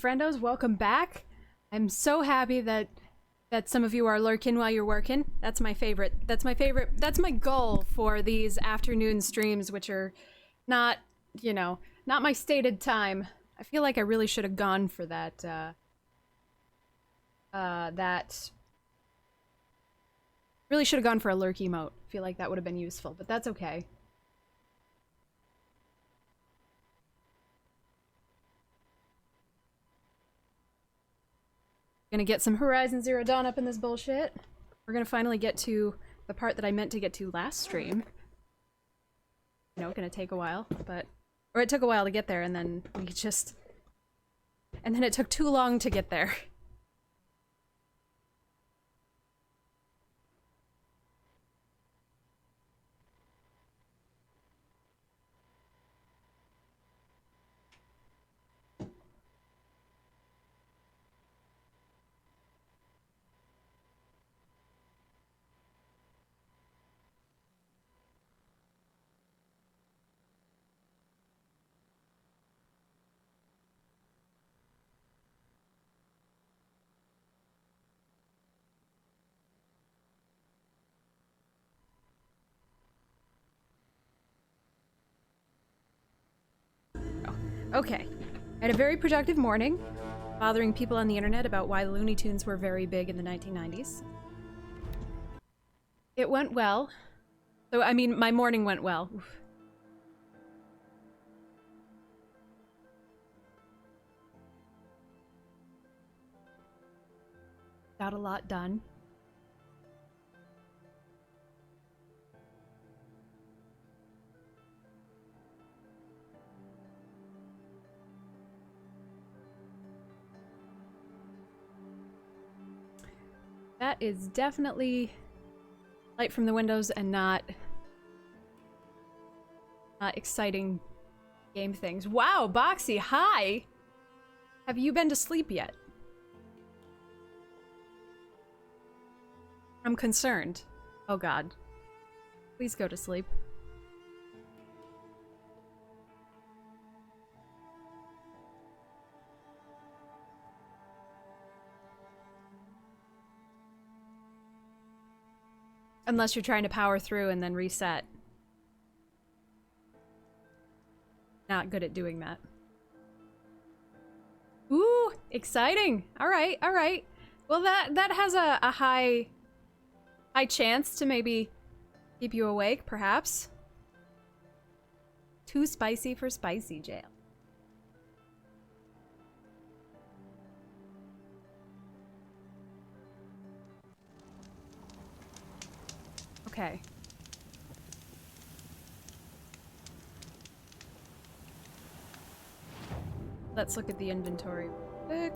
friendos, welcome back. I'm so happy that some of you are lurking while you're working. That's my favorite. That's my goal for these afternoon streams, which are not, you know, not my stated time. I feel like I really should have gone for that, really should have gone for a lurk emote. I feel like that would have been useful, but that's okay. Gonna get some Horizon Zero Dawn up in this bullshit. We're gonna finally get to the part that I meant to get to last stream. You know, gonna take a while, but... Or it took a while to get there, and then we just... And then it took too long to get there. Okay. I had a very productive morning, bothering people on the internet about why Looney Tunes were very big in the 1990s. It went well. So, I mean, my morning went well. Oof. Got a lot done. That is definitely light from the windows and not exciting game things. Wow, Boxy, hi! Have you been to sleep yet? I'm concerned. Oh god. Please go to sleep. Unless you're trying to power through and then reset. Not good at doing that. Ooh, exciting! Alright, alright. Well, that has a high chance to maybe keep you awake, perhaps. Too spicy for spicy jail. Okay. Let's look at the inventory real quick.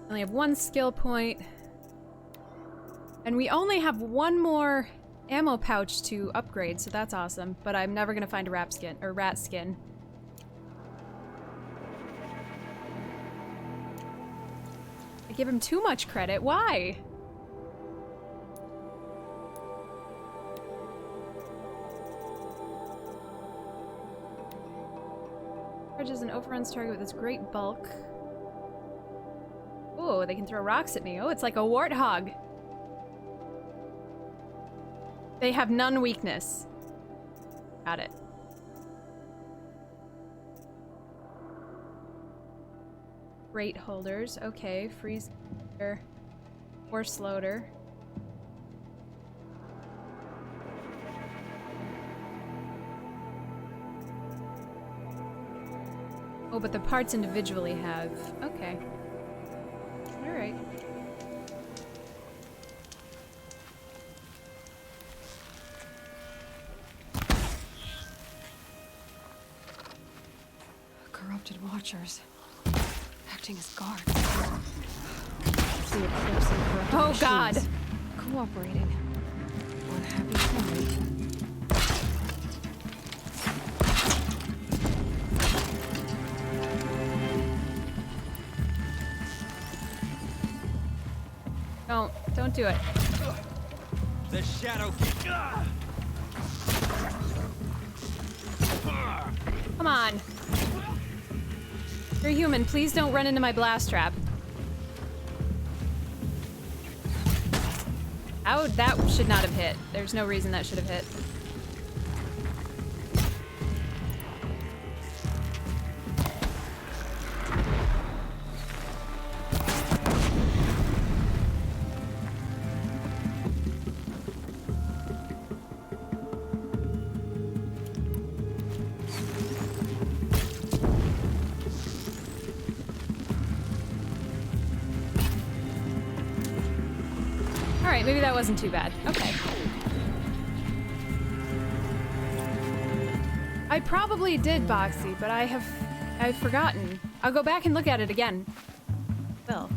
We only have one skill point. And we only have one more ammo pouch to upgrade, so that's awesome. But I'm never gonna find a rat skin. I give him too much credit. Why? Charges and overruns target with its great bulk. Oh, they can throw rocks at me. Oh, it's like a warthog. They have none weakness. Got it. Crate holders. Okay, freeze. Horse loader. Oh, but the parts individually have. Okay. Alright. Corrupted watchers. Acting as guards. Oh god! Cooperating. One happy family. Don't do it. The shadow. Come on. You're human. Please don't run into my blast trap. How? That should not have hit. There's no reason that should have hit. Alright, maybe that wasn't too bad. Okay. I probably did Boxy, but I've forgotten. I'll go back and look at it again. Well.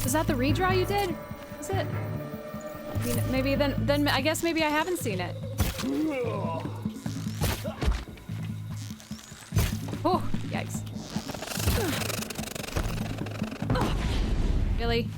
Was that the redraw you did? Was it? I mean, maybe then I guess maybe I haven't seen it. Oh, yikes. Really?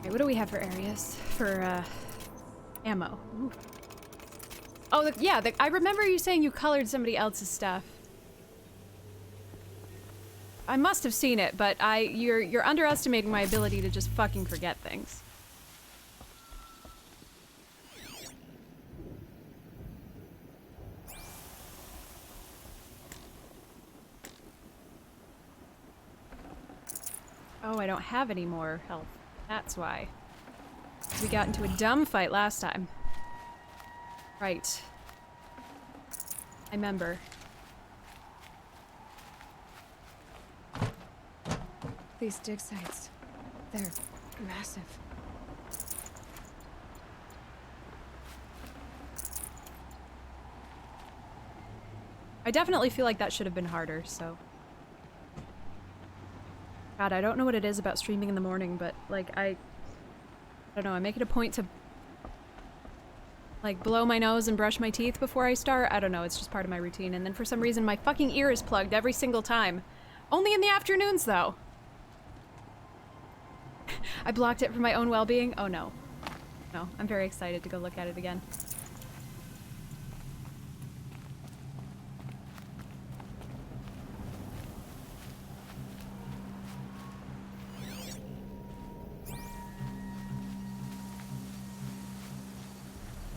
Okay, what do we have for areas? For, ammo. Ooh. Oh, yeah, I remember you saying you colored somebody else's stuff. I must have seen it, but you're underestimating my ability to just fucking forget things. Oh, I don't have any more health. That's why. We got into a dumb fight last time. Right. I remember. These dig sites, they're massive. I definitely feel like that should have been harder, so. God, I don't know what it is about streaming in the morning, but, like, I don't know, I make it a point to, like, blow my nose and brush my teeth before I start. I don't know, it's just part of my routine. And then for some reason, my fucking ear is plugged every single time. Only in the afternoons, though. I blocked it for my own well-being. Oh, no. No, I'm very excited to go look at it again.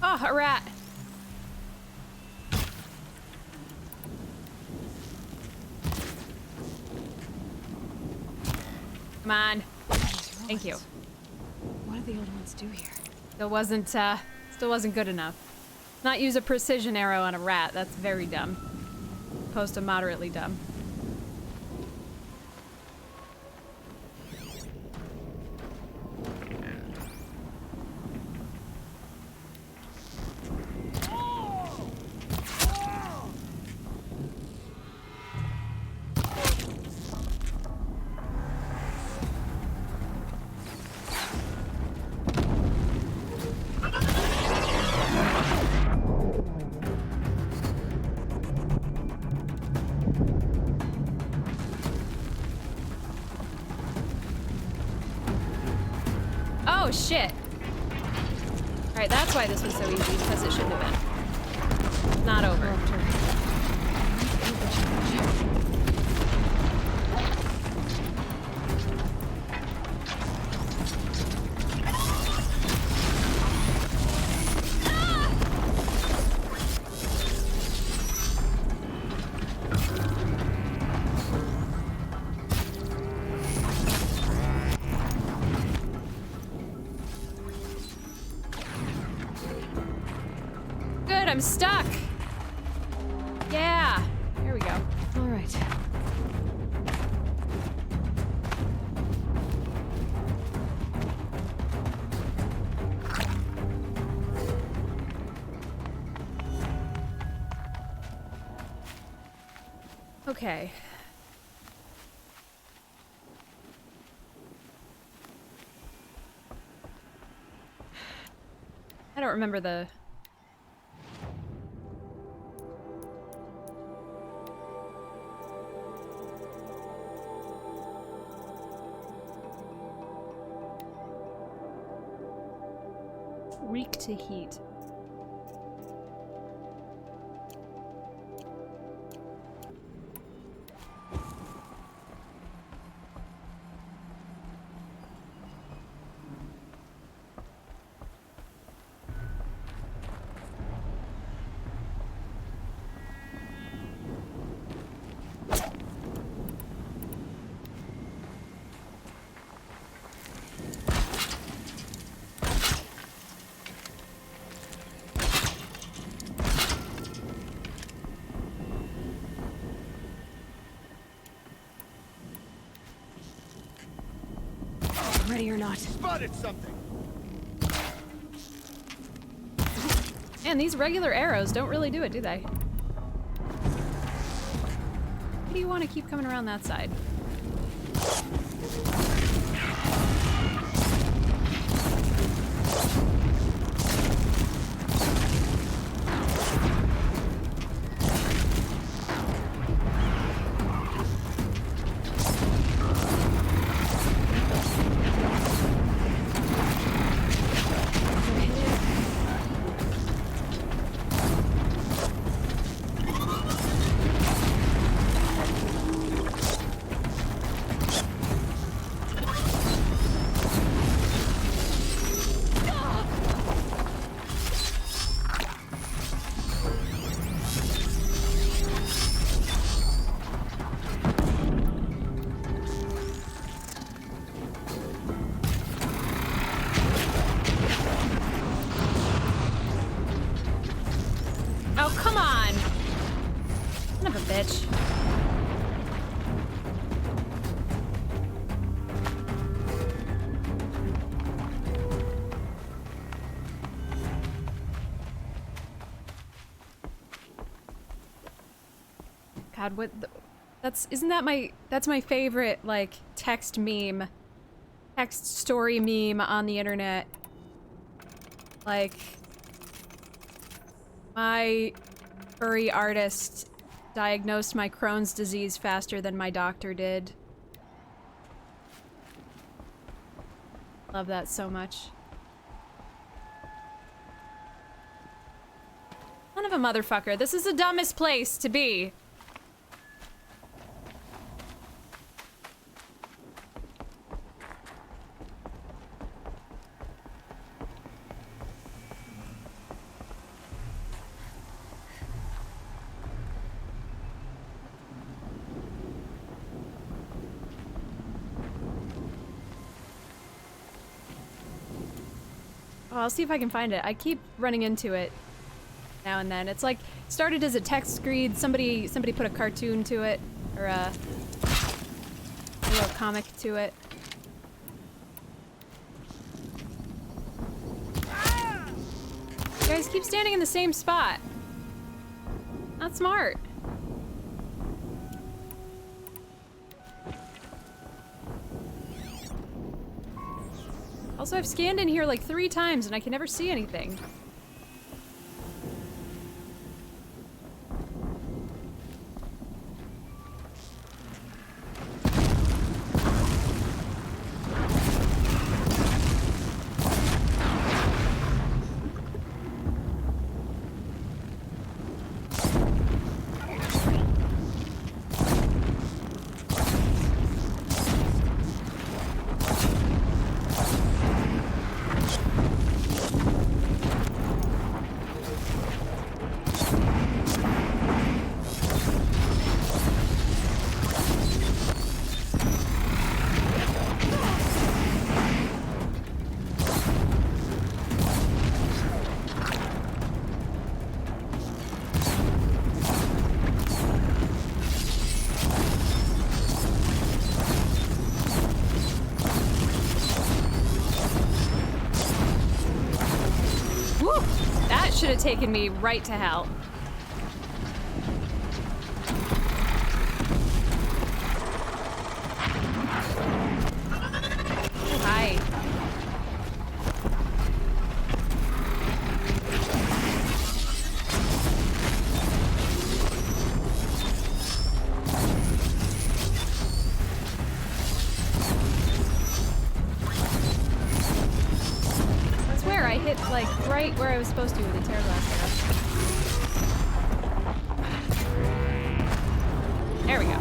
Oh, a rat. Come on. Thank you. What do the old ones do here? Still wasn't good enough. Not use a precision arrow on a rat. That's very dumb. Opposed to moderately dumb. Oh, shit. Alright, that's why this was so easy, because it shouldn't have been. Not over. I'm stuck. Okay. I don't remember the... Weak to heat. Ready or not. Spotted something. Man, these regular arrows don't really do it, do they? Why do you want to keep coming around that side? Oh, come on! Son of a bitch. God, what the... That's my favorite, like, text story meme on the internet. Like... My furry artist diagnosed my Crohn's disease faster than my doctor did. Love that so much. Son of a motherfucker, this is the dumbest place to be. I'll see if I can find it. I keep running into it now and then. It's like started as a text screed. Somebody put a cartoon to it, or a little comic to it. You guys keep standing in the same spot. Not smart. Also, I've scanned in here like 3 times and I can never see anything. Should have taken me right to hell. hit, like, right where I was supposed to with the tear blast arrow. There we go.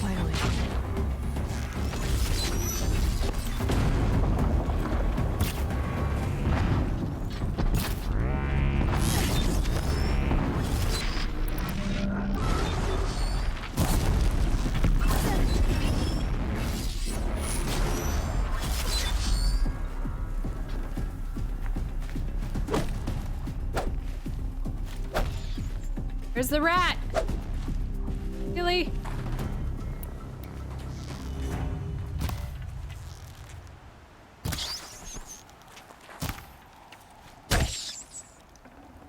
Finally. Where's the rat? Billy.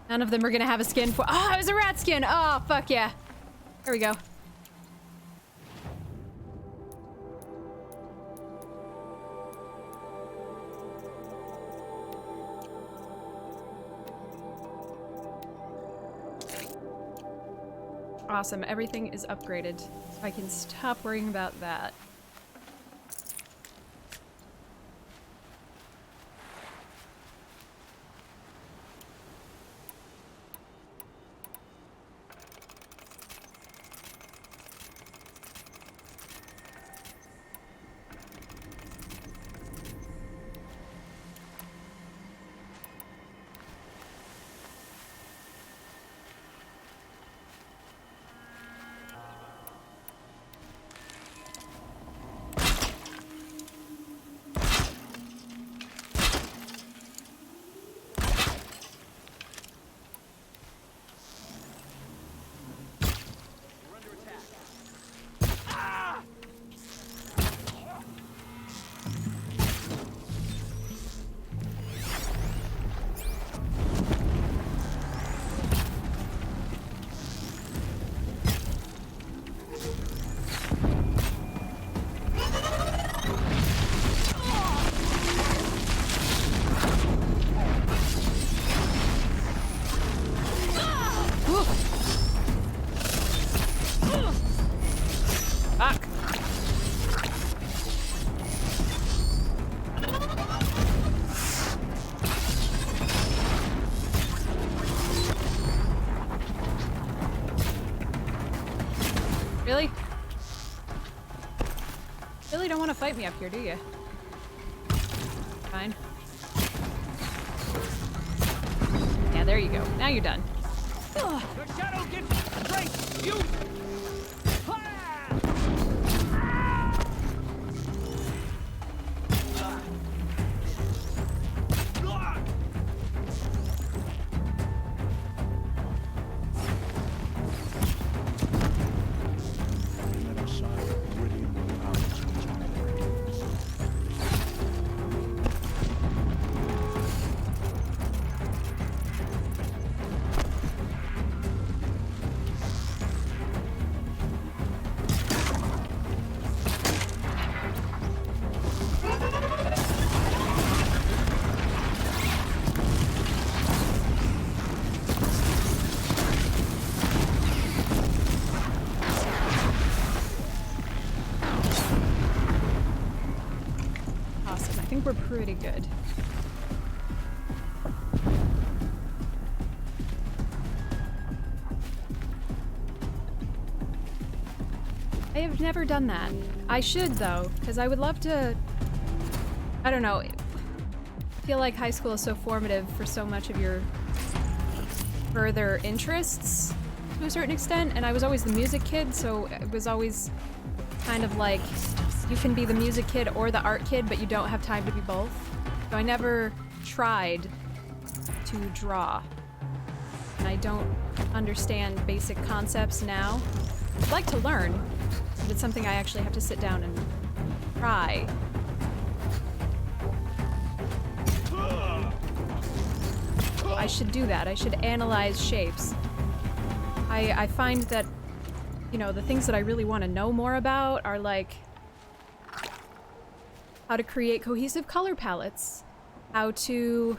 None of them are gonna have a skin for— oh, it was a rat skin! Oh, fuck yeah. There we go. Awesome, everything is upgraded. So I can stop worrying about that. Fuck. Really? Really don't want to fight me up here, do you? Fine. Yeah, there you go. Now you're done. The shadow gets straight! You! Awesome. I think we're pretty good. I have never done that. I should, though, because I would love to— I don't know. I feel like high school is so formative for so much of your further interests to a certain extent, and I was always the music kid, so it was always kind of like you can be the music kid or the art kid, but you don't have time to be both. So I never tried to draw, and I don't understand basic concepts now. I'd like to learn, but it's something I actually have to sit down and try. I should do that. I should analyze shapes. I find that, you know, the things that I really want to know more about are like how to create cohesive color palettes, how to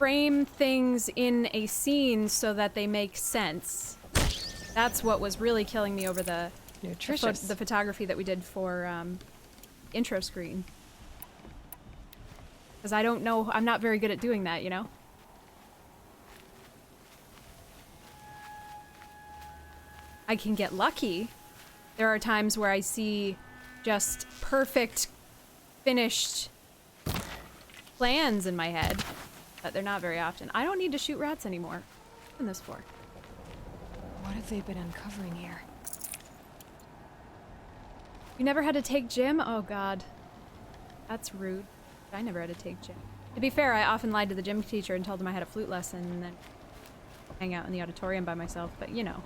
frame things in a scene so that they make sense. That's what was really killing me over the Nutritious. the photography that we did for intro screen. Because I don't know, I'm not very good at doing that, you know? I can get lucky. There are times where I see just perfect, finished plans in my head, but they're not very often. I don't need to shoot rats anymore. What's in this for? What have they been uncovering here? You never had to take gym? Oh god. That's rude. I never had to take gym. To be fair, I often lied to the gym teacher and told him I had a flute lesson and then hang out in the auditorium by myself, but you know.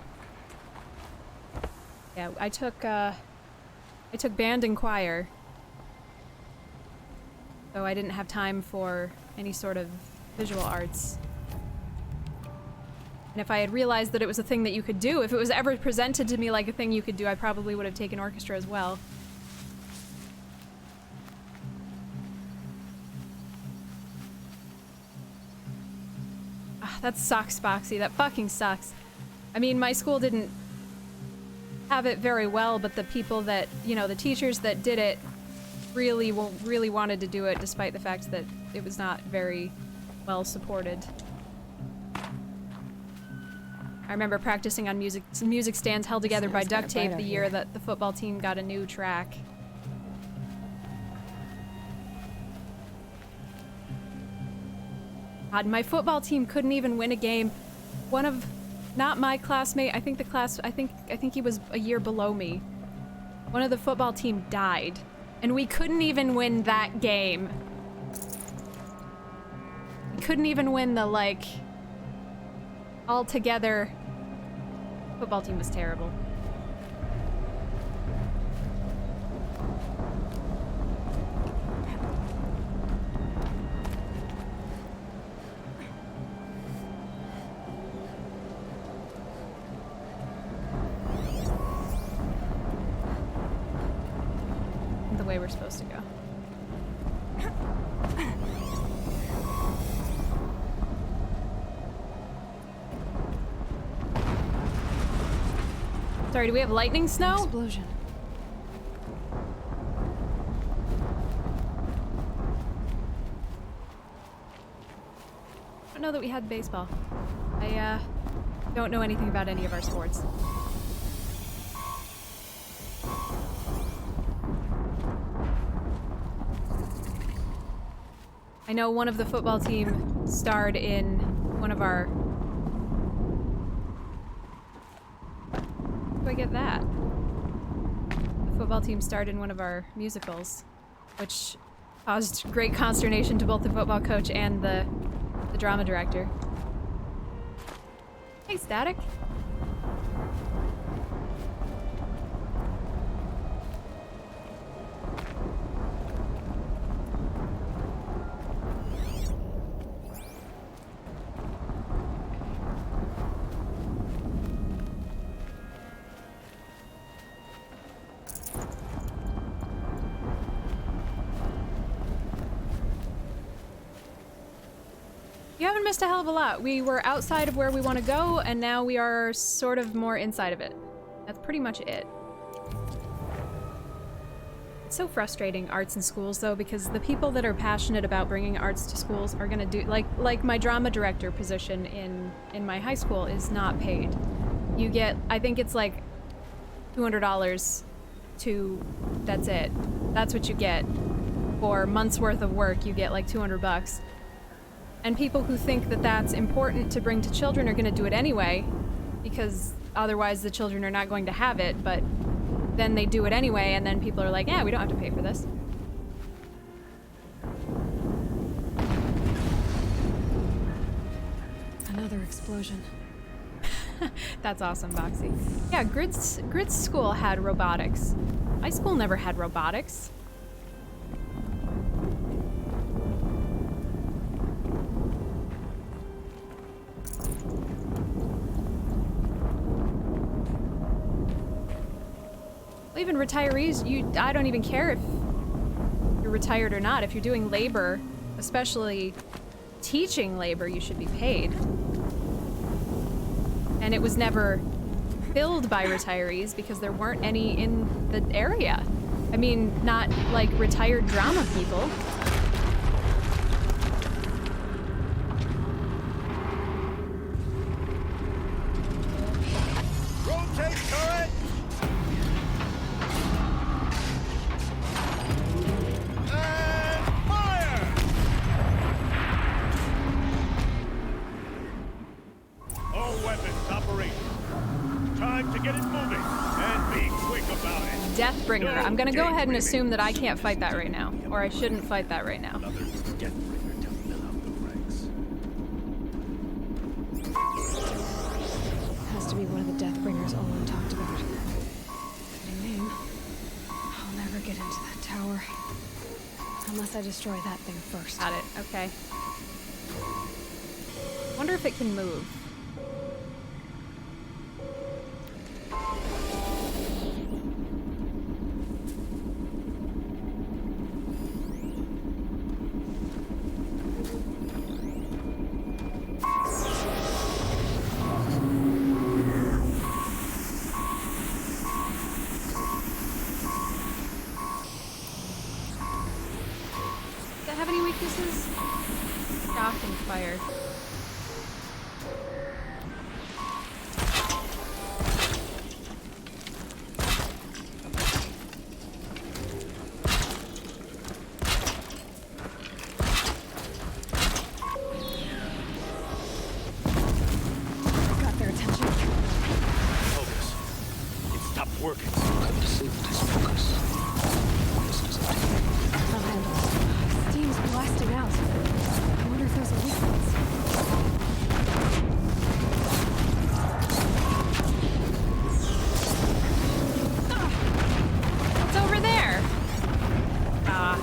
Yeah, I took band and choir. So I didn't have time for any sort of visual arts. And if I had realized that it was a thing that you could do, if it was ever presented to me like a thing you could do, I probably would have taken orchestra as well. Ah, that sucks, Boxy. That fucking sucks. I mean, my school didn't have it very well, but the people that, you know, the teachers that did it really wanted to do it, despite the fact that it was not very well supported. I remember practicing on music stands held together by duct tape the year that the football team got a new track. God, my football team couldn't even win a game. One of, not my classmate, I think he was a year below me. One of the football team died, and we couldn't even win that game. We couldn't even win the, like, all-together. Football team was terrible. The way we're supposed to go. Sorry, do we have lightning snow? Explosion. I don't know that we had baseball. I don't know anything about any of our sports. I know one of the football team starred in one of our... How do I get that? The football team starred in one of our musicals, which caused great consternation to both the football coach and the drama director. Hey, Static. You haven't missed a hell of a lot. We were outside of where we want to go, and now we are sort of more inside of it. That's pretty much it. It's so frustrating, arts in schools, though, because the people that are passionate about bringing arts to schools are gonna do... Like my drama director position in my high school is not paid. You get... I think it's like $200 to... That's it. That's what you get. For months worth of work, you get like 200 bucks. And people who think that that's important to bring to children are going to do it anyway, because otherwise the children are not going to have it, but then they do it anyway, and then people are like, yeah, we don't have to pay for this. Another explosion. That's awesome, Boxy. Yeah, Grit's school had robotics. My school never had robotics. Even retirees, I don't even care if you're retired or not. If you're doing labor, especially teaching labor, you should be paid. And it was never filled by retirees because there weren't any in the area. I mean, not like retired drama people. Rotate turret! And fire! All weapons operational. Time to get it moving and be quick about it. Deathbringer. I'm gonna go ahead and assume that I can't fight that right now. Or I shouldn't fight that right now. Another Deathbringer to fill out the ranks. Has to be one of the Deathbringers Olin talked about. Fitting name. I'll never get into that tower. Unless I destroy that thing first. Got it. Okay. Wonder if it can move. Does it have any weaknesses? Shock and fire. Got their attention. Focus. It stopped working. I've disabled his focus. This is up to you. I'll handle it. Steam's blasting out. I wonder if there's a weakness. What's over there? Ah.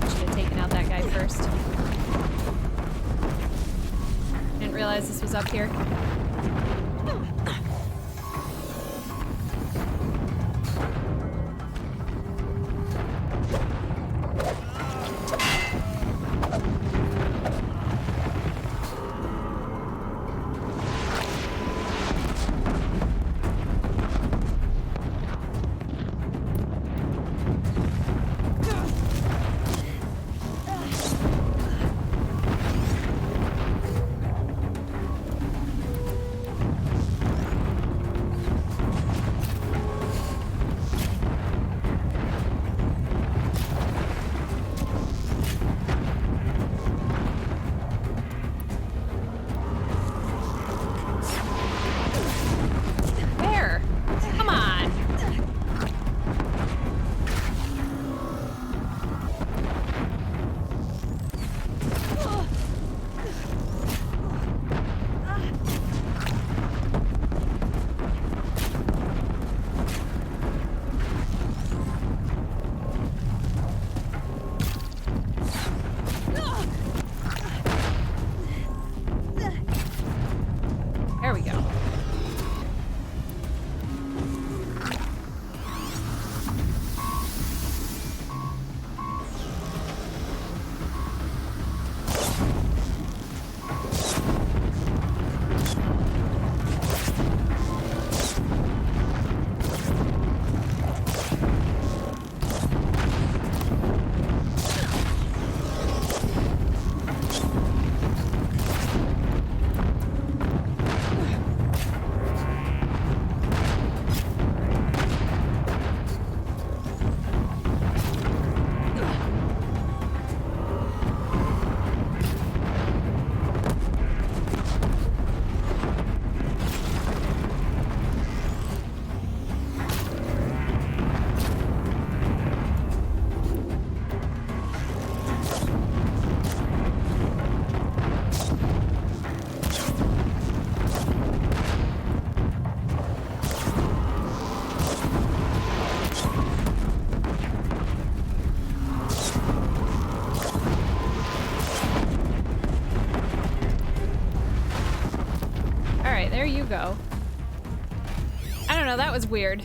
Should have taken out that guy first. Didn't realize this was up here. there you go. I don't know, that was weird.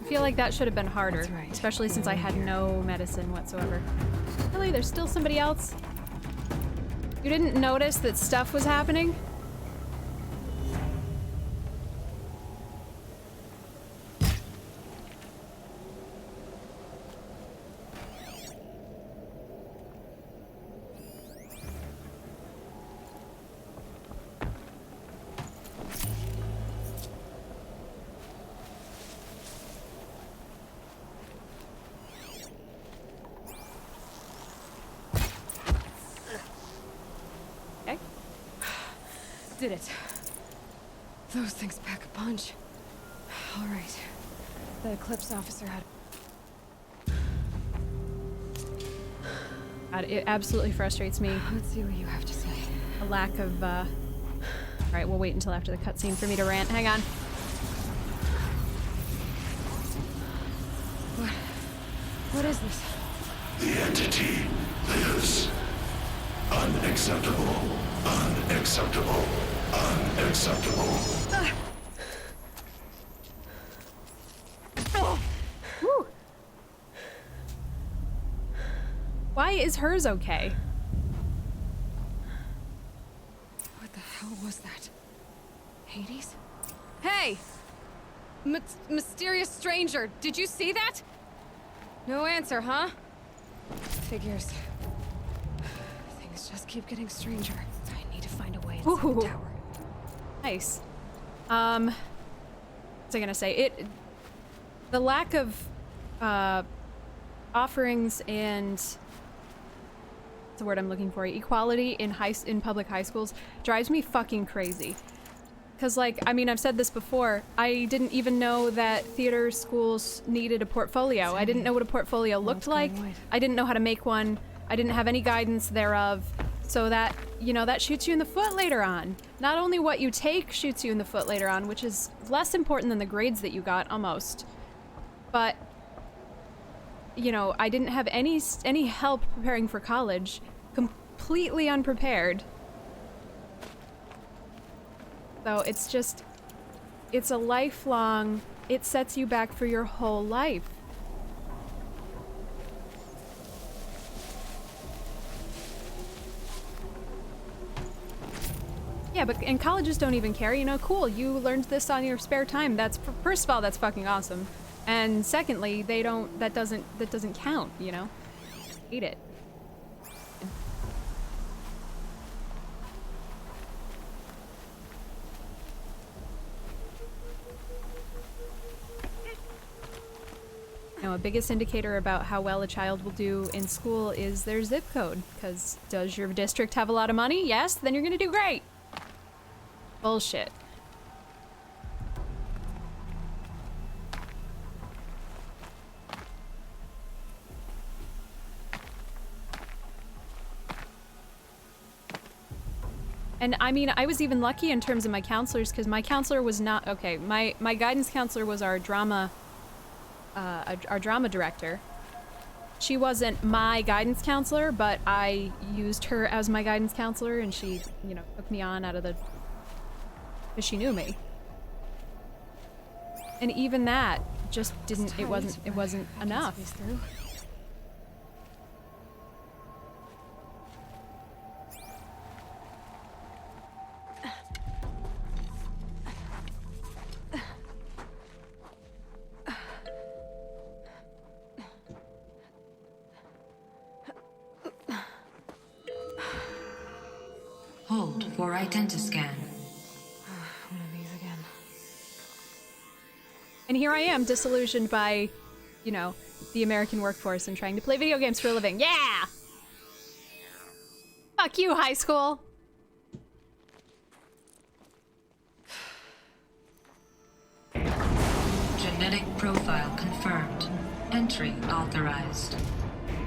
I feel like that should have been harder, That's right. especially since I had no medicine whatsoever. Really, there's still somebody else? You didn't notice that stuff was happening? Okay. Did it. Those things pack a punch. All right. The Eclipse officer had... God, it absolutely frustrates me. Let's see what you have to say. A lack of, Alright, we'll wait until after the cutscene for me to rant. Hang on. What is this? The entity lives. Unacceptable. Unacceptable. Unacceptable. Whew. Why is hers okay? What the hell was that? Hades? Hey! Mysterious stranger, did you see that? No answer, huh? Figures. Things just keep getting stranger. I need to find a way inside Ooh. the tower. Nice. What's I gonna say? The lack of, offerings and what's the word I'm looking for? Equality in public high schools drives me fucking crazy. Cause like, I mean, I've said this before, I didn't even know that theater schools needed a portfolio. I didn't know what a portfolio looked like. going wide. I didn't know how to make one. I didn't have any guidance thereof. So that, you know, that shoots you in the foot later on. Not only what you take shoots you in the foot later on, which is less important than the grades that you got, almost. But, you know, I didn't have any help preparing for college. Completely unprepared. So it's just, it's a lifelong, it sets you back for your whole life. Yeah, and colleges don't even care, you know, cool, you learned this on your spare time. That's, first of all, that's fucking awesome. And secondly, that doesn't count, you know? Hate it. You know, a biggest indicator about how well a child will do in school is their zip code. Because does your district have a lot of money? Yes, then you're gonna do great. Bullshit. And I mean, I was even lucky in terms of my counselors, because my counselor was not, okay, my guidance counselor was our drama director. She wasn't my guidance counselor, but I used her as my guidance counselor, and she, you know, took me on out of the, because she knew me. And even that just didn't, it wasn't enough. Hold for identiscan. One of these again. And here I am, disillusioned by, you know, the American workforce and trying to play video games for a living. Yeah! Fuck you, high school! Genetic profile confirmed. Entry authorized.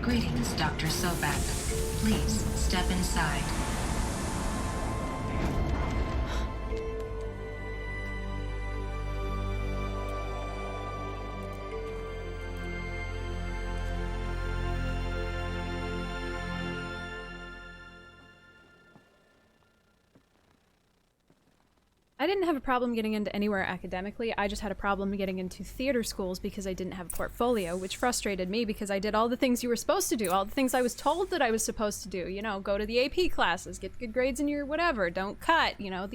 Greetings, Dr. Sobek. Please step inside. I didn't have a problem getting into anywhere academically. I just had a problem getting into theater schools because I didn't have a portfolio, which frustrated me because I did all the things you were supposed to do, all the things I was told that I was supposed to do. You know, go to the AP classes, get good grades in your whatever, don't cut, you know,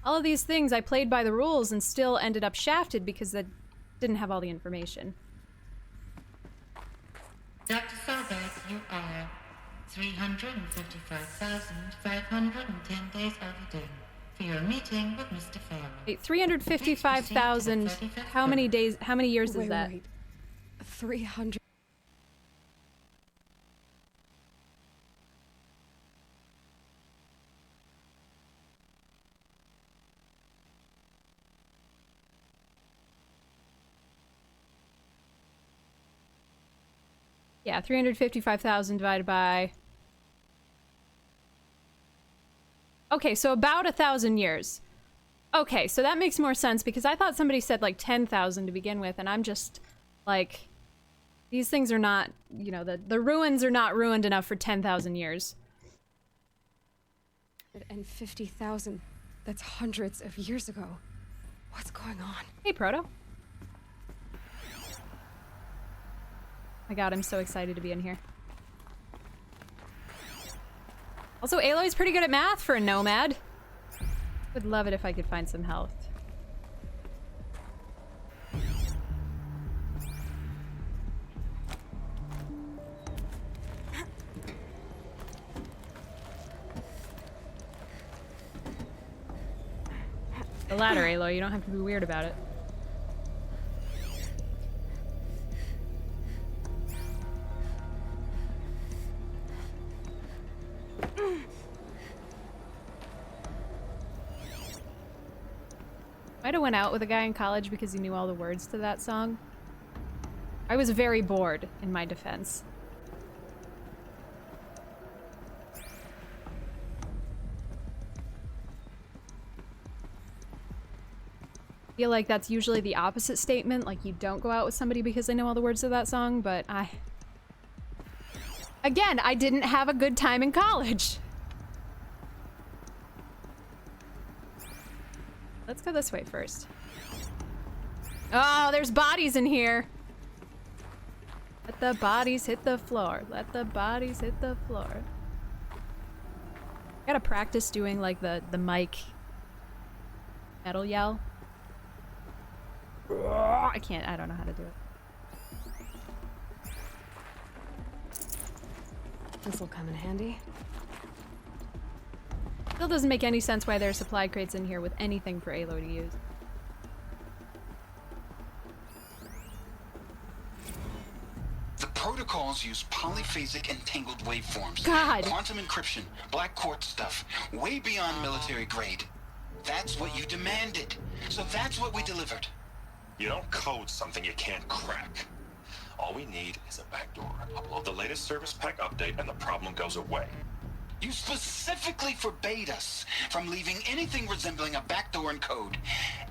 all of these things. I played by the rules and still ended up shafted because I didn't have all the information. Dr. Sobek, you are 355,510 days overdue for your meeting with Mr. Farrell. Wait, 355,000, how many days, how many years is that? Wait. 300. Yeah, 355,000 divided by... Okay, so about 1,000 years. Okay, so that makes more sense because I thought somebody said like 10,000 to begin with, and I'm just like, these things are not, you know, the ruins are not ruined enough for 10,000 years. And 50,000. That's hundreds of years ago. What's going on? Hey, Proto. My god, I'm so excited to be in here. Also, Aloy's pretty good at math for a nomad. Would love it if I could find some health. The ladder, Aloy. You don't have to be weird about it. Might have went out with a guy in college because he knew all the words to that song. I was very bored, in my defense. I feel like that's usually the opposite statement, like you don't go out with somebody because they know all the words to that song, but Again, I didn't have a good time in college. Let's go this way first. Oh, there's bodies in here. Let the bodies hit the floor. Let the bodies hit the floor. Gotta practice doing like the mic metal yell. I can't, I don't know how to do it. This'll come in handy. Still doesn't make any sense why there are supply crates in here with anything for Aloy to use. The protocols use polyphasic entangled waveforms. God. Quantum encryption, black quartz stuff, way beyond military grade. That's what you demanded. So that's what we delivered. You don't code something you can't crack. All we need is a backdoor. Upload the latest service pack update and the problem goes away. You specifically forbade us from leaving anything resembling a backdoor in code.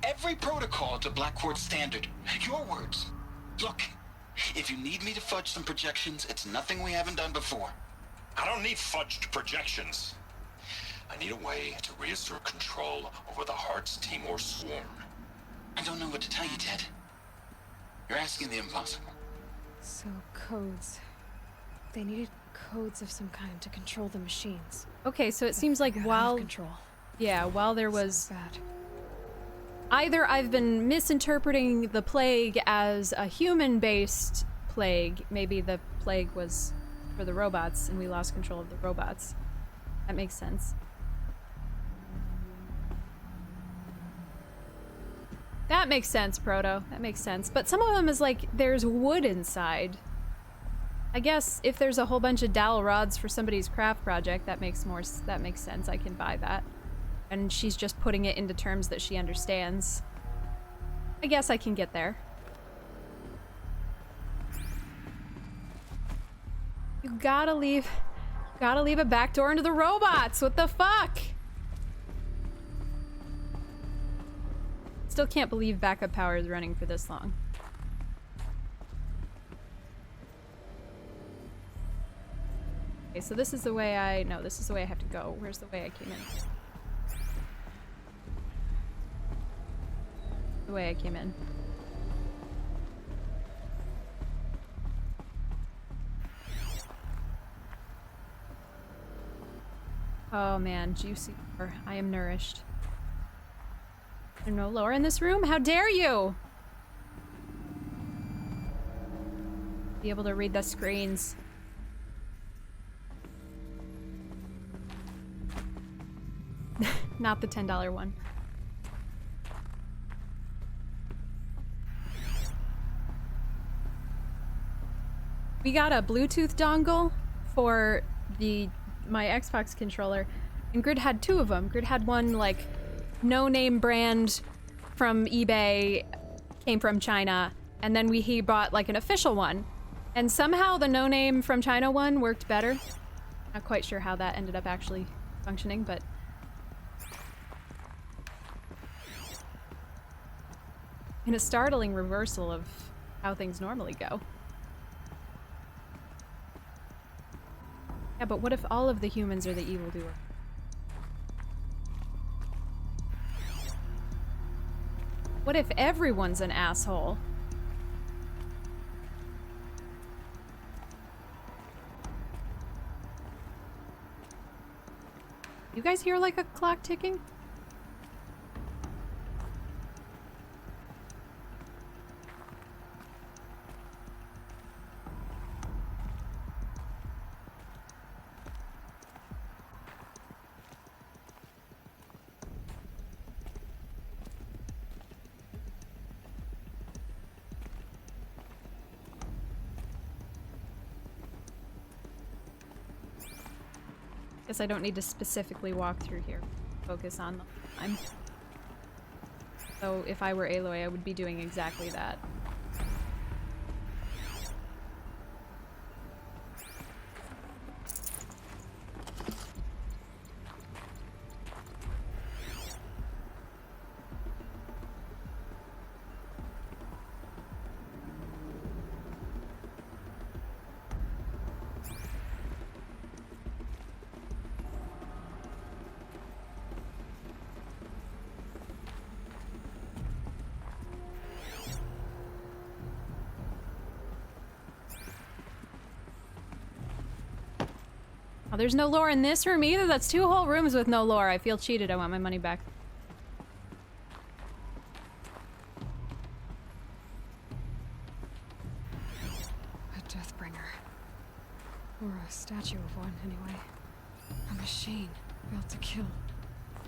Every protocol to Black Quartz standard. Your words. Look, if you need me to fudge some projections, it's nothing we haven't done before. I don't need fudged projections. I need a way to reassert control over the Hearts Timor swarm. I don't know what to tell you, Ted. You're asking the impossible. So, codes. They needed codes of some kind to control the machines. Okay, so it seems like Got out of while... control. Yeah, while there was... So bad. Either I've been misinterpreting the plague as a human-based plague. Maybe the plague was for the robots and we lost control of the robots. That makes sense. That makes sense, Proto. That makes sense. But some of them is like, there's wood inside. I guess if there's a whole bunch of dowel rods for somebody's craft project, that makes sense. I can buy that. And she's just putting it into terms that she understands. I guess I can get there. You gotta leave a back door into the robots. What the fuck? Still can't believe backup power is running for this long. Okay, so this is the way no, this is the way I have to go. Where's the way I came in? The way I came in. Oh man, juicy. I am nourished. There's no lore in this room? How dare you! Be able to read the screens. Not the $10 one. We got a Bluetooth dongle for my Xbox controller, and Grid had 2 of them. Grid had one like no-name brand from eBay, came from China, and then he bought like an official one. And somehow the no-name from China one worked better. Not quite sure how that ended up actually functioning, but in a startling reversal of how things normally go. Yeah, but what if all of the humans are the evildoer? What if everyone's an asshole? You guys hear like a clock ticking? Guess I don't need to specifically walk through here. Focus on the time. So if I were Aloy, I would be doing exactly that. Oh, there's no lore in this room either. That's 2 whole rooms with no lore. I feel cheated. I want my money back. A Deathbringer. Or a statue of one, anyway. A machine built to kill.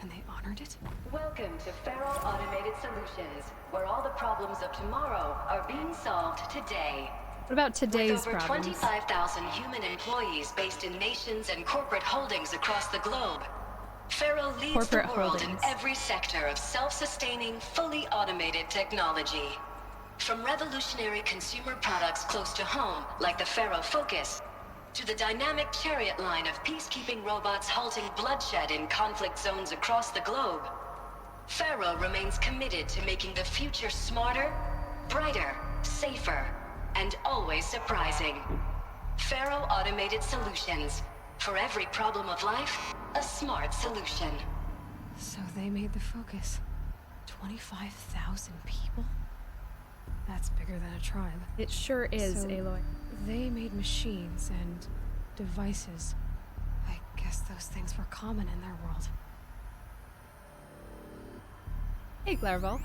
And they honored it? Welcome to Faro Automated Solutions, where all the problems of tomorrow are being solved today. What about today's With over problems? 25,000 human employees based in nations and corporate holdings across the globe, Faro leads Corporate the world holdings. in every sector of self-sustaining, fully automated technology. From revolutionary consumer products close to home, like the Faro Focus, to the dynamic Chariot line of peacekeeping robots halting bloodshed in conflict zones across the globe, Faro remains committed to making the future smarter, brighter, safer, and always surprising. Faro Automated Solutions. For every problem of life, a smart solution. So they made the Focus. 25,000 people? That's bigger than a tribe. It sure is, So- Aloy. They made machines and devices. I guess those things were common in their world. Hey, Clairvol.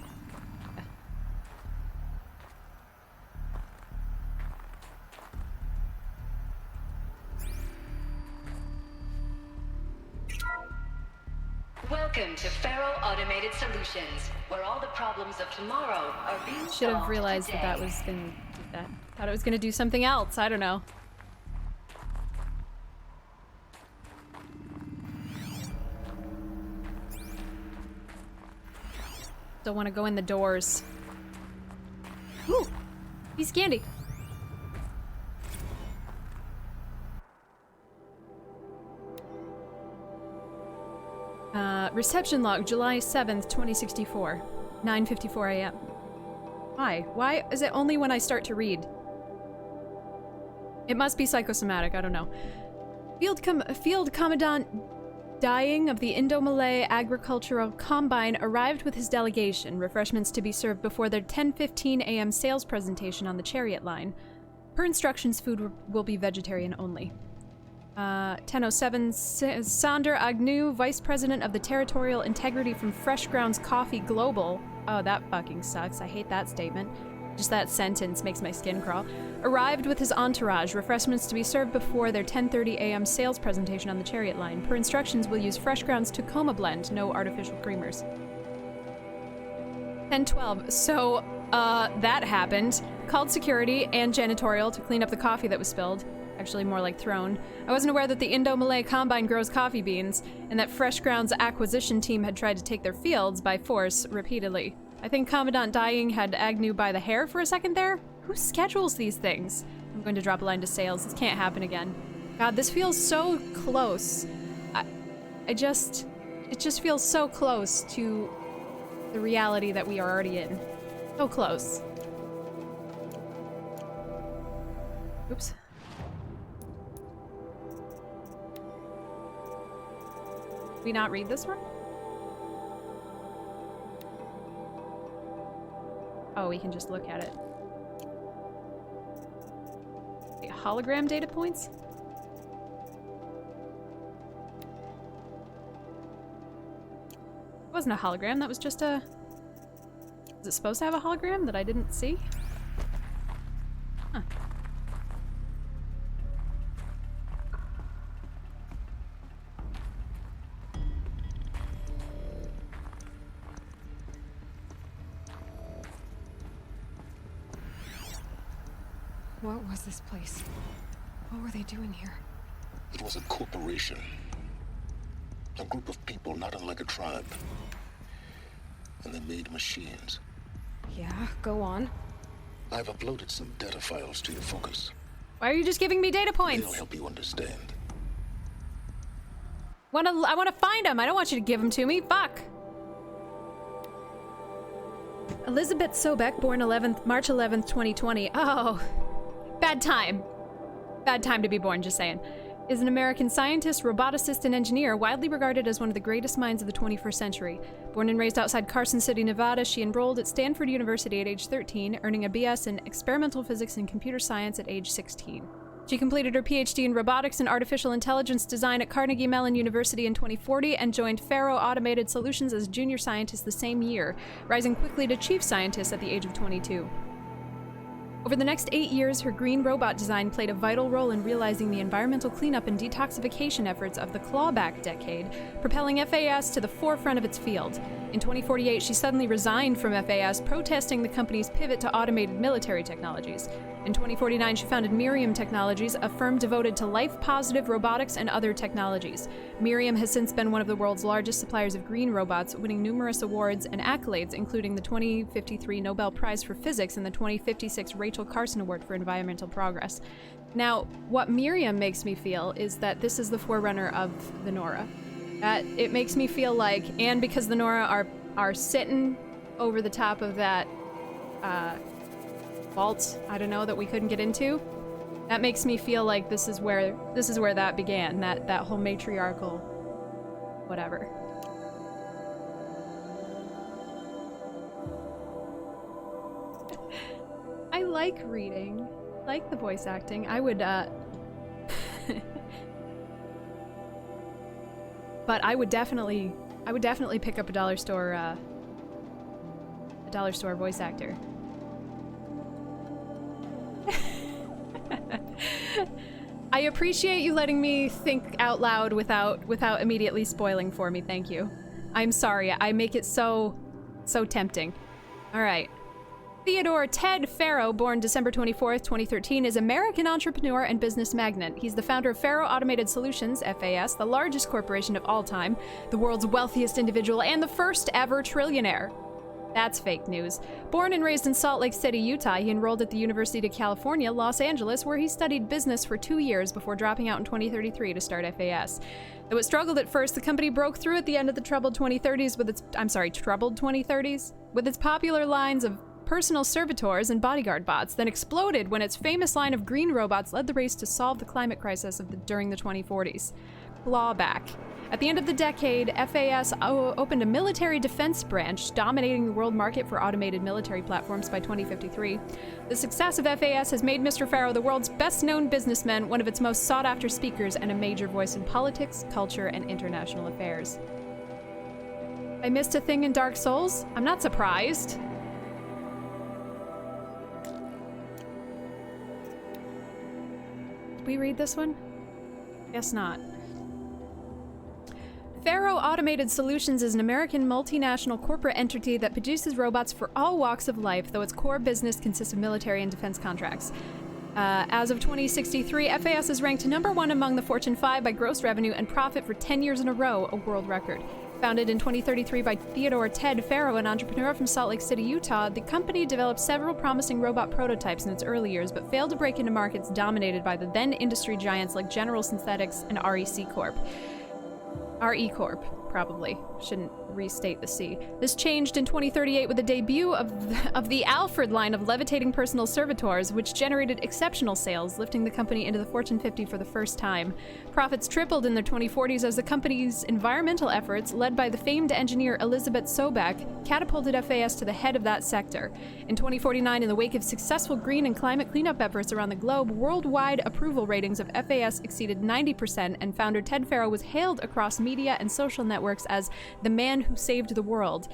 Welcome to Faro Automated Solutions, where all the problems of tomorrow are being solved Should have realized today. that was gonna do that. Thought it was gonna do something else. I don't know. Don't want to go in the doors. Ooh, piece of candy. Reception log, July 7th, 2064. 9:54 a.m. Why? Why is it only when I start to read? It must be psychosomatic, I don't know. Field Commandant Dying of the Indo-Malay Agricultural Combine arrived with his delegation, refreshments to be served before their 10:15 a.m. sales presentation on the Chariot line. Per instructions, food will be vegetarian only. 10:07, Sander Agnew, Vice President of the Territorial Integrity from Fresh Grounds Coffee Global. Oh, that fucking sucks. I hate that statement. Just that sentence makes my skin crawl. Arrived with his entourage, refreshments to be served before their 10:30 a.m. sales presentation on the Chariot line. Per instructions, we'll use Fresh Grounds Tacoma blend, no artificial creamers. 10:12, so, that happened. Called security and janitorial to clean up the coffee that was spilled. Actually, more like thrown. I wasn't aware that the Indo-Malay Combine grows coffee beans, and that Fresh Grounds acquisition team had tried to take their fields by force repeatedly. I think Commandant Dying had Agnew by the hair for a second there. Who schedules these things? I'm going to drop a line to sales. This can't happen again. God, this feels so close. It just feels so close to the reality that we are already in. So close. Oops. Did we not read this one? Oh, we can just look at it. Wait, hologram data points? It wasn't a hologram, that was just a... Was it supposed to have a hologram that I didn't see? Huh. What was this place? What were they doing here? It was a corporation. A group of people not unlike a tribe. And they made machines. Yeah, go on. I've uploaded some data files to your focus. Why are you just giving me data points? They'll help you understand. I want to find them. I don't want you to give them to me. Fuck. Elizabeth Sobek, born March 11th, 2020. Oh, bad time. Bad time to be born, just saying. Is an American scientist, roboticist, and engineer, widely regarded as one of the greatest minds of the 21st century. Born and raised outside Carson City, Nevada, she enrolled at Stanford University at age 13, earning a BS in experimental physics and computer science at age 16. She completed her PhD in robotics and artificial intelligence design at Carnegie Mellon University in 2040 and joined Faro Automated Solutions as junior scientist the same year, rising quickly to chief scientist at the age of 22. Over the next 8 years, her green robot design played a vital role in realizing the environmental cleanup and detoxification efforts of the clawback decade, propelling FAS to the forefront of its field. In 2048, she suddenly resigned from FAS, protesting the company's pivot to automated military technologies. In 2049, she founded Miriam Technologies, a firm devoted to life-positive robotics and other technologies. Miriam has since been one of the world's largest suppliers of green robots, winning numerous awards and accolades, including the 2053 Nobel Prize for Physics and the 2056 Rachel Carson Award for Environmental Progress. Now, what Miriam makes me feel is that this is the forerunner of the Nora. That it makes me feel like, and because the Nora are sitting over the top of that vault, I don't know, that we couldn't get into, that makes me feel like this is where that began, that whole matriarchal whatever. I like reading, like the voice acting. I would but I would definitely pick up a dollar store voice actor. I appreciate you letting me think out loud without immediately spoiling for me. Thank you. I'm sorry. I make it so tempting. All right. Theodore Ted Faro, born December 24th, 2013, is an American entrepreneur and business magnate. He's the founder of Faro Automated Solutions, FAS, the largest corporation of all time, the world's wealthiest individual, and the first ever trillionaire. That's fake news. Born and raised in Salt Lake City, Utah, he enrolled at the University of California, Los Angeles, where he studied business for 2 years before dropping out in 2033 to start FAS. Though it struggled at first, the company broke through at the end of the troubled 2030s with its popular lines of personal servitors and bodyguard bots, then exploded when its famous line of green robots led the race to solve the climate crisis during the 2040s. Clawback. At the end of the decade, FAS opened a military defense branch, dominating the world market for automated military platforms by 2053. The success of FAS has made Mr. Farrow the world's best-known businessman, one of its most sought-after speakers, and a major voice in politics, culture, and international affairs. I missed a thing in Dark Souls? I'm not surprised. Did we read this one? Guess not. Farrow Automated Solutions is an American multinational corporate entity that produces robots for all walks of life, though its core business consists of military and defense contracts. As of 2063, FAS is ranked #1 among the Fortune 5 by gross revenue and profit for 10 years in a row, a world record. Founded in 2033 by Theodore Ted Farrow, an entrepreneur from Salt Lake City, Utah, the company developed several promising robot prototypes in its early years, but failed to break into markets dominated by the then industry giants like General Synthetics and REC Corp. RE Corp, probably. Shouldn't restate the C. This changed in 2038 with the debut of the Alfred line of levitating personal servitors, which generated exceptional sales, lifting the company into the Fortune 50 for the first time. Profits tripled in the 2040s as the company's environmental efforts, led by the famed engineer Elizabeth Sobek, catapulted FAS to the head of that sector. In 2049, in the wake of successful green and climate cleanup efforts around the globe, worldwide approval ratings of FAS exceeded 90%, and founder Ted Farrow was hailed across media and social networks as the man who saved the world.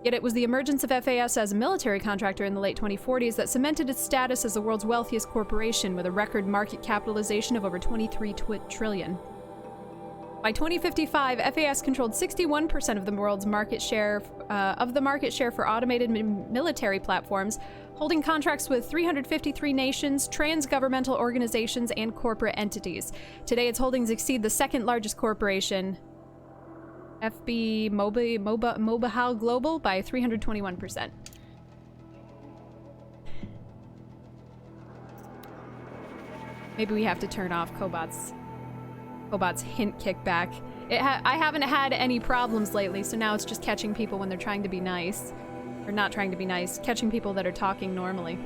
Yet it was the emergence of FAS as a military contractor in the late 2040s that cemented its status as the world's wealthiest corporation, with a record market capitalization of over $23 trillion. By 2055, FAS controlled 61% of the world's market share for automated military platforms, holding contracts with 353 nations, trans-governmental organizations, and corporate entities. Today, its holdings exceed the second largest corporation, FB Mobile Global, by 321%. Maybe we have to turn off Cobot's hint kickback. I haven't had any problems lately, so now it's just catching people when they're trying to be nice. Or not trying to be nice, catching people that are talking normally.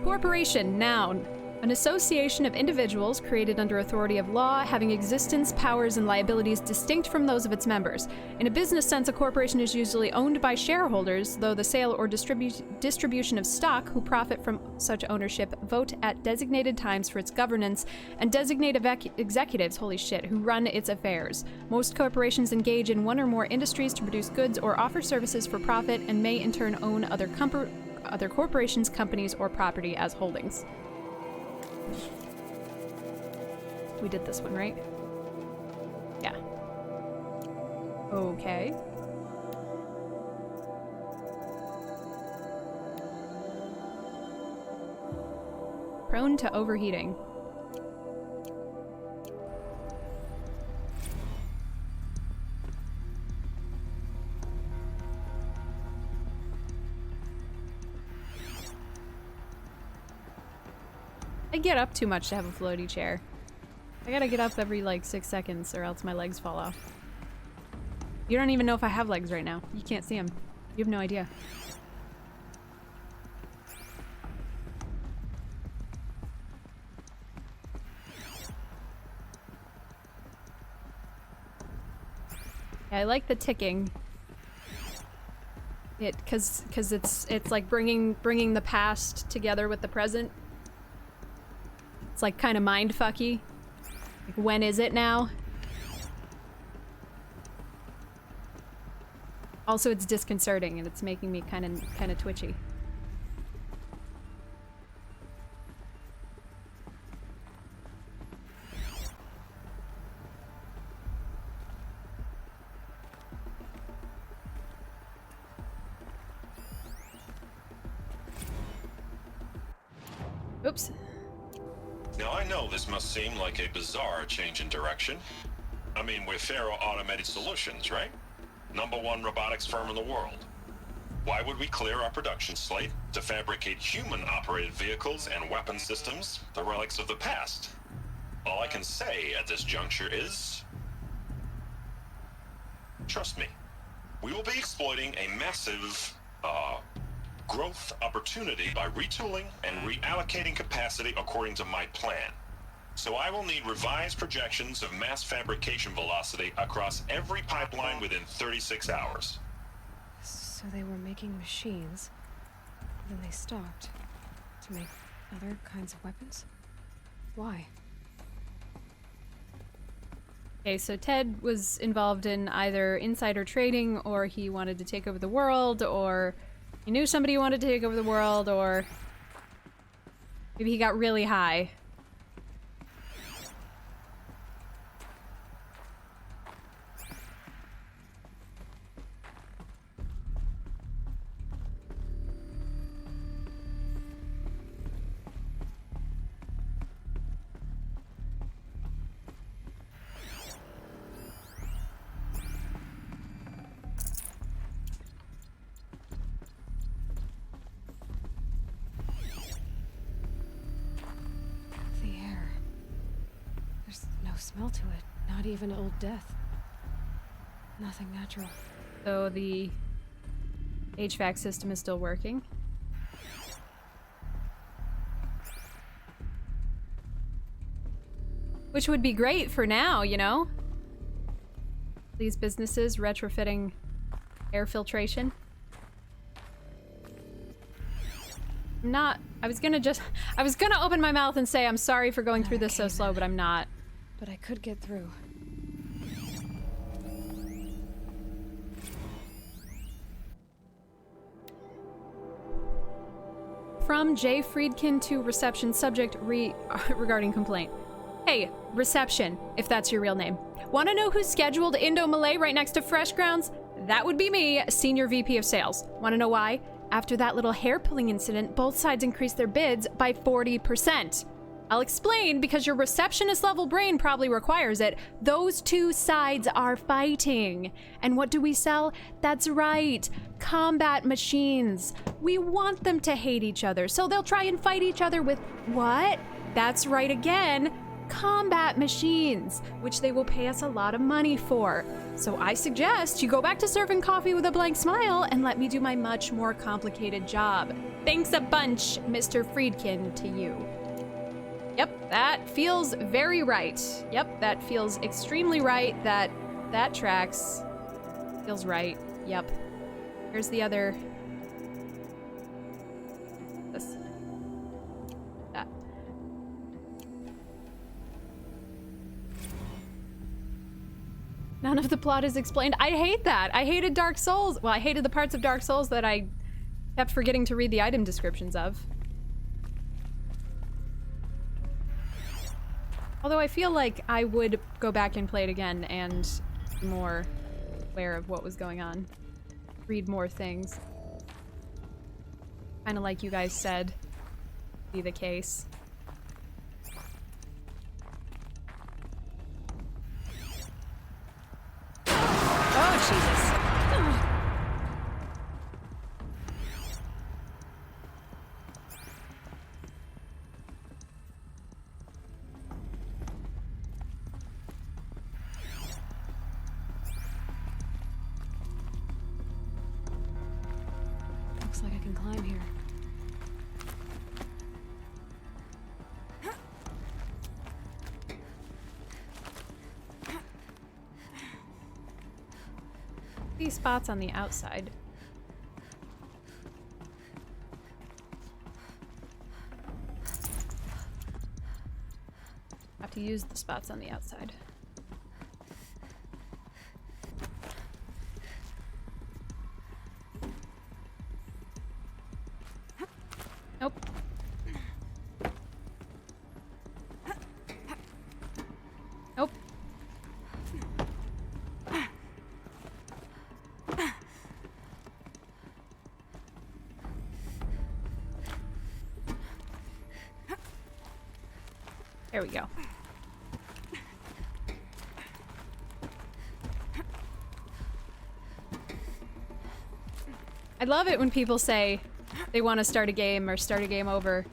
Corporation, noun. An association of individuals created under authority of law, having existence, powers, and liabilities distinct from those of its members. In a business sense, a corporation is usually owned by shareholders, though the sale or distribution of stock who profit from such ownership vote at designated times for its governance and designate executives, holy shit, who run its affairs. Most corporations engage in one or more industries to produce goods or offer services for profit and may in turn own other corporations, companies, or property as holdings. We did this one, right? Yeah. Okay. Prone to overheating. I get up too much to have a floaty chair. I gotta get up every like 6 seconds or else my legs fall off. You don't even know if I have legs right now. You can't see them. You have no idea. Yeah, I like the ticking. Cause it's like bringing the past together with the present. It's like kind of mindfucky. Like, when is it now? Also, it's disconcerting and it's making me kind of twitchy. Oops. Now, I know this must seem like a bizarre change in direction. I mean, we're Farrow Automated Solutions, right? #1 robotics firm in the world. Why would we clear our production slate to fabricate human-operated vehicles and weapon systems, the relics of the past? All I can say at this juncture is... trust me. We will be exploiting a massive, growth opportunity by retooling and reallocating capacity according to my plan. So I will need revised projections of mass fabrication velocity across every pipeline within 36 hours. So they were making machines, then they stopped to make other kinds of weapons? Why? Okay, so Ted was involved in either insider trading, or he wanted to take over the world, or he knew somebody who wanted to take over the world, or maybe he got really high. Smell to it. Not even old death. Nothing natural. So the HVAC system is still working. Which would be great for now, you know? These businesses retrofitting air filtration. I was gonna open my mouth and say I'm sorry for going through this so slow, but I'm not. But I could get through. From J. Friedkin to reception subject regarding complaint. Hey, reception, if that's your real name. Want to know who's scheduled Indo-Malay right next to Fresh Grounds? That would be me, Senior VP of Sales. Want to know why? After that little hair-pulling incident, both sides increased their bids by 40%. I'll explain, because your receptionist-level brain probably requires it. Those two sides are fighting. And what do we sell? That's right, combat machines. We want them to hate each other, so they'll try and fight each other with what? That's right again, combat machines, which they will pay us a lot of money for. So I suggest you go back to serving coffee with a blank smile and let me do my much more complicated job. Thanks a bunch, Mr. Friedkin, to you. Yep, that feels very right. Yep, that feels extremely right. That tracks. Feels right. Yep. Here's the other. This. That. None of the plot is explained. I hate that. I hated Dark Souls. Well, I hated the parts of Dark Souls that I kept forgetting to read the item descriptions of. Although I feel like I would go back and play it again and be more aware of what was going on. Read more things. Kind of like you guys said would be the case. Oh, Jesus. Looks like I can climb here. These spots on the outside. Have to use the spots on the outside. Nope. Nope. There we go. I love it when people say they want to start a game or start a game over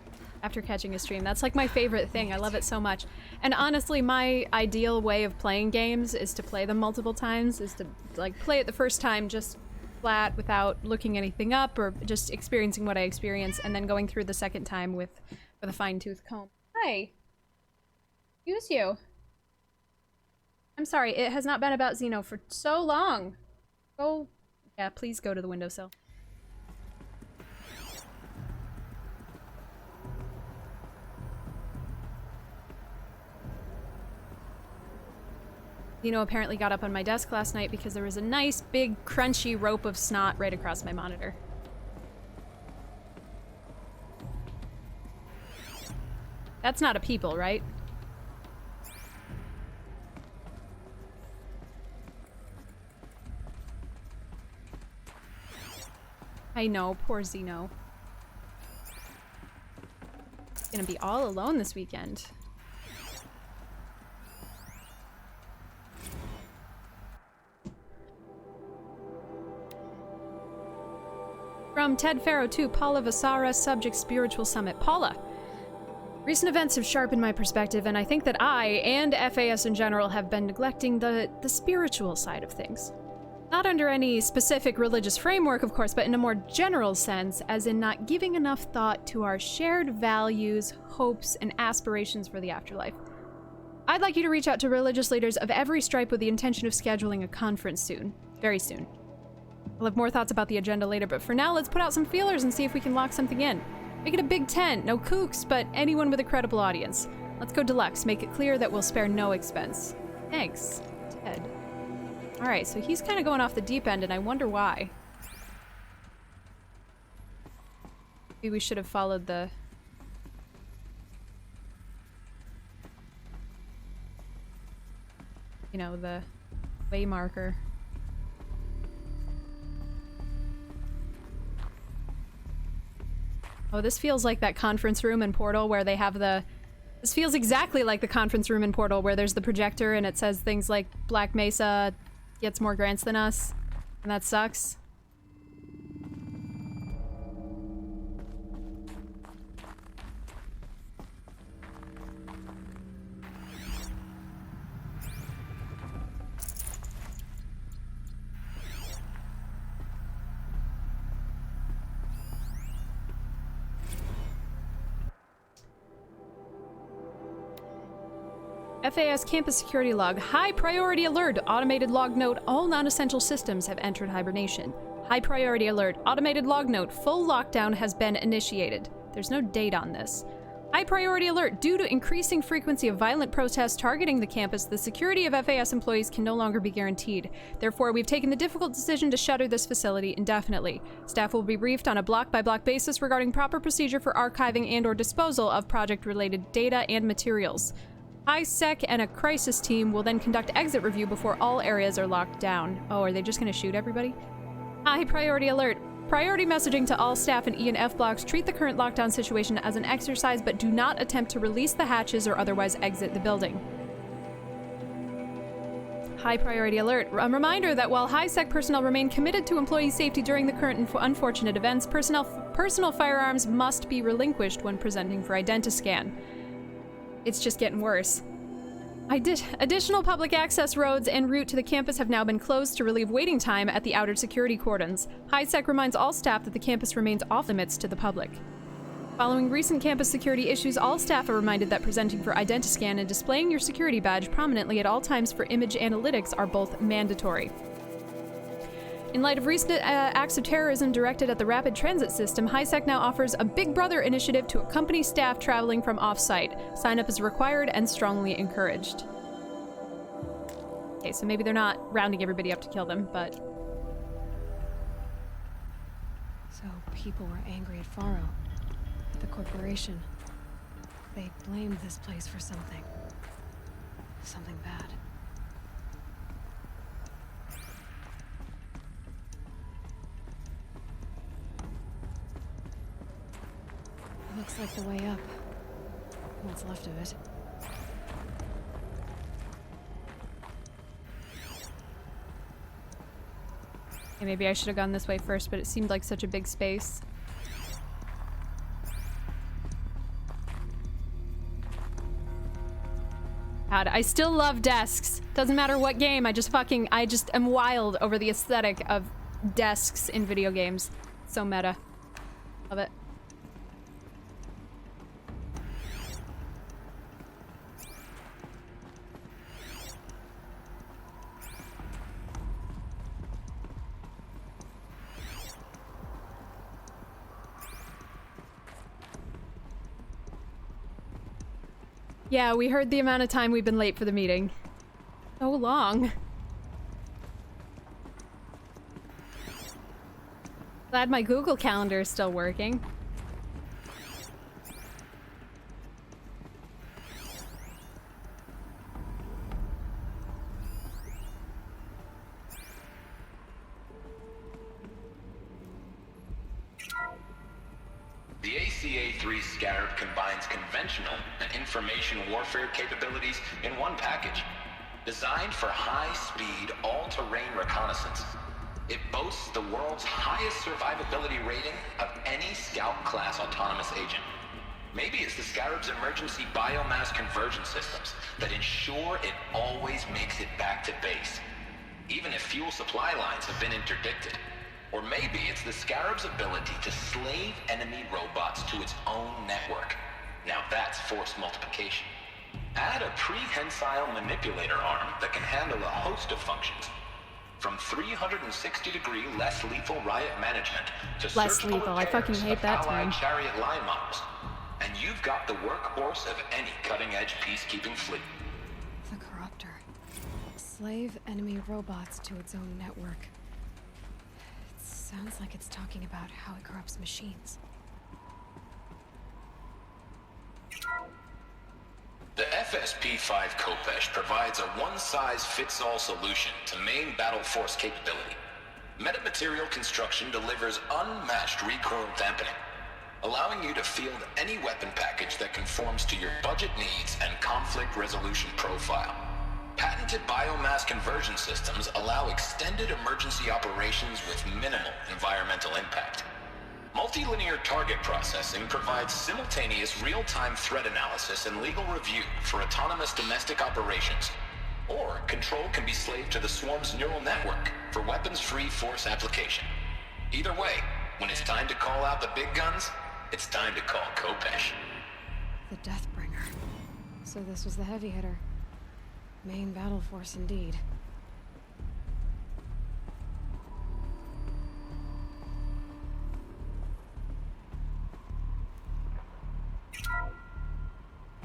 after catching a stream. That's like my favorite thing. I love it so much. And honestly, my ideal way of playing games is to play them multiple times, is to like play it the first time just flat without looking anything up or just experiencing what I experience, and then going through the second time with a fine-tooth comb. Hi. Excuse you. I'm sorry, it has not been about Xeno for so long. Go. Yeah, please go to the windowsill. Xeno apparently got up on my desk last night because there was a nice, big, crunchy rope of snot right across my monitor. That's not a people, right? I know, poor Xeno. He's gonna be all alone this weekend. From Ted Farrow to Paula Vasara, subject Spiritual Summit. Paula, recent events have sharpened my perspective, and I think that I, and FAS in general, have been neglecting the spiritual side of things. Not under any specific religious framework, of course, but in a more general sense, as in not giving enough thought to our shared values, hopes, and aspirations for the afterlife. I'd like you to reach out to religious leaders of every stripe with the intention of scheduling a conference soon. Very soon. I'll have more thoughts about the agenda later, but for now, let's put out some feelers and see if we can lock something in. Make it a big tent, no kooks, but anyone with a credible audience. Let's go deluxe, make it clear that we'll spare no expense. Thanks, Ted. Alright, so he's kind of going off the deep end, and I wonder why. Maybe we should have followed the... you know, the way marker. Oh, this feels like that conference room in Portal where they have the... This feels exactly like the conference room in Portal where there's the projector and it says things like Black Mesa gets more grants than us, and that sucks. FAS campus security log. High priority alert. Automated log note. All non-essential systems have entered hibernation. High priority alert. Automated log note. Full lockdown has been initiated. There's no date on this. High priority alert. Due to increasing frequency of violent protests targeting the campus, the security of FAS employees can no longer be guaranteed. Therefore, we've taken the difficult decision to shutter this facility indefinitely. Staff will be briefed on a block-by-block basis regarding proper procedure for archiving and/or disposal of project-related data and materials. HiSec and a crisis team will then conduct exit review before all areas are locked down. Oh, are they just gonna shoot everybody? High priority alert. Priority messaging to all staff in E and F blocks. Treat the current lockdown situation as an exercise, but do not attempt to release the hatches or otherwise exit the building. High priority alert. A reminder that while HiSec personnel remain committed to employee safety during the current unfortunate events, personal firearms must be relinquished when presenting for Identiscan. It's just getting worse. Additional public access roads en route to the campus have now been closed to relieve waiting time at the outer security cordons. HiSec reminds all staff that the campus remains off limits to the public. Following recent campus security issues, all staff are reminded that presenting for Identiscan and displaying your security badge prominently at all times for image analytics are both mandatory. In light of recent acts of terrorism directed at the rapid transit system, HiSec now offers a Big Brother initiative to accompany staff traveling from off-site. Sign-up is required and strongly encouraged. Okay, so maybe they're not rounding everybody up to kill them, but... So people were angry at Faro, at the corporation. They blamed this place for something. Something bad. Looks like the way up. What's left of it. Okay, maybe I should have gone this way first, but it seemed like such a big space. God, I still love desks. Doesn't matter what game, I just am wild over the aesthetic of desks in video games. So meta. Love it. Yeah, we heard the amount of time we've been late for the meeting. So long. Glad my Google Calendar is still working. The ACA-3 Scarab combines conventional and information warfare capabilities in one package. Designed for high-speed, all-terrain reconnaissance, it boasts the world's highest survivability rating of any Scout-class autonomous agent. Maybe it's the Scarab's emergency biomass conversion systems that ensure it always makes it back to base, even if fuel supply lines have been interdicted. Or maybe it's the Scarab's ability to slave enemy robots to its own network. Now that's force multiplication. Add a prehensile manipulator arm that can handle a host of functions. From 360-degree less lethal riot management to Less lethal, I fucking hate that term. Chariot line models. And you've got the workhorse of any cutting-edge peacekeeping fleet. The Corruptor. Slave enemy robots to its own network. It sounds like it's talking about how it corrupts machines. The FSP-5 Khopesh provides a one-size-fits-all solution to main battle force capability. Metamaterial construction delivers unmatched recoil dampening, allowing you to field any weapon package that conforms to your budget needs and conflict resolution profile. Patented biomass conversion systems allow extended emergency operations with minimal environmental impact. Multilinear target processing provides simultaneous real-time threat analysis and legal review for autonomous domestic operations. Or control can be slaved to the Swarm's neural network for weapons-free force application. Either way, when it's time to call out the big guns, it's time to call Khopesh. The Deathbringer. So this was the heavy hitter. Main battle force indeed.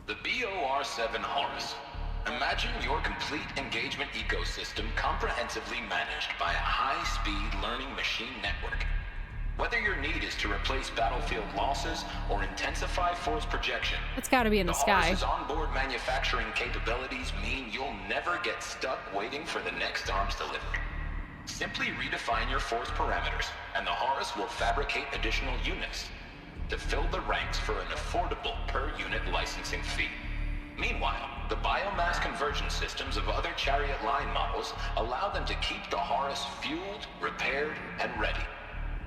The BOR-7 Horus. Imagine your complete engagement ecosystem comprehensively managed by a high-speed learning machine network. Whether your need is to replace battlefield losses or intensify force projection, It's gotta be in the sky. Horus's onboard manufacturing capabilities mean you'll never get stuck waiting for the next arms delivery. Simply redefine your force parameters, and the Horus will fabricate additional units to fill the ranks for an affordable per-unit licensing fee. Meanwhile, the biomass conversion systems of other Chariot line models allow them to keep the Horus fueled, repaired, and ready,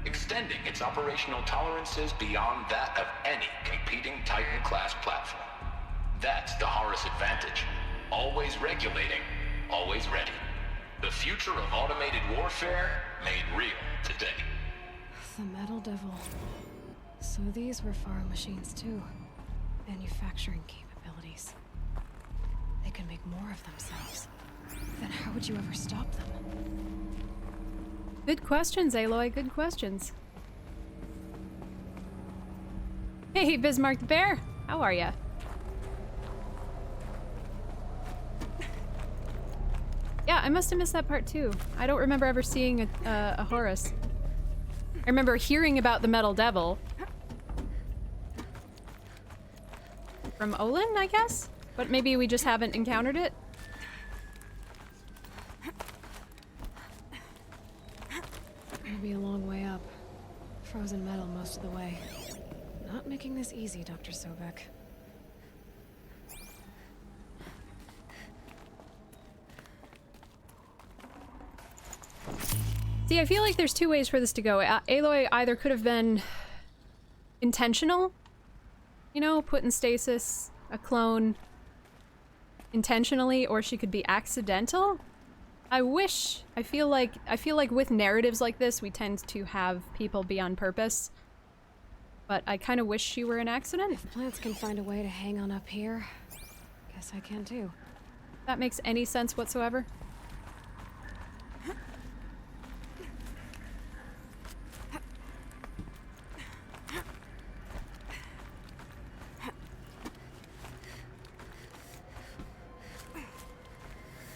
extending its operational tolerances beyond that of any competing Titan-class platform. That's the Horus advantage. Always regulating, always ready. The future of automated warfare made real today. The Metal Devil. So these were Faro machines too. Manufacturing capabilities. They can make more of themselves. Then how would you ever stop them? Good questions, Aloy. Good questions. Hey, Bismarck the Bear. How are ya? Yeah, I must have missed that part too. I don't remember ever seeing a Horus. I remember hearing about the Metal Devil. From Olin, I guess? But maybe we just haven't encountered it? It'll be a long way up. Frozen metal most of the way. Not making this easy, Dr. Sobek. See, I feel like there's two ways for this to go. Aloy either could have been intentional, you know, put in stasis, a clone intentionally, or she could be accidental. I feel like with narratives like this, we tend to have people be on purpose. But I kind of wish she were an accident. If plants can find a way to hang on up here, guess I can too. That makes any sense whatsoever.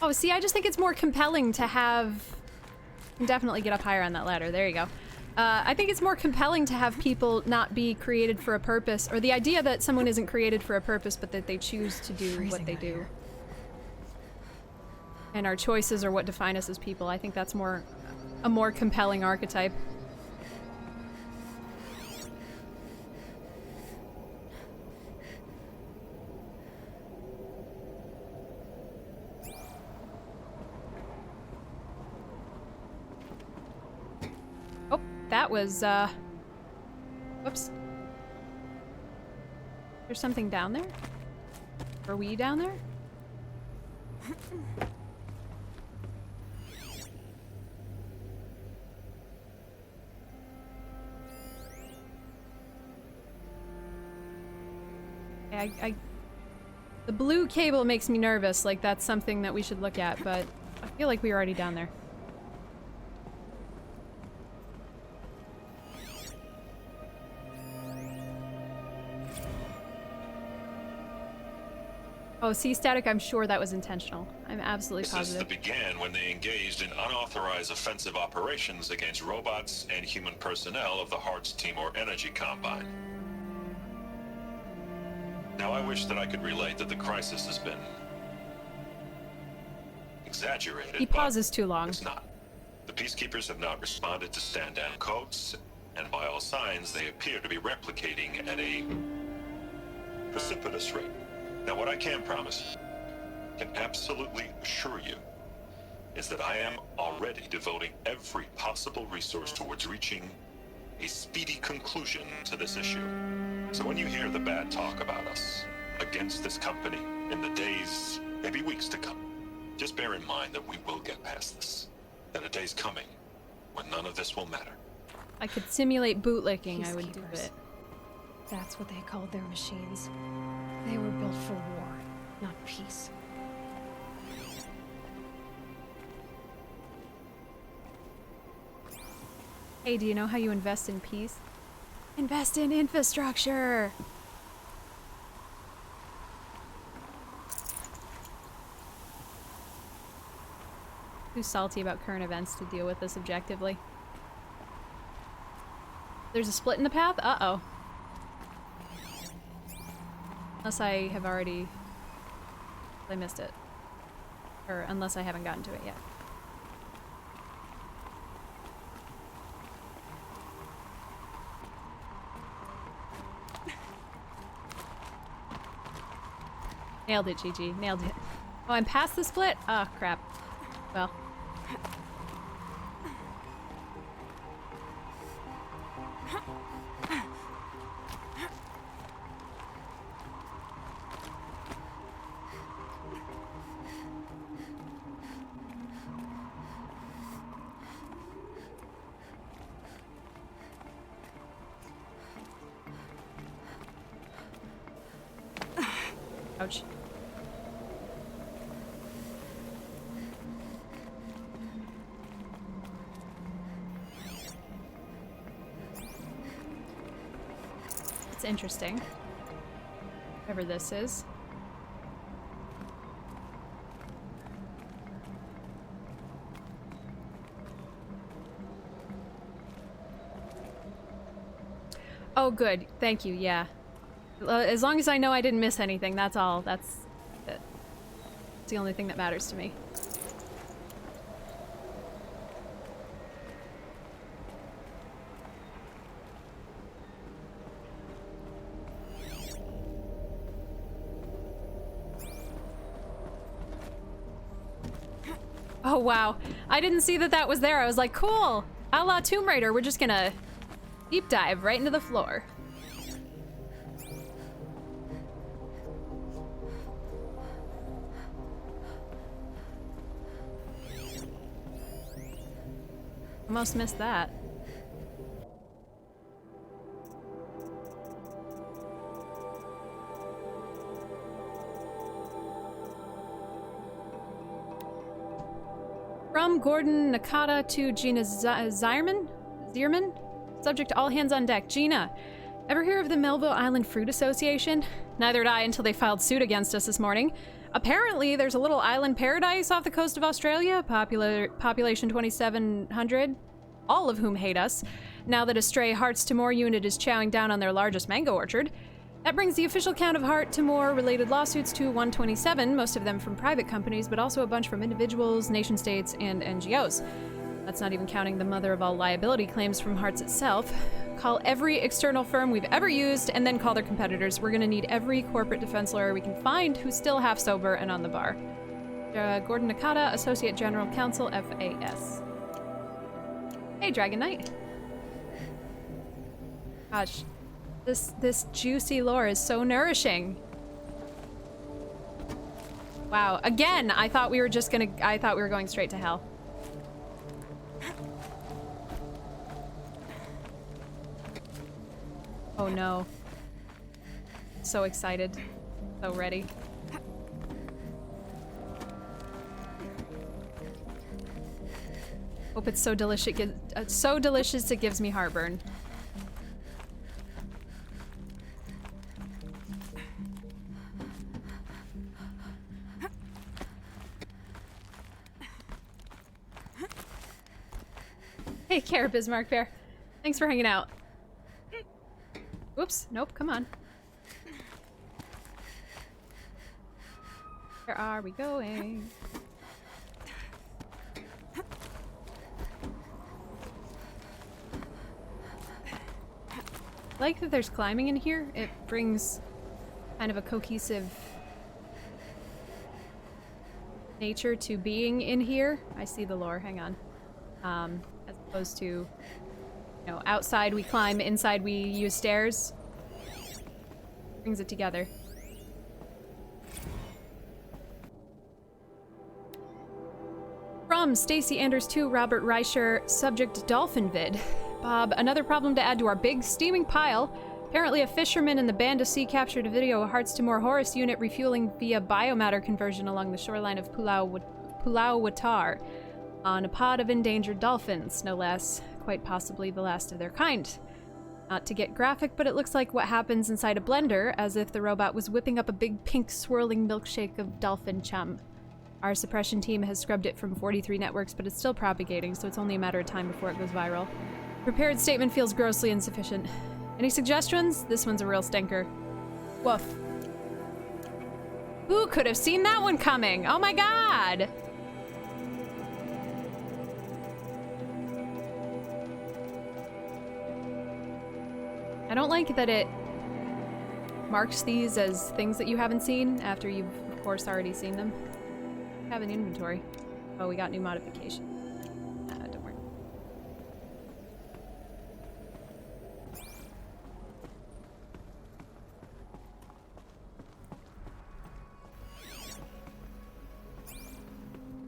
Oh, see, I just think it's more compelling to have... Definitely get up higher on that ladder. There you go. I think it's more compelling to have people not be created for a purpose, or the idea that someone isn't created for a purpose, but that they choose to do what they do. And our choices are what define us as people. I think that's a more compelling archetype. Oh, that was, whoops. There's something down there? Are we down there? The blue cable makes me nervous, like that's something that we should look at, but I feel like we were already down there. Oh, see, Static, I'm sure that was intentional. I'm absolutely positive. This began when they engaged in unauthorized offensive operations against robots and human personnel of the Hearts Timor Energy Combine. Now, I wish that I could relate that the crisis has been exaggerated. He pauses too long. It's not. The Peacekeepers have not responded to stand-down codes, and by all signs, they appear to be replicating at a precipitous rate. Now, what I can promise, can absolutely assure you, is that I am already devoting every possible resource towards reaching a speedy conclusion to this issue. So when you hear the bad talk about us against this company in the days, maybe weeks to come, just bear in mind that we will get past this. That a day's coming when none of this will matter. I could simulate bootlicking, I would do it. That's what they called their machines. They were built for war, not peace. Hey, do you know how you invest in peace? Invest in infrastructure! Too salty about current events to deal with this objectively. There's a split in the path? Uh-oh. Unless I have already... I missed it. Or unless I haven't gotten to it yet. Nailed it, GG. Nailed it. Oh, I'm past the split? Oh, crap. Well. Ouch. It's interesting. Whatever this is. Oh, good. Thank you. Yeah. As long as I know I didn't miss anything, that's all. That's it. It's the only thing that matters to me. Oh, wow. I didn't see that that was there. I was like, cool. A la Tomb Raider, we're just gonna deep dive right into the floor. Almost missed that. From Gordon Nakata to Gina Zierman? Subject all hands on deck. Gina, ever hear of the Melville Island Fruit Association? Neither did I until they filed suit against us this morning. Apparently, there's a little island paradise off the coast of Australia, population 2,700, all of whom hate us, now that a stray Hearts to More unit is chowing down on their largest mango orchard. That brings the official count of Heart to More related lawsuits to 127, most of them from private companies, but also a bunch from individuals, nation-states, and NGOs. That's not even counting the mother of all liability claims from Hearts itself. Call every external firm we've ever used, and then call their competitors. We're gonna need every corporate defense lawyer we can find who's still half sober and on the bar. Gordon Nakata, Associate General Counsel, FAS. Hey, Dragon Knight. Gosh, this juicy lore is so nourishing. Wow, again, I thought we were going straight to hell. Oh no. So excited. So ready. Hope it's so delicious it gives me heartburn. Hey, Cara Bismarck Bear. Thanks for hanging out. Whoops. Nope, come on. Where are we going? I like that there's climbing in here. It brings kind of a cohesive nature to being in here. I see the lore, hang on. As opposed to, you know, outside we climb, inside we use stairs. Brings it together. From Stacy Anders to Robert Reicher, subject Dolphin Vid. Bob, another problem to add to our big steaming pile. Apparently a fisherman in the Band of Sea captured a video of Hearts to More Horus unit refueling via biomatter conversion along the shoreline of Pulau Watar on a pod of endangered dolphins, no less. Quite possibly the last of their kind. Not to get graphic, but it looks like what happens inside a blender, as if the robot was whipping up a big pink swirling milkshake of dolphin chum. Our suppression team has scrubbed it from 43 networks, but it's still propagating, so it's only a matter of time before it goes viral. Prepared statement feels grossly insufficient. Any suggestions? This one's a real stinker. Woof. Who could have seen that one coming? Oh my god! I don't like that it marks these as things that you haven't seen after you've, of course, already seen them. Have an inventory. Oh, we got new modification. Don't worry.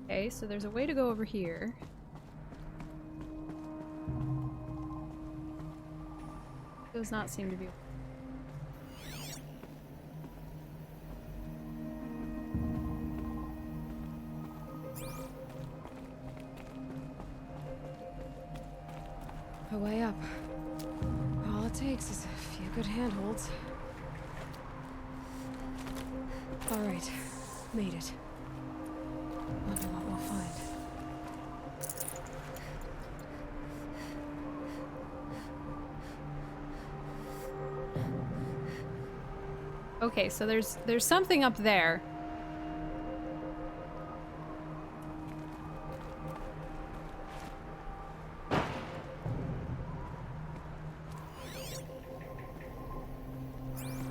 Okay, so there's a way to go over here. Does not seem to be. A way up. All it takes is a few good handholds. All right, made it. Wonder what we'll find. Okay, so there's something up there.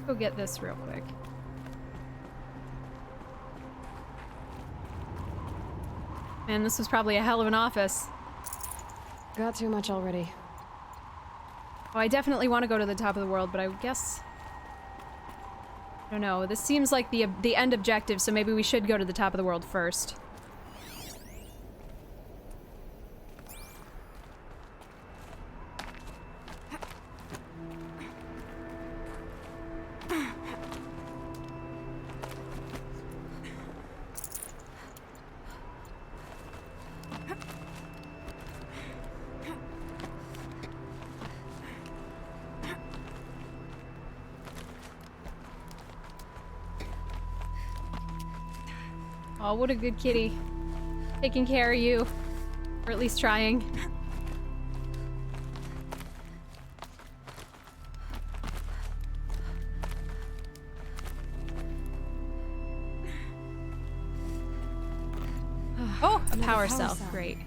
Go get this real quick. Man, this was probably a hell of an office. Got too much already. Oh, I definitely want to go to the top of the world, but I guess... I don't know. This seems like the end objective, so maybe we should go to the top of the world first. Oh, what a good kitty. Taking care of you. Or at least trying. Oh, a power cell. Great.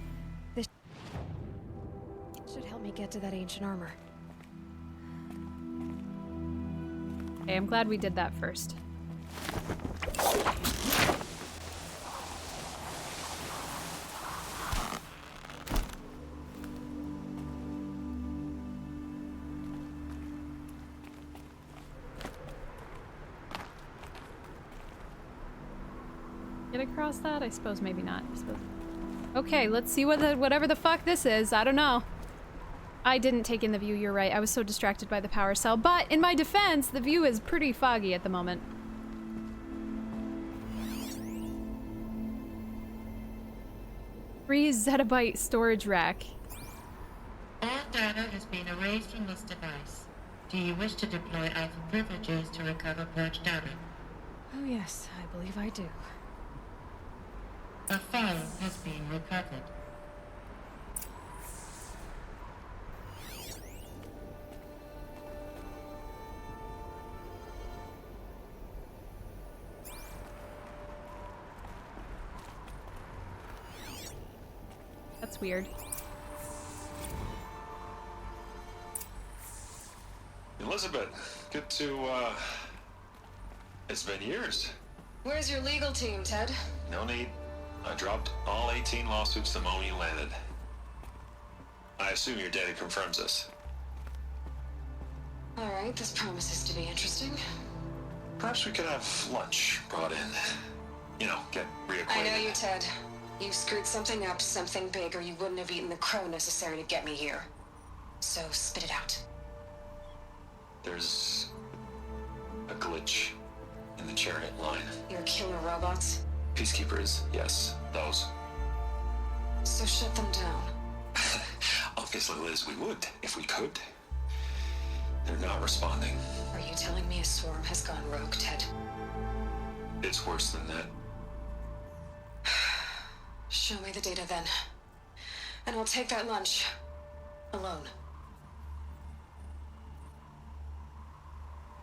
This should help me get to that ancient armor. Okay, I'm glad we did that first. Get across that? I suppose maybe not. I suppose. Okay, let's see what whatever the fuck this is. I don't know. I didn't take in the view, you're right. I was so distracted by the power cell. But in my defense, the view is pretty foggy at the moment. Free zettabyte storage rack. All data has been erased from this device. Do you wish to deploy Alpha privileges to recover purged data? Oh yes, I believe I do. A file has been recovered. That's weird. Elizabeth, good to, it's been years. Where's your legal team, Ted? No need. I dropped all 18 lawsuits the moment you landed. I assume your data confirms this. Alright, this promises to be interesting. Perhaps we could have lunch brought in. You know, get reacquainted. I know you, Ted. You screwed something up, something big, or you wouldn't have eaten the crow necessary to get me here. So, spit it out. There's a glitch in the chariot line. Your killer robots? Peacekeepers, yes, those. So shut them down. Obviously, Liz, we would, if we could. They're not responding. Are you telling me a swarm has gone rogue, Ted? It's worse than that. Show me the data then. And I'll take that lunch. Alone.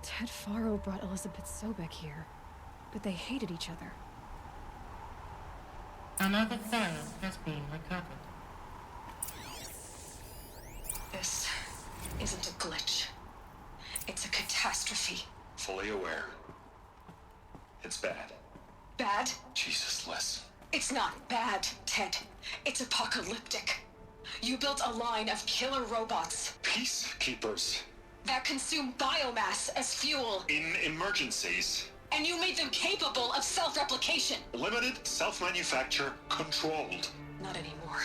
Ted Faro brought Elizabeth Sobek here, but they hated each other. Another file has been recovered. This isn't a glitch. It's a catastrophe. Fully aware. It's bad. Bad? Jesus, Liz. It's not bad, Ted. It's apocalyptic. You built a line of killer robots Peacekeepers. that consume biomass as fuel, In emergencies. and you made them capable of self-replication. Limited, self-manufacture, controlled. Not anymore.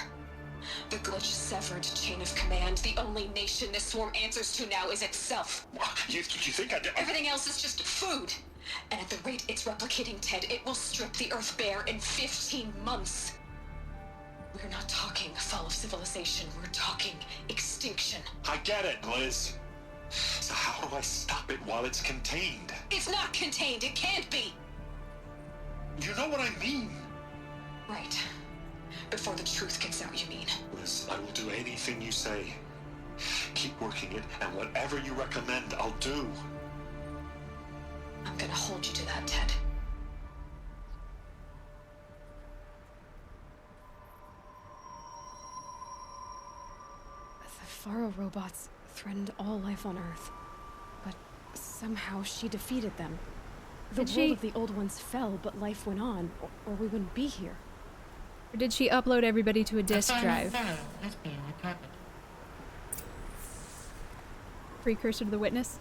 The glitch severed chain of command. The only nation this swarm answers to now is itself. You think I did? Everything else is just food. And at the rate it's replicating, Ted, it will strip the Earth bare in 15 months. We're not talking fall of civilization. We're talking extinction. I get it, Liz. So how do I stop it while it's contained? It's not contained. It can't be. You know what I mean. Right. Before the truth gets out, you mean? Liz, I will do anything you say. Keep working it, and whatever you recommend, I'll do. I'm gonna hold you to that, Ted. The Faro robots threatened all life on Earth, but somehow she defeated them. The Did world she? of the old ones fell, but life went on, or we wouldn't be here. Or did she upload everybody to a disk A drive? file has been recovered. Precursor to the witness?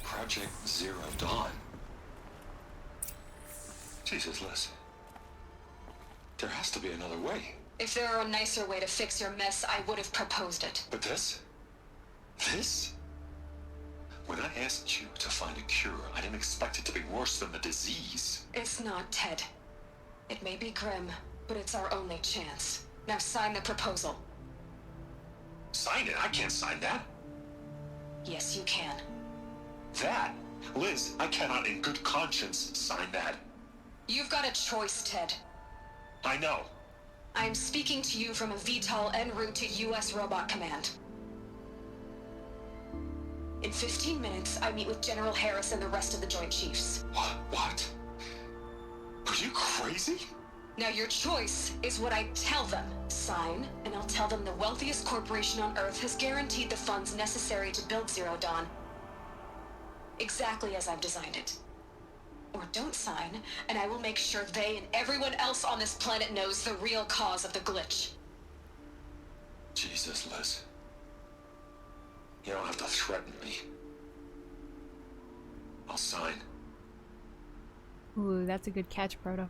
Project Zero Dawn. Jesus, Liz. There has to be another way. If there were a nicer way to fix your mess, I would have proposed it. But this? This? When I asked you to find a cure, I didn't expect it to be worse than the disease. It's not, Ted. It may be grim, but it's our only chance. Now sign the proposal. Sign it? I can't sign that. Yes, you can. That? Liz, I cannot in good conscience sign that. You've got a choice, Ted. I know. I am speaking to you from a VTOL en route to U.S. Robot Command. In 15 minutes, I meet with General Harris and the rest of the Joint Chiefs. What? Are you crazy? Now your choice is what I tell them. Sign, and I'll tell them the wealthiest corporation on Earth has guaranteed the funds necessary to build Zero Dawn. Exactly as I've designed it. Or don't sign, and I will make sure they and everyone else on this planet knows the real cause of the glitch. Jesus, Liz. You don't have to threaten me. I'll sign. Ooh, that's a good catch, Proto.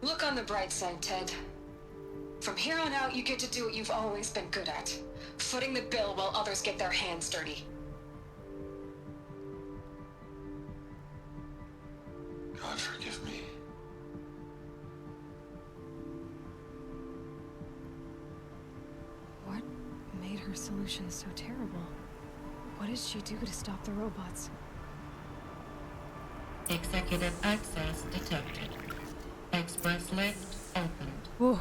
Look on the bright side, Ted. From here on out, you get to do what you've always been good at. Footing the bill while others get their hands dirty. God forgive me. What made her solution so terrible? What did she do to stop the robots? Executive access detected. Express lift opened. Ooh.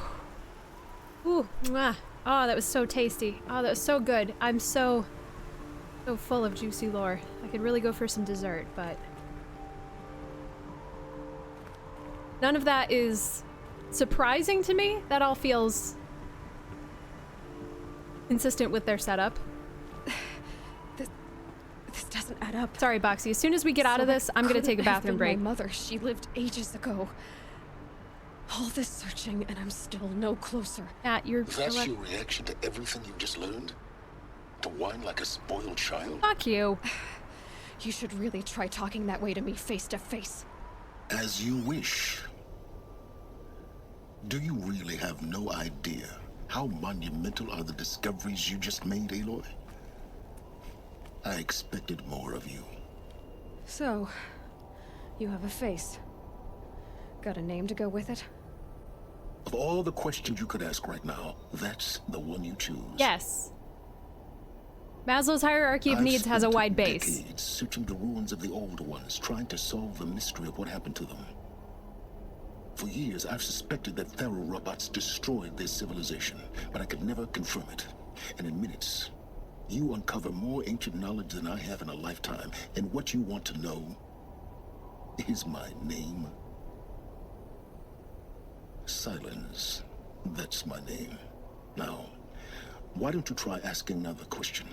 Ooh. Mwah. Oh, that was so tasty. Oh, that was so good. I'm so full of juicy lore. I could really go for some dessert, but none of that is surprising to me. That all feels consistent with their setup. This doesn't add up. Sorry, Boxy. As soon as we get out of this, I'm gonna take a bathroom break. My mother, she lived ages ago. All this searching, and I'm still no closer. You're That's your reaction to everything you've just learned? To whine like a spoiled child? Fuck you. You should really try talking that way to me face to face. As you wish. Do you really have no idea how monumental are the discoveries you just made, Aloy? I expected more of you. So, you have a face. Got a name to go with it? Of all the questions you could ask right now, that's the one you choose. Yes. Maslow's hierarchy of needs has a wide base. I've spent decades searching the ruins of the old ones, trying to solve the mystery of what happened to them. For years, I've suspected that Thero robots destroyed their civilization, but I could never confirm it. And in minutes, you uncover more ancient knowledge than I have in a lifetime, and what you want to know is my name. Silence. That's my name. Now, why don't you try asking another question?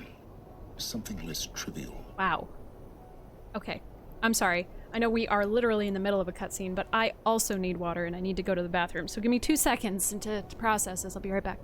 Something less trivial. Wow. Okay. I'm sorry. I know we are literally in the middle of a cutscene, but I also need water and I need to go to the bathroom. So give me 2 seconds to process this. I'll be right back.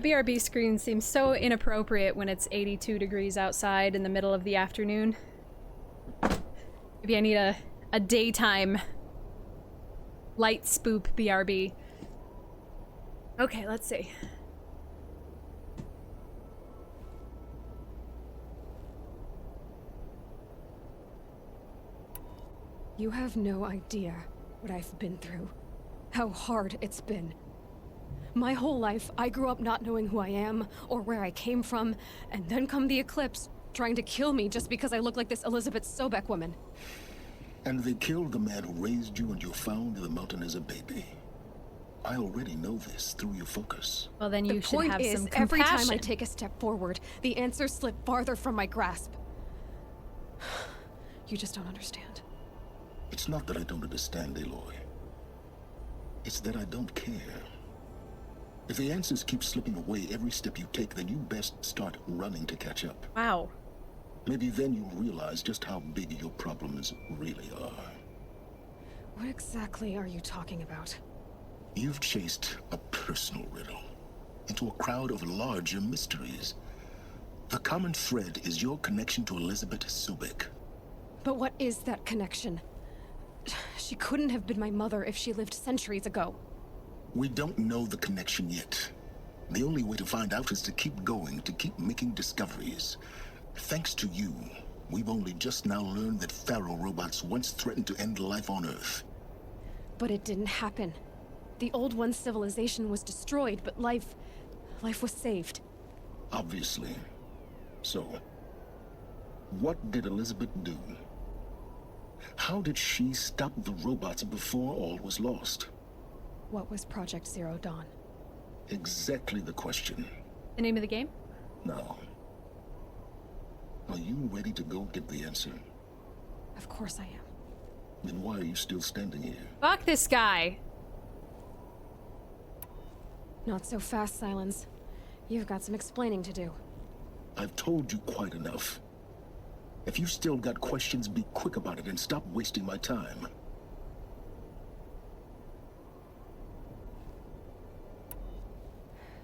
That BRB screen seems so inappropriate when it's 82 degrees outside in the middle of the afternoon. Maybe I need a daytime light spoop BRB. Okay, let's see. You have no idea what I've been through. How hard it's been. My whole life, I grew up not knowing who I am or where I came from, and then come the Eclipse, trying to kill me just because I look like this Elizabeth Sobek woman. And they killed the man who raised you and you found in the mountain as a baby. I already know this through your focus. Well, then you The should point have is, some every time I compassion. take a step forward, the answers slip farther from my grasp. You just don't understand. It's not that I don't understand, Aloy. It's that I don't care. If the answers keep slipping away every step you take, then you best start running to catch up. Wow. Maybe then you'll realize just how big your problems really are. What exactly are you talking about? You've chased a personal riddle into a crowd of larger mysteries. The common thread is your connection to Elizabeth Sobek. But what is that connection? She couldn't have been my mother if she lived centuries ago. We don't know the connection yet. The only way to find out is to keep going, to keep making discoveries. Thanks to you, we've only just now learned that Pharaoh robots once threatened to end life on Earth. But it didn't happen. The Old One's civilization was destroyed, but life was saved. Obviously. So, what did Elizabeth do? How did she stop the robots before all was lost? What was Project Zero Dawn? Exactly the question. The name of the game? Now, are you ready to go get the answer? Of course I am. Then why are you still standing here? Fuck this guy. Not so fast, Silence. You've got some explaining to do. I've told you quite enough. If you still got questions, be quick about it and stop wasting my time.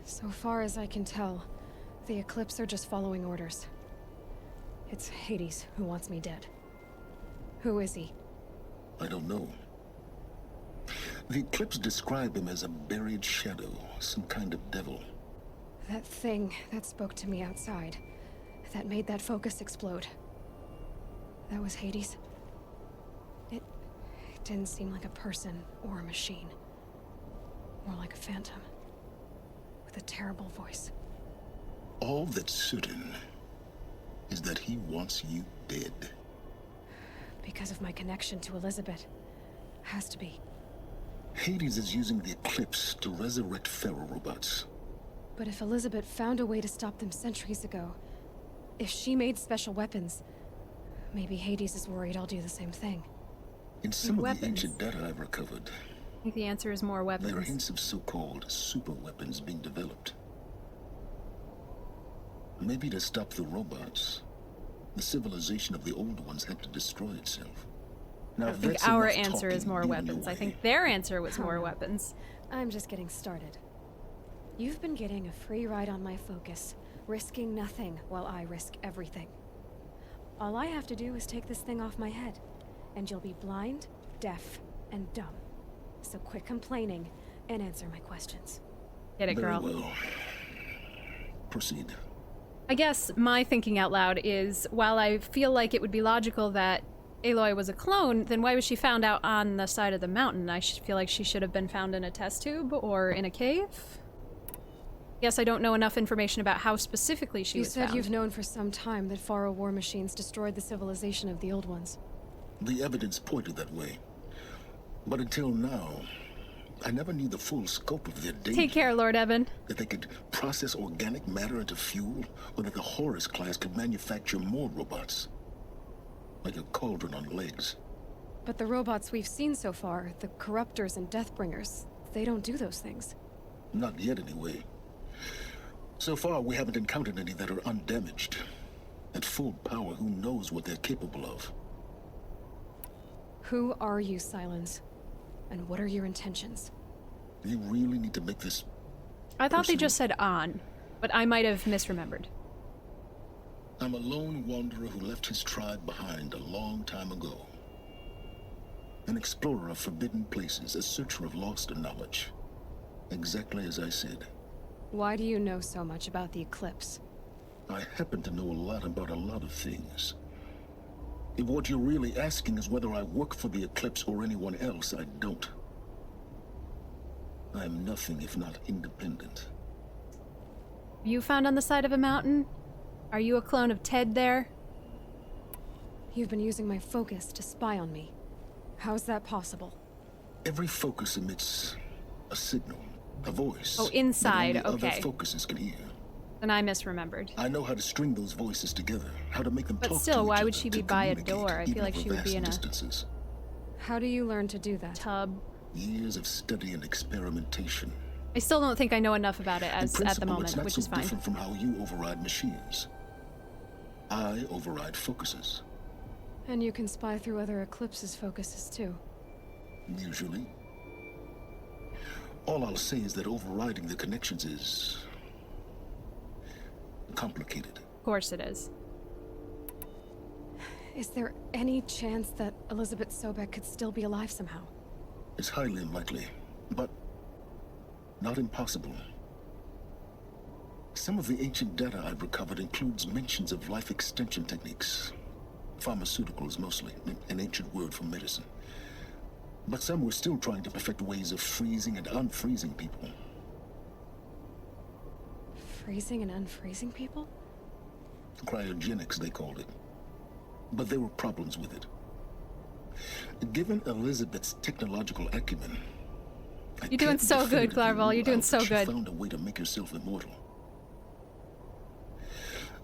So far as I can tell, the Eclipse are just following orders. It's Hades who wants me dead. Who is he? I don't know. The Eclipse describe him as a buried shadow, some kind of devil. That thing that spoke to me outside, that made that focus explode. That was Hades? It didn't seem like a person or a machine. More like a phantom. With a terrible voice. All that's certain is that he wants you dead. Because of my connection to Elizabeth. Has to be. Hades is using the Eclipse to resurrect Pharaoh robots. But if Elizabeth found a way to stop them centuries ago, if she made special weapons, maybe Hades is worried I'll do the same thing. In some of the Weapons. ancient data I've recovered, I think the answer is more weapons. there are hints of so-called super weapons being developed. Maybe to stop the robots, the civilization of the old ones had to destroy itself. Now, I think that's our enough answer is talking. more Be on your weapons. I way. think their answer was more weapons. I'm just getting started. You've been getting a free ride on my focus, risking nothing while I risk everything. All I have to do is take this thing off my head, and you'll be blind, deaf, and dumb. So quit complaining and answer my questions. Get it, Very girl. well. Proceed. I guess my thinking out loud is, while I feel like it would be logical that Aloy was a clone, then why was she found out on the side of the mountain? I feel like she should have been found in a test tube or in a cave. Guess I don't know enough information about how specifically she You was said found. you've known for some time that Pharaoh war machines destroyed the civilization of the old ones. The evidence pointed that way. But until now, I never knew the full scope of their danger. Take care, Lord Evan. That they could process organic matter into fuel, or that the Horus class could manufacture more robots. Like a cauldron on legs. But the robots we've seen so far, the Corruptors and Deathbringers, they don't do those things. Not yet, anyway. So far, we haven't encountered any that are undamaged. At full power, who knows what they're capable of? Who are you, Silence? And what are your intentions? You really need to make this I thought they Personally, just said on, but I might have misremembered. I'm a lone wanderer who left his tribe behind a long time ago. An explorer of forbidden places, a searcher of lost knowledge. Exactly as I said. Why do you know so much about the eclipse? I happen to know a lot about a lot of things. If what you're really asking is whether I work for the Eclipse or anyone else, I don't. I am nothing if not independent. You found on the side of a mountain? Are you a clone of Ted there? You've been using my focus to spy on me. How's that possible? Every focus emits a signal, a voice. Oh, inside, that only okay. other focuses can hear. Then I misremembered. I know how to string those voices together, how to make them But talk still, to why each would other, she to be by a communicate, door? I feel even like over she would be vast in a distances. How do you learn to do that? tub. Years of study and experimentation. I still don't think I know enough about it In as at the principle, moment, it's not which so is fine. different from how you override machines. I override focuses, And you can spy through other Eclipse's focuses too. usually. All I'll say is that overriding the connections is complicated. Of course it is. Is there any chance that Elizabeth Sobek could still be alive somehow? It's highly unlikely, but not impossible. Some of the ancient data I've recovered includes mentions of life extension techniques. Pharmaceuticals mostly, an ancient word for medicine. But some were still trying to perfect ways of freezing and unfreezing people. Freezing and unfreezing people? Cryogenics, they called it. But there were problems with it. Given Elizabeth's technological acumen, I You're doing can't so good, definitively Clarval. rule You're doing out so that she good. found a way to make herself immortal.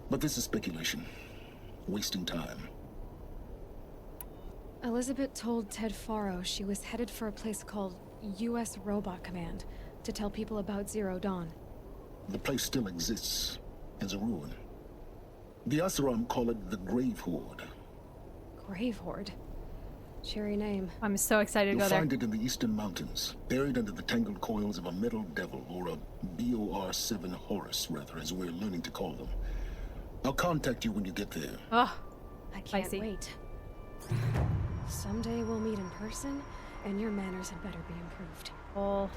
But this is speculation. Wasting time. Elizabeth told Ted Faro she was headed for a place called U.S. Robot Command to tell people about Zero Dawn. The place still exists as a ruin. The Asaram call it the Grave Horde. Grave Horde. Cheery name. I'm so excited to You'll go there. find it in the eastern mountains, buried under the tangled coils of a metal devil, or a BOR-7 Horus, rather, as we're learning to call them. I'll contact you when you get there. Oh, I can't Spicy. wait. Someday we'll meet in person, and your manners had better be improved. oh.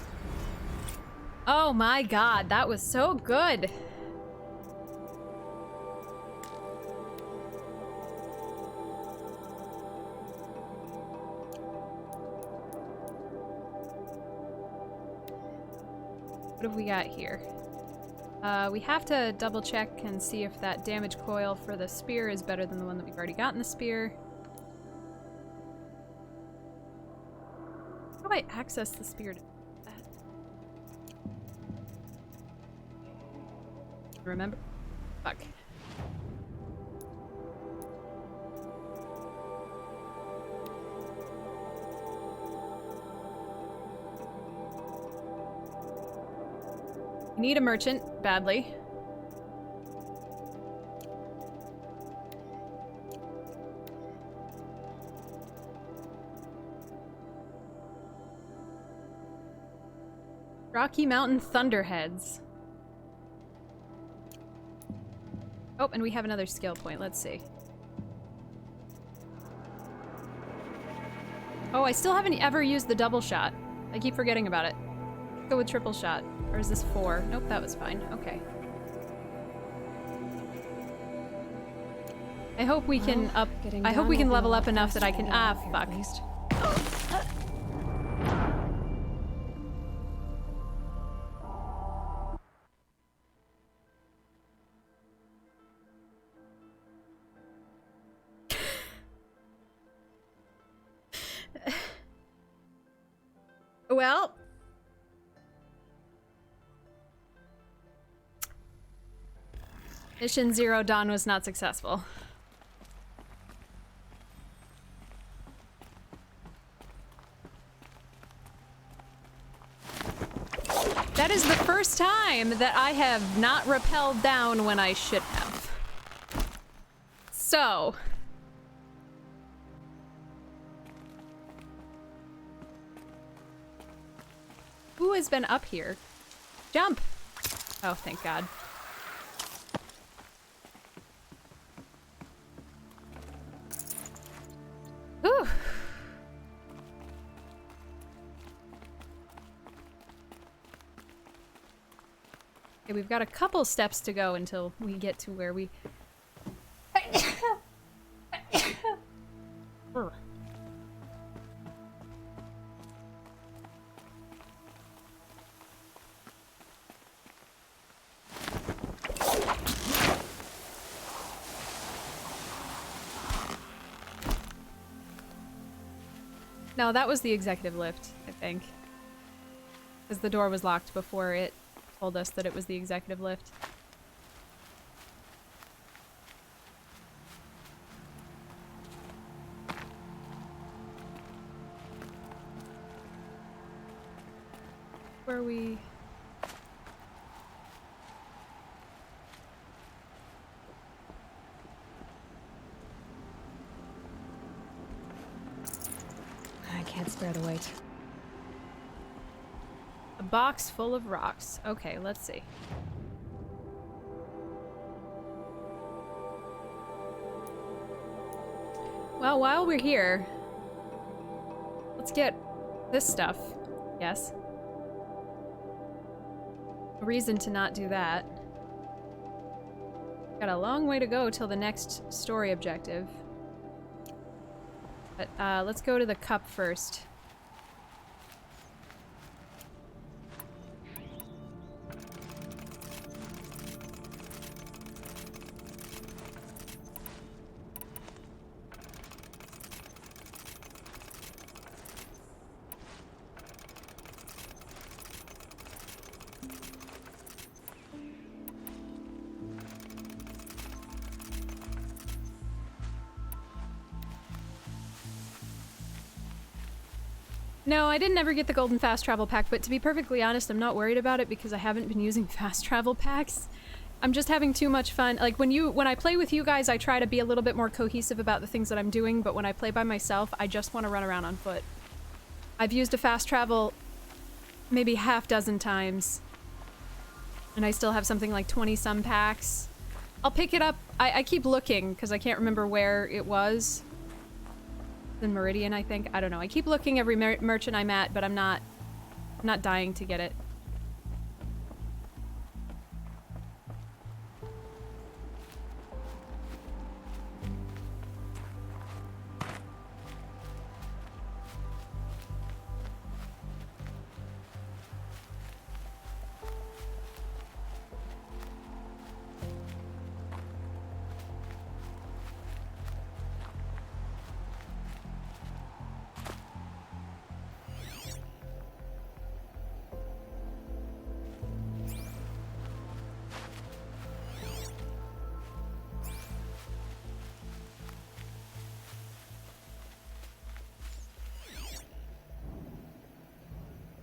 Oh my god, that was so good. What have we got here? We have to double check and see if that damage coil for the spear is better than the one that we've already got in the spear. How do I access the spear to that? Remember? Fuck. We need a merchant, badly. Rocky Mountain Thunderheads. Oh, and we have another skill point. Let's see. Oh, I still haven't ever used the double shot. I keep forgetting about it. Go with triple shot. Or is this 4? Nope, that was fine. Okay. I hope we can up. Getting I hope down we can will be a level lot up enough that I faster can. than Ah, up here, fuck. at least. Well. Mission Zero Dawn was not successful. That is the first time that I have not rappelled down when I should have. So. Who has been up here? Jump! Oh, thank God. Whew. Okay, we've got a couple steps to go until we get to where we... Brr. No, that was the executive lift, I think. Because the door was locked before it told us that it was the executive lift. Where we... I can't spare the weight. A box full of rocks. Okay, let's see. Well, while we're here, let's get this stuff. Yes. A reason to not do that. Got a long way to go till the next story objective. But let's go to the cup first. No, I didn't ever get the golden fast travel pack, but to be perfectly honest, I'm not worried about it because I haven't been using fast travel packs. I'm just having too much fun. Like when I play with you guys, I try to be a little bit more cohesive about the things that I'm doing, but when I play by myself, I just want to run around on foot. I've used a fast travel maybe half dozen times, and I still have something like 20 some packs. I'll pick it up. I keep looking because I can't remember where it was. In Meridian, I think. I don't know. I keep looking every merchant I'm at, but I'm not dying to get it.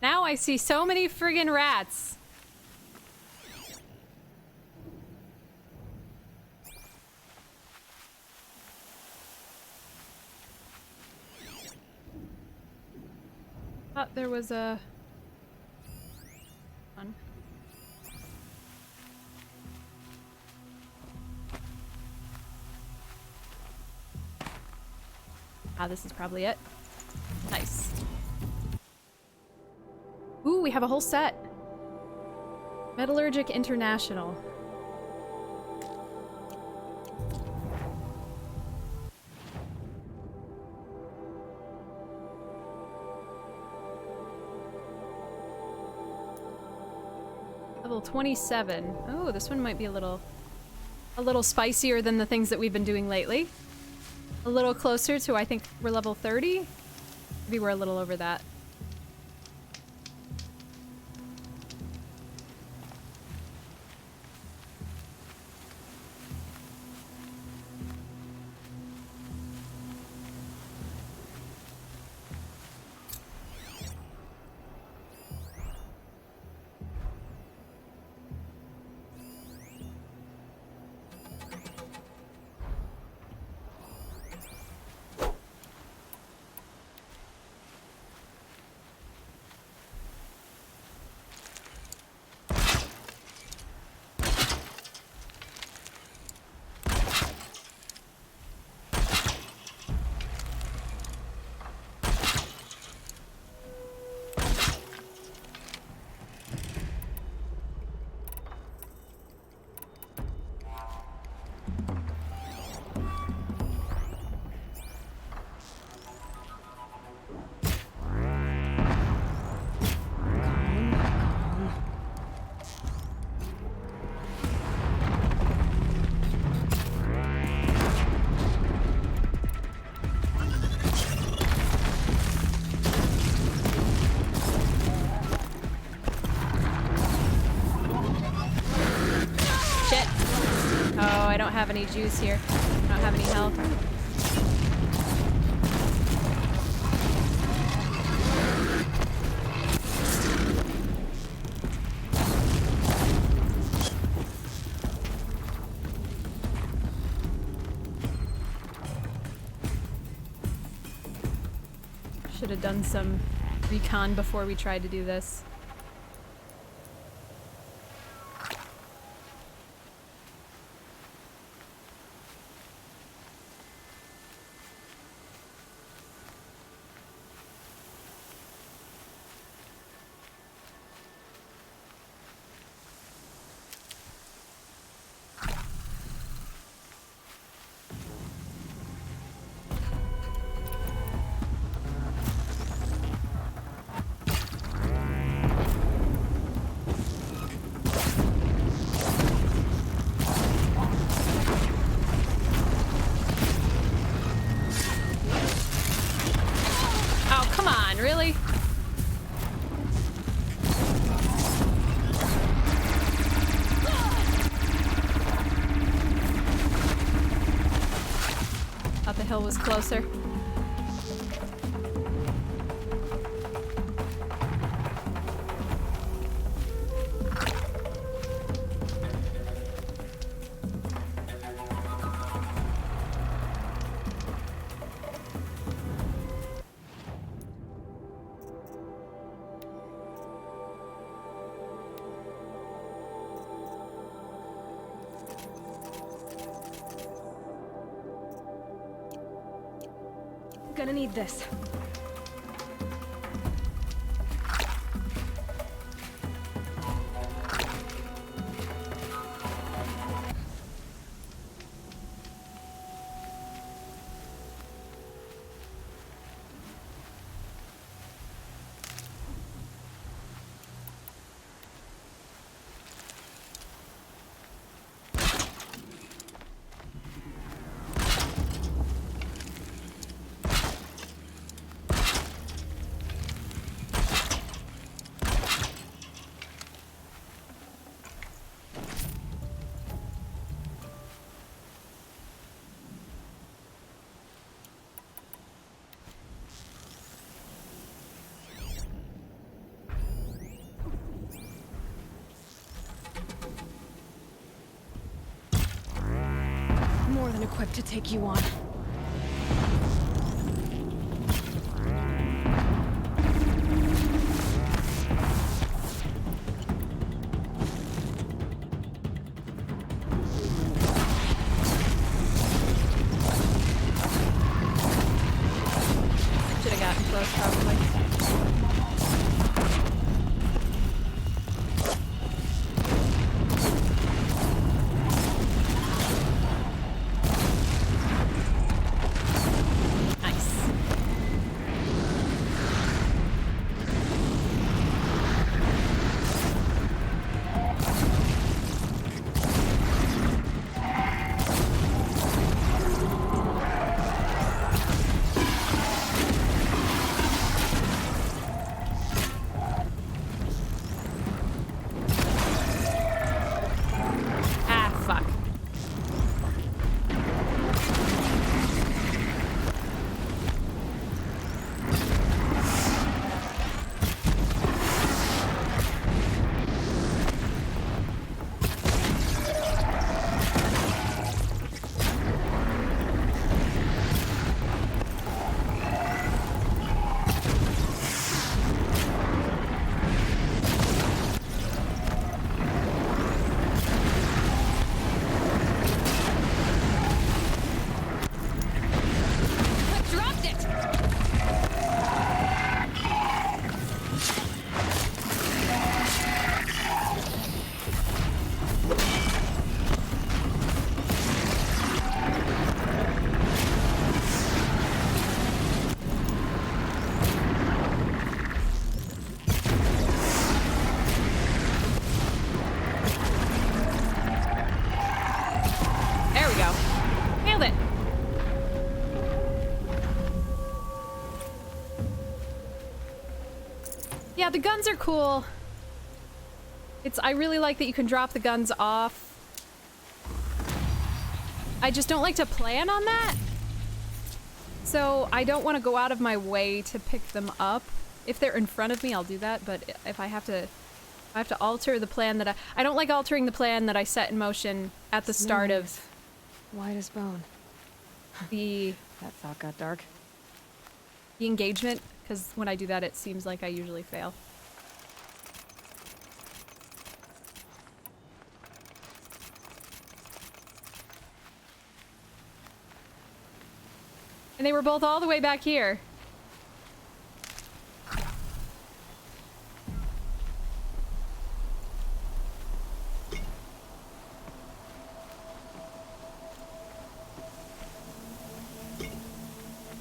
Now I see so many friggin' rats. Thought there was a... one. Ah, this is probably it. Nice. Ooh, we have a whole set. Metallurgic International. Level 27. Oh, this one might be a little spicier than the things that we've been doing lately. A little closer to, I think we're level 30? Maybe we're a little over that. any juice here. I don't have any health. Should have done some recon before we tried to do this. Really? Thought the hill was closer. Gonna need this. More than equipped to take you on. Should have gotten close, probably. Yeah, the guns are cool. I really like that you can drop the guns off. I just don't like to plan on that. So I don't want to go out of my way to pick them up. If they're in front of me, I'll do that, but if I have to alter the plan that I don't like altering the plan that I set in motion at the start of white as bone. That thought got dark. The engagement, because when I do that, it seems like I usually fail. And they were both all the way back here.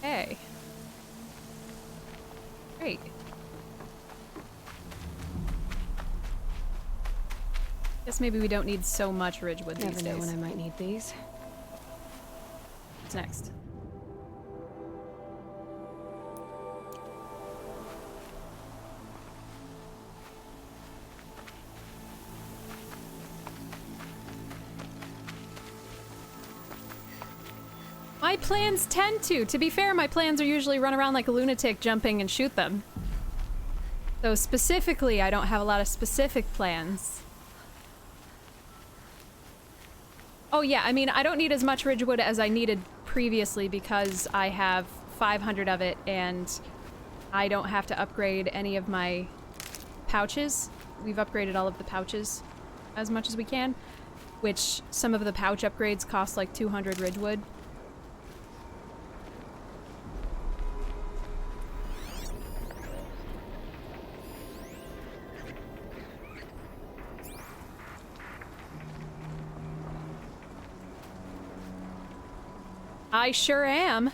Hey. Great. Guess maybe we don't need so much Ridgewood these days. Never know when I might need these. What's next? My plans tend to. To be fair, my plans are usually run around like a lunatic jumping and shoot them. So specifically, I don't have a lot of specific plans. Oh yeah, I mean, I don't need as much Ridgewood as I needed previously because I have 500 of it and I don't have to upgrade any of my pouches. We've upgraded all of the pouches as much as we can, which some of the pouch upgrades cost like 200 Ridgewood. I sure am.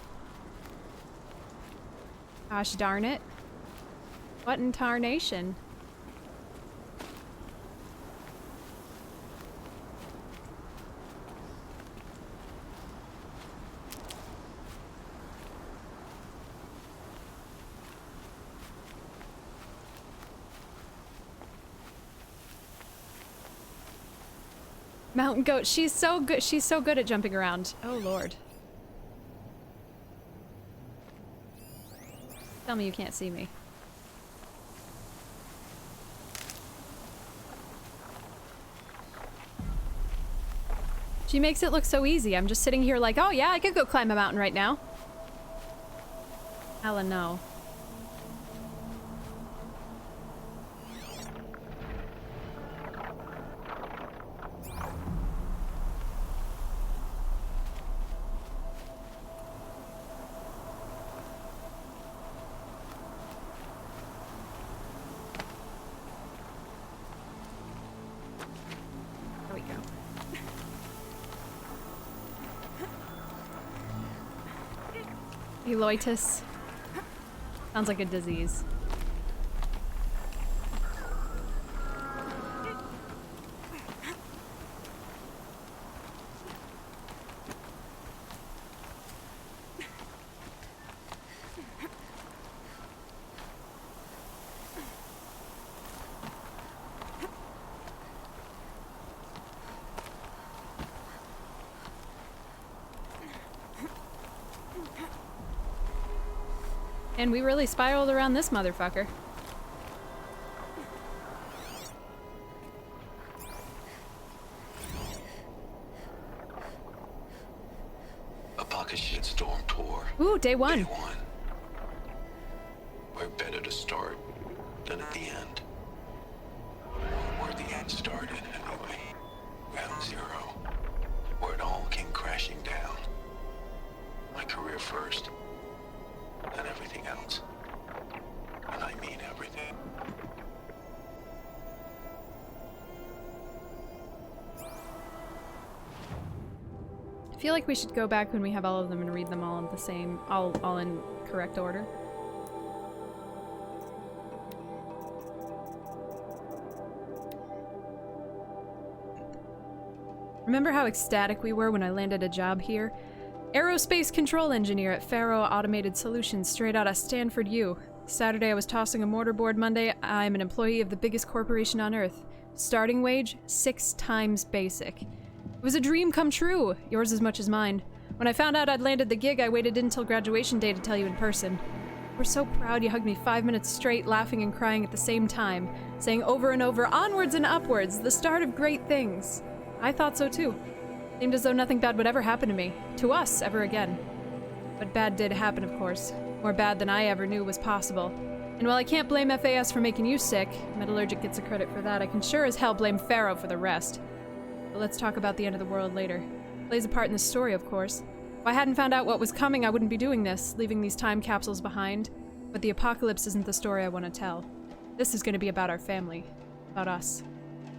Gosh darn it. What in tarnation? Mountain goat, she's so good. She's so good at jumping around. Oh lord. Tell me you can't see me. She makes it look so easy. I'm just sitting here like, oh yeah, I could go climb a mountain right now. Hella no. Eloitus. Sounds like a disease. And we really spiraled around this motherfucker. A pocket shitstorm tour. Ooh, day one. Day one. Where better to start than at the end. Where the end started, anyway. Ground zero. Where it all came crashing down. My career first. And everything else. And I mean everything. I feel like we should go back when we have all of them and read them all in the same, all in correct order. Remember how ecstatic we were when I landed a job here? Aerospace control engineer at Faro Automated Solutions, straight out of Stanford U. Saturday I was tossing a mortarboard. Monday I'm an employee of the biggest corporation on earth. Starting wage, 6 times basic. It was a dream come true, yours as much as mine. When I found out I'd landed the gig, I waited until graduation day to tell you in person. We're so proud you hugged me 5 minutes straight, laughing and crying at the same time, saying over and over, onwards and upwards, the start of great things. I thought so too. Seemed as though nothing bad would ever happen to me, to us, ever again. But bad did happen, of course. More bad than I ever knew was possible. And while I can't blame FAS for making you sick, Metallurgic gets a credit for that, I can sure as hell blame Pharaoh for the rest. But let's talk about the end of the world later. It plays a part in the story, of course. If I hadn't found out what was coming, I wouldn't be doing this, leaving these time capsules behind. But the apocalypse isn't the story I want to tell. This is going to be about our family. About us.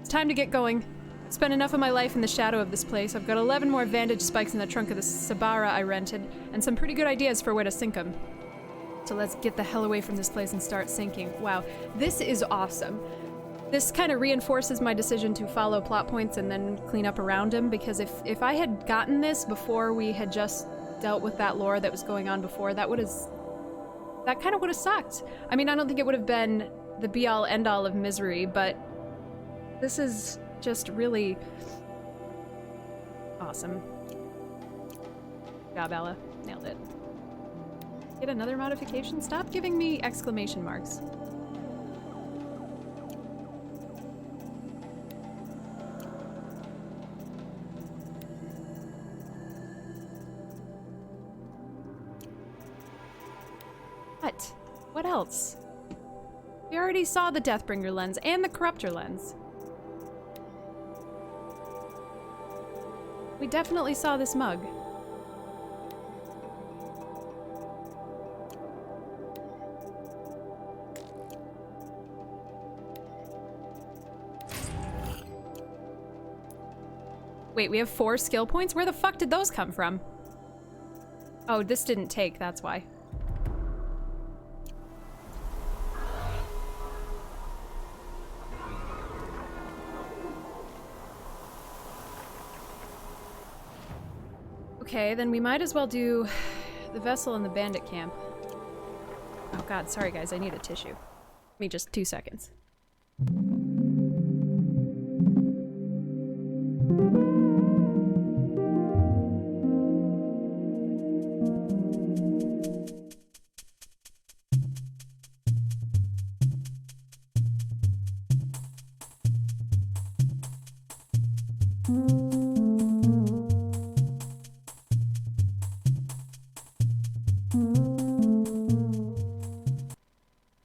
It's time to get going. I've spent enough of my life in the shadow of this place. I've got 11 more Vantage spikes in the trunk of the Sabara I rented, and some pretty good ideas for where to sink them. So let's get the hell away from this place and start sinking. Wow, this is awesome. This kind of reinforces my decision to follow plot points and then clean up around him, because if I had gotten this before we had just dealt with that lore that was going on before, that kind of would have sucked. I mean, I don't think it would have been the be-all end-all of misery, but this is just really awesome. Good job, Ella. Nailed it. Get another modification? Stop giving me exclamation marks. What? What else? We already saw the Deathbringer lens and the Corruptor lens. We definitely saw this mug. Wait, we have 4 skill points? Where the fuck did those come from? Oh, this didn't take, that's why. Okay, then we might as well do the vessel in the bandit camp. Oh god, sorry guys, I need a tissue. Give me just 2 seconds.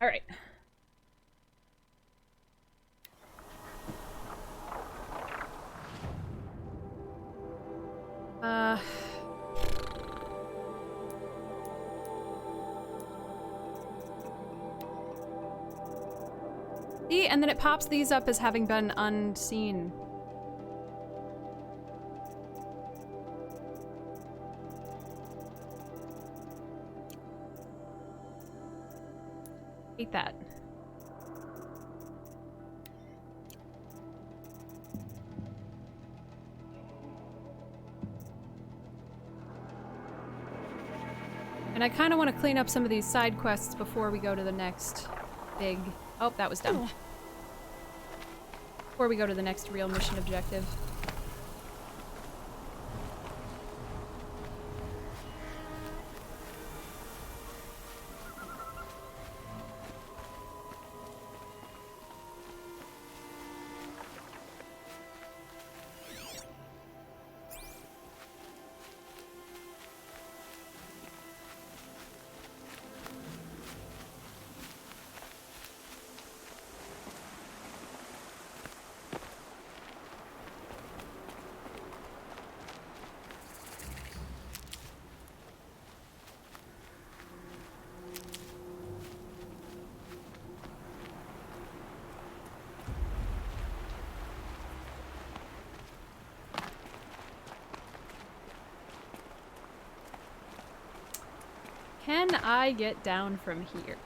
Alright. See, and then it pops these up as having been unseen. Hate that. And I kind of want to clean up some of these side quests before we go to the next big... Oh, that was dumb. Before we go to the next real mission objective. Can I get down from here?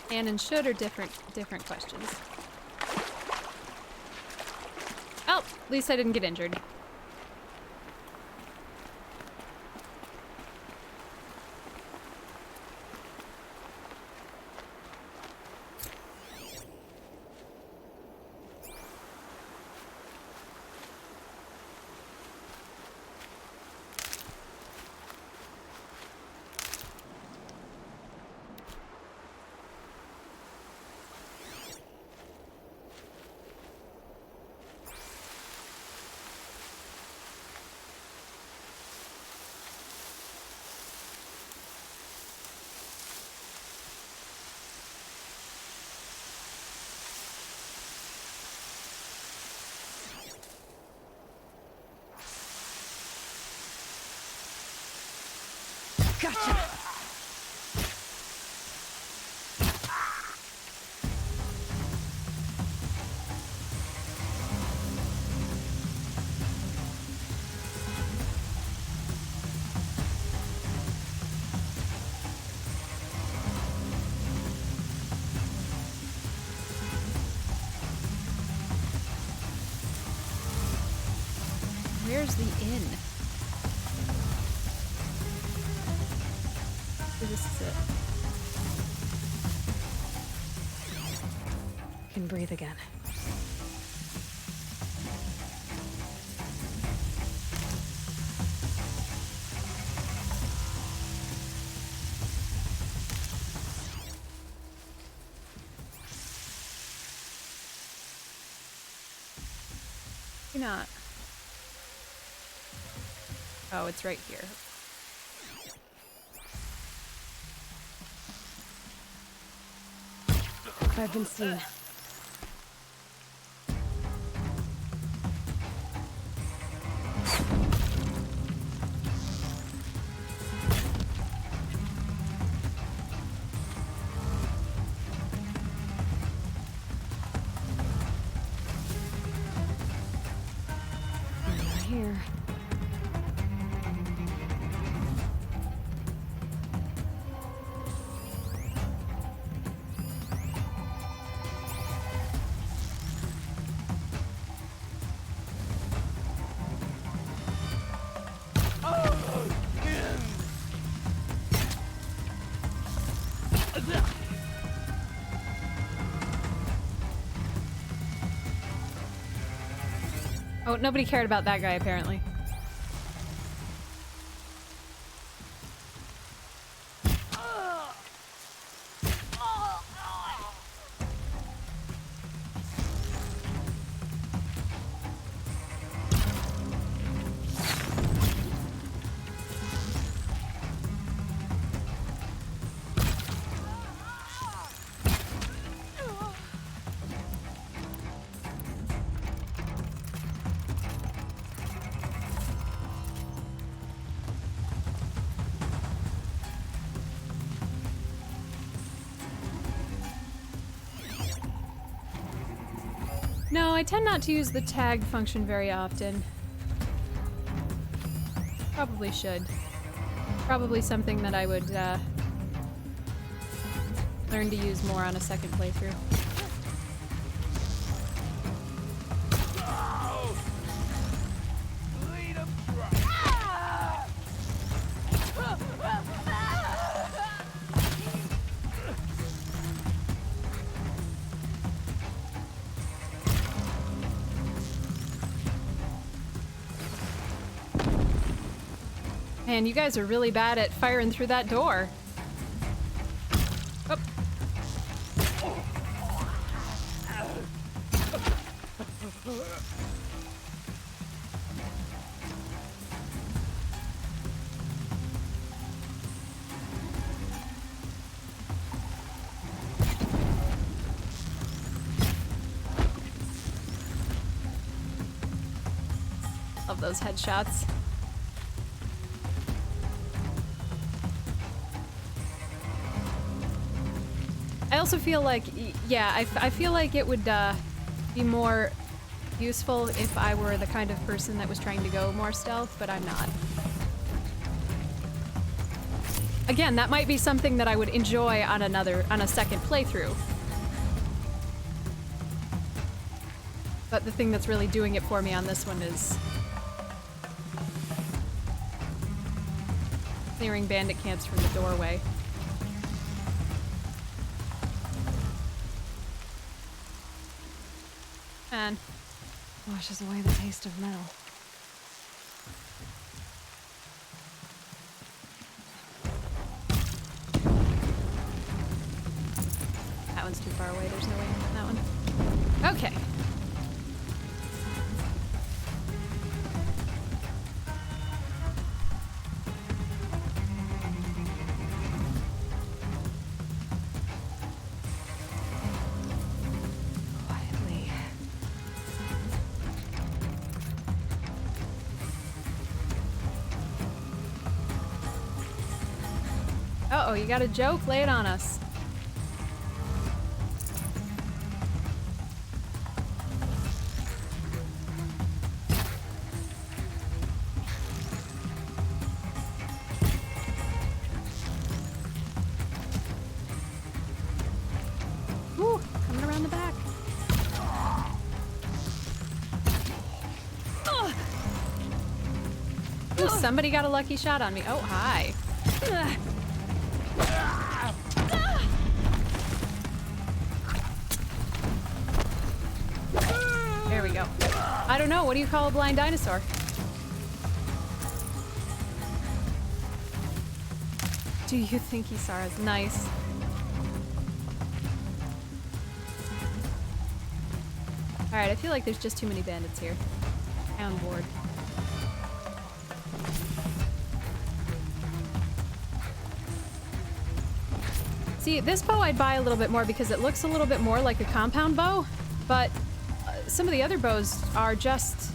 Can and should are different questions. Oh, At least I didn't get injured. Gotcha! Where's the inn? This is it. Can breathe again. Maybe not. Oh, it's right here. I've been seen. I'm not here. Oh, nobody cared about that guy, apparently. No, I tend not to use the tag function very often. Probably should. Probably something that I would learn to use more on a second playthrough. Man, you guys are really bad at firing through that door. Oh. Love those headshots. I also feel like, yeah, I feel like it would be more useful if I were the kind of person that was trying to go more stealth, but I'm not. Again, that might be something that I would enjoy on a second playthrough. But the thing that's really doing it for me on this one is clearing bandit camps from the doorway. And Washes away the taste of metal. that one's too far away. There's no way in that one. Okay. Quietly. Uh-oh, you got a joke? Lay it on us. Ooh, coming around the back. Ooh, somebody got a lucky shot on me. Oh, hi. There we go. I don't know. What do you call a blind dinosaur? Do you think he saw us? Nice. Alright, I feel like there's just too many bandits here. I'm on board. See, this bow I'd buy a little bit more because it looks a little bit more like a compound bow, but some of the other bows are just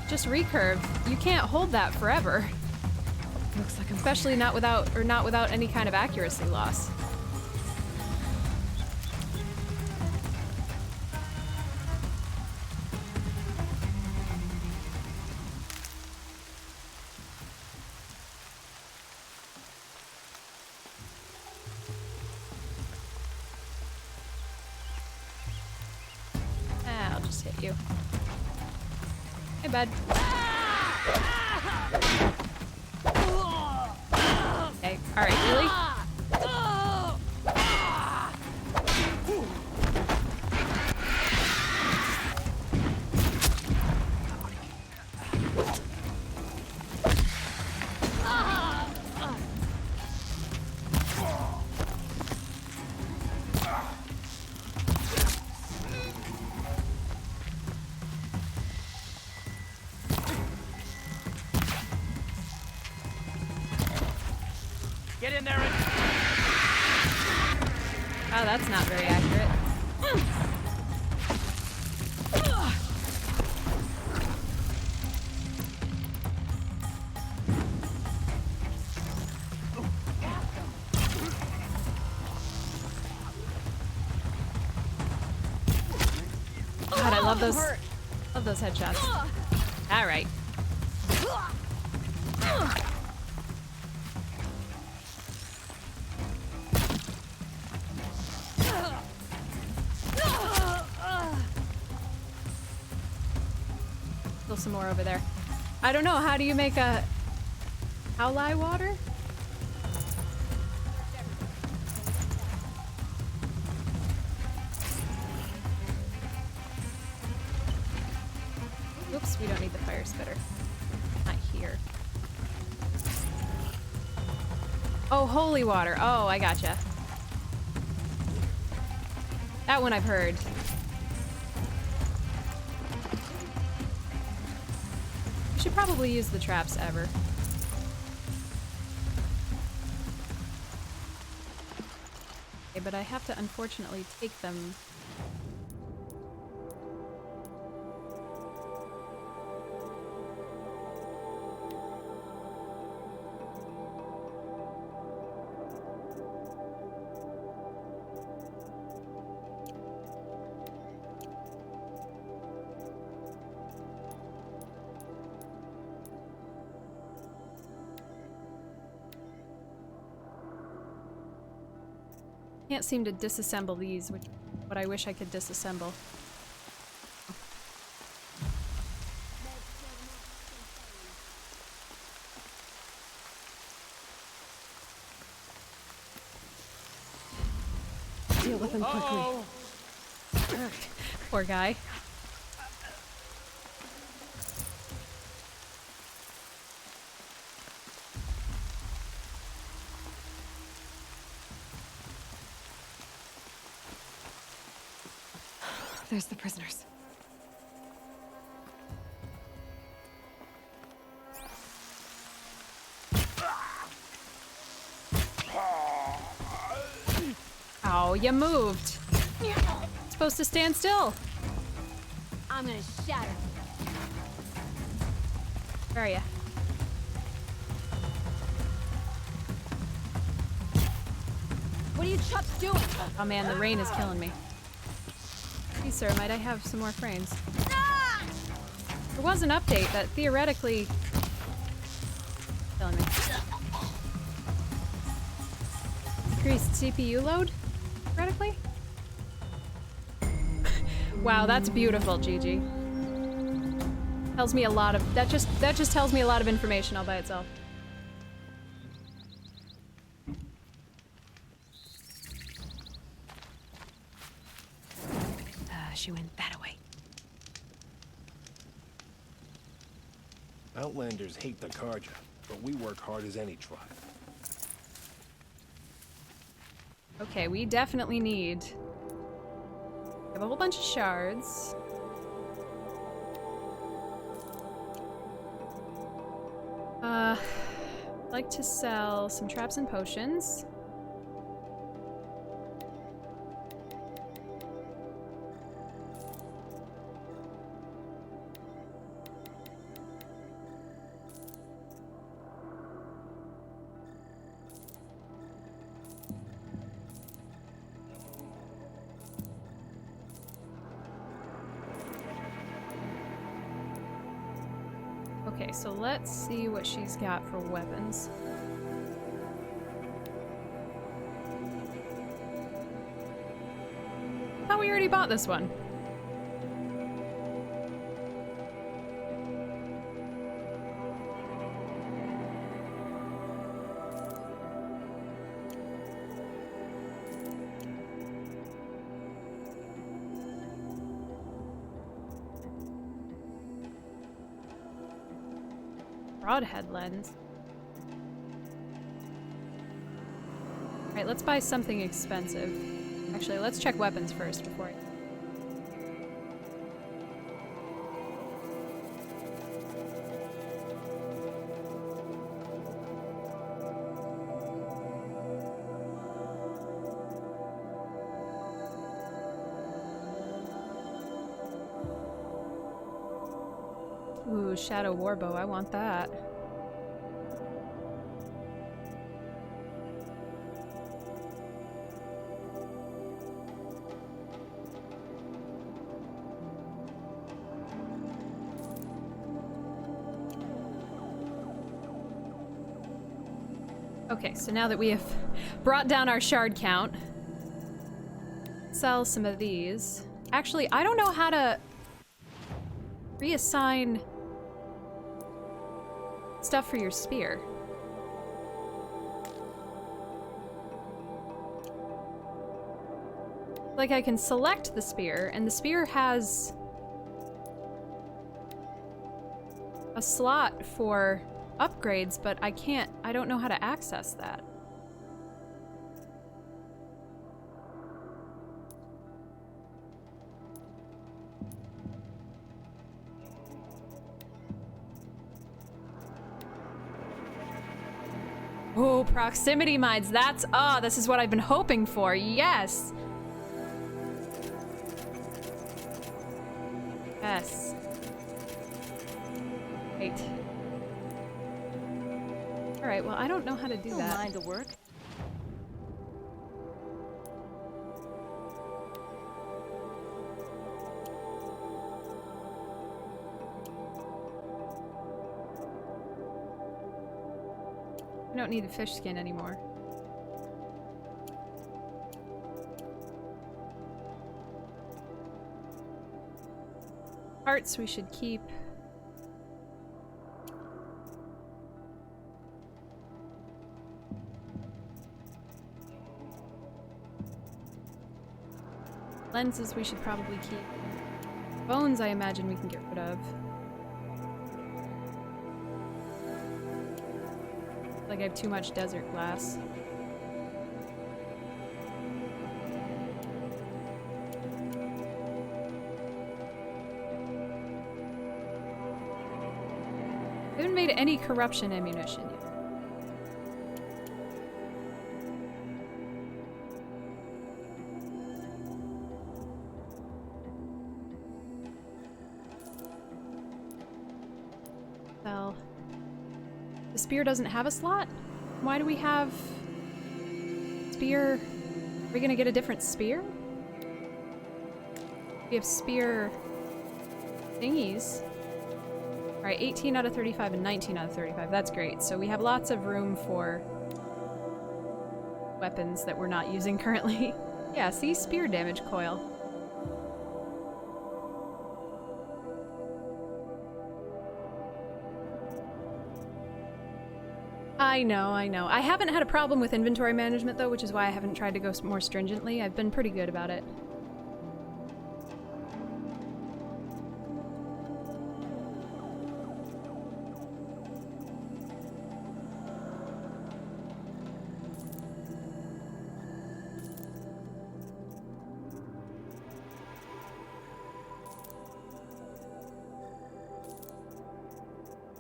recurve. You can't hold that forever. Looks like I'm Especially not without any kind of accuracy loss. I'll just hit you. Hey, bud. Okay, alright, really? Get in there and... Oh, that's not very accurate. God, I love those headshots. All right. Still some more over there. I don't know, how do you make a howlai water? Oops, we don't need the fire spitter. Not here. Oh, holy water. Oh, I gotcha. That one I've heard. We should probably use the traps ever. Okay, but I have to unfortunately take them. Can't seem to disassemble these, which what I wish I could disassemble. deal with him quickly. Poor guy. There's the prisoners. Oh, you moved. Supposed to stand still. I'm gonna shatter. Where are you? What are you chucks doing? Oh man, the rain is killing me. Please, sir, might I have some more frames? There was an update that theoretically... killing me. Increased CPU load? Theoretically? Wow, that's beautiful, Gigi. Tells me a lot of... That just tells me a lot of information all by itself. She went that way. Outlanders hate the Carja, but we work hard as any tribe. Okay, we definitely need... We have a whole bunch of shards. I'd like to sell some traps and potions. Okay, so let's see what she's got for weapons. Oh, we already bought this one. Broadhead lens. Alright, let's buy something expensive. Actually, let's check weapons first before I... Ooh, Shadow Warbow, I want that. Okay, so now that we have brought down our shard count, sell some of these. Actually, I don't know how to reassign stuff for your spear. Like, I can select the spear, and the spear has a slot for upgrades, but I don't know how to access that. Oh, proximity mines. This is what I've been hoping for. Yes. Yes. Wait. All right, well, I don't know how to do that. Don't mind the work. I don't need the fish skin anymore. Hearts we should keep. Lenses we should probably keep. Bones I imagine we can get rid of. Like I have too much desert glass. I haven't made any corruption ammunition yet. Well, the spear doesn't have a slot? Why do we have spear? Are we gonna get a different spear? We have spear thingies. Alright, 18 out of 35 and 19 out of 35. That's great. So we have lots of room for weapons that we're not using currently. Yeah, see? Spear damage coil. I know, I know. I haven't had a problem with inventory management though, which is why I haven't tried to go more stringently. I've been pretty good about it.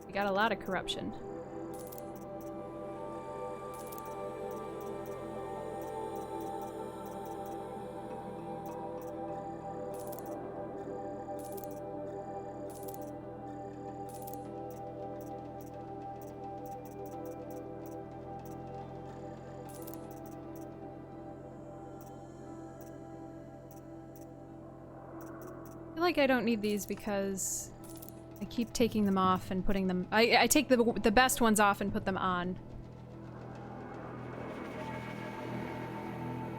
We got a lot of corruption. I feel like I don't need these because I keep taking them off and putting them... I take the best ones off and put them on.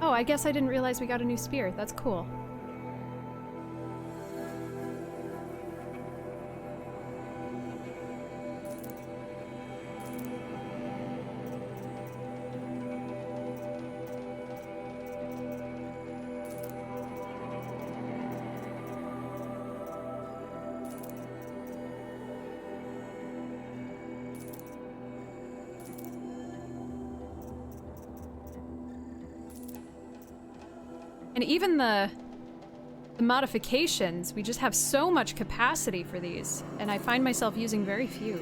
Oh, I guess I didn't realize we got a new spear. That's cool. And even the modifications, we just have so much capacity for these, and I find myself using very few.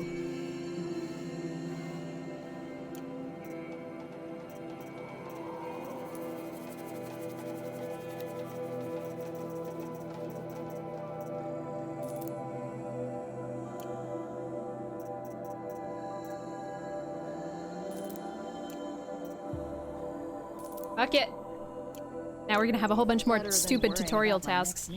Fuck it. Now we're gonna have a whole bunch more stupid tutorial tasks.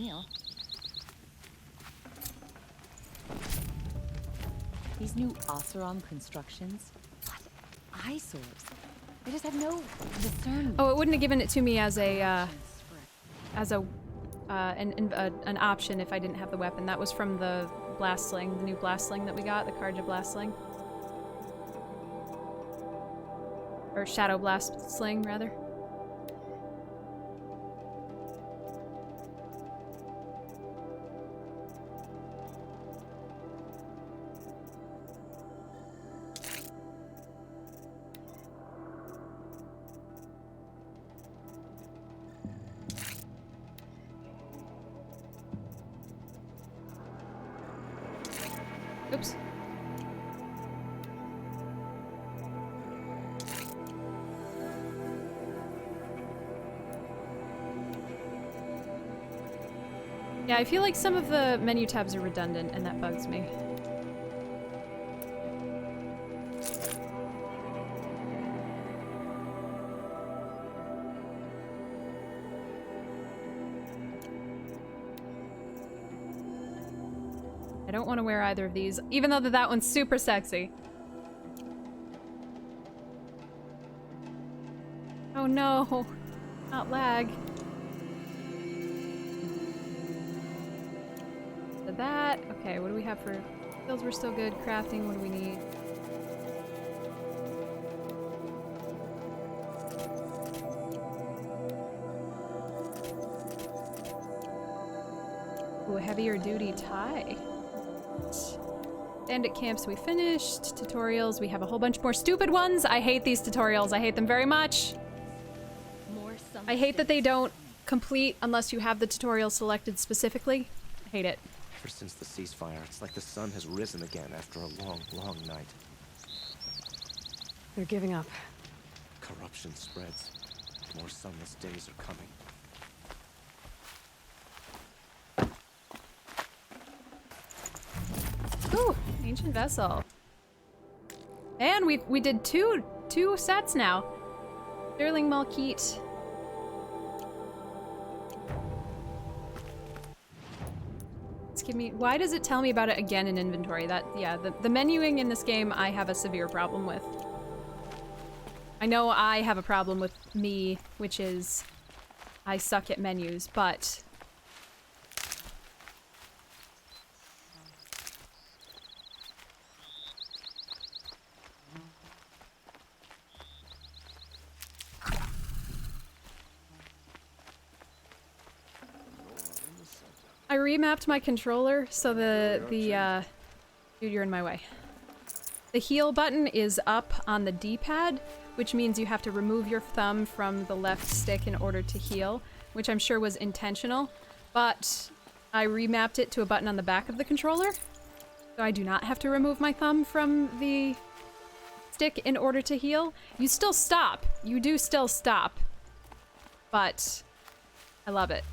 These new Oseram constructions? What? Eyesores? They just have no discernment. Oh, it wouldn't have given it to me as a, an option if I didn't have the weapon. That was from the blast sling, the new blast sling that we got, the Karja blast sling. Or shadow blast sling, rather. Oops. Yeah, I feel like some of the menu tabs are redundant, and that bugs me. I don't want to wear either of these, even though that one's super sexy. Oh no, not lag. So that, okay, what do we have for skills? We're still good. Crafting, what do we need? Ooh, heavier duty tie. Bandit camps we finished. Tutorials, we have a whole bunch more stupid ones. I hate these tutorials. I hate them very much. I hate that they don't complete unless you have the tutorial selected specifically. I hate it. Ever since the ceasefire, it's like the sun has risen again after a long, long night. They're giving up. Corruption spreads. More sunless days are coming. Ooh, ancient vessel. And we did two sets now. Sterling Malkeet. Give me, why does it tell me about it again in inventory? That, yeah, the menuing in this game I have a severe problem with. I know I have a problem with me, which is I suck at menus, but I remapped my controller so dude, you're in my way. The heal button is up on the D-pad, which means you have to remove your thumb from the left stick in order to heal, which I'm sure was intentional, but I remapped it to a button on the back of the controller, so I do not have to remove my thumb from the stick in order to heal. You still stop. You do still stop, but I love it.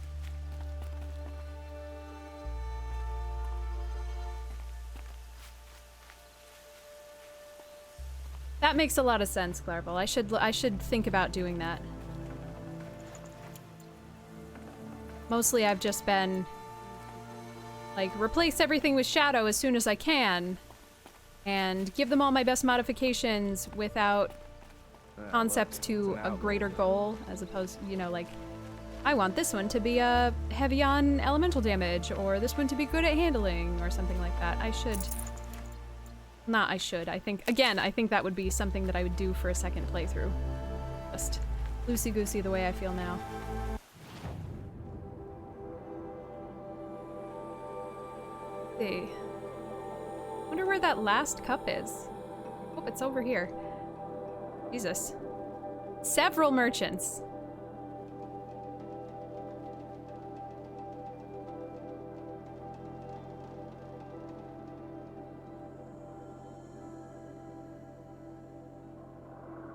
That makes a lot of sense, Clarvel. I should think about doing that. Mostly I've just been like, replace everything with Shadow as soon as I can and give them all my best modifications without concept to a greater goal, as opposed, you know, like, I want this one to be heavy on elemental damage, or this one to be good at handling, or something like that. I think, again, I think that would be something that I would do for a second playthrough. Just loosey-goosey the way I feel now. Let's see. Wonder where that last cup is. Oh, it's over here. Jesus. Several merchants.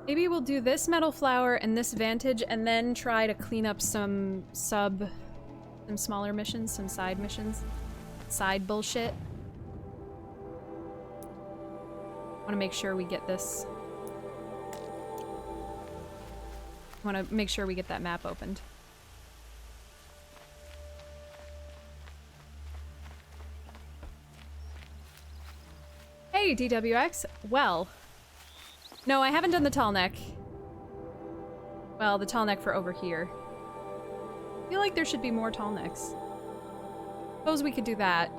Maybe we'll do this metal flower and this vantage and then try to clean up some smaller missions, some side missions. Side bullshit. Want to make sure we get this. Want to make sure we get that map opened. Hey, DWX. Well. No, I haven't done the tall neck. Well, the tall neck for over here. I feel like there should be more tall necks. Suppose we could do that.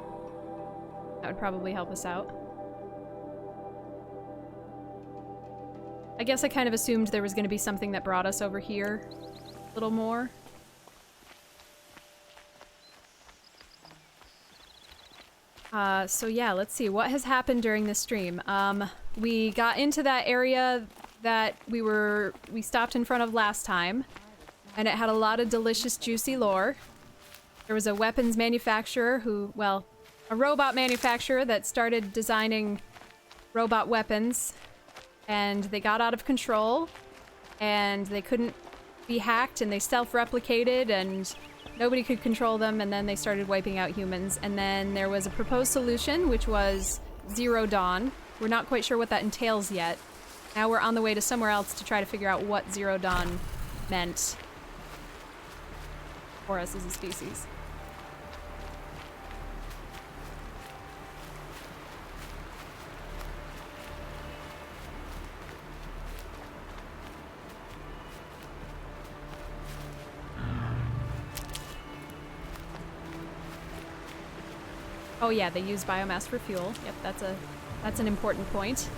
That would probably help us out. I guess I kind of assumed there was going to be something that brought us over here a little more. So yeah, let's see. What has happened during this stream? We got into that area that we stopped in front of last time, and it had a lot of delicious, juicy lore. There was a weapons manufacturer who, well, a robot manufacturer that started designing robot weapons, and they got out of control, and they couldn't be hacked, and they self-replicated, and nobody could control them, and then they started wiping out humans. And then there was a proposed solution, which was Zero Dawn. We're not quite sure what that entails yet. Now we're on the way to somewhere else to try to figure out what Zero Dawn meant for us as a species. Oh yeah, they use biomass for fuel. Yep, that's an important point.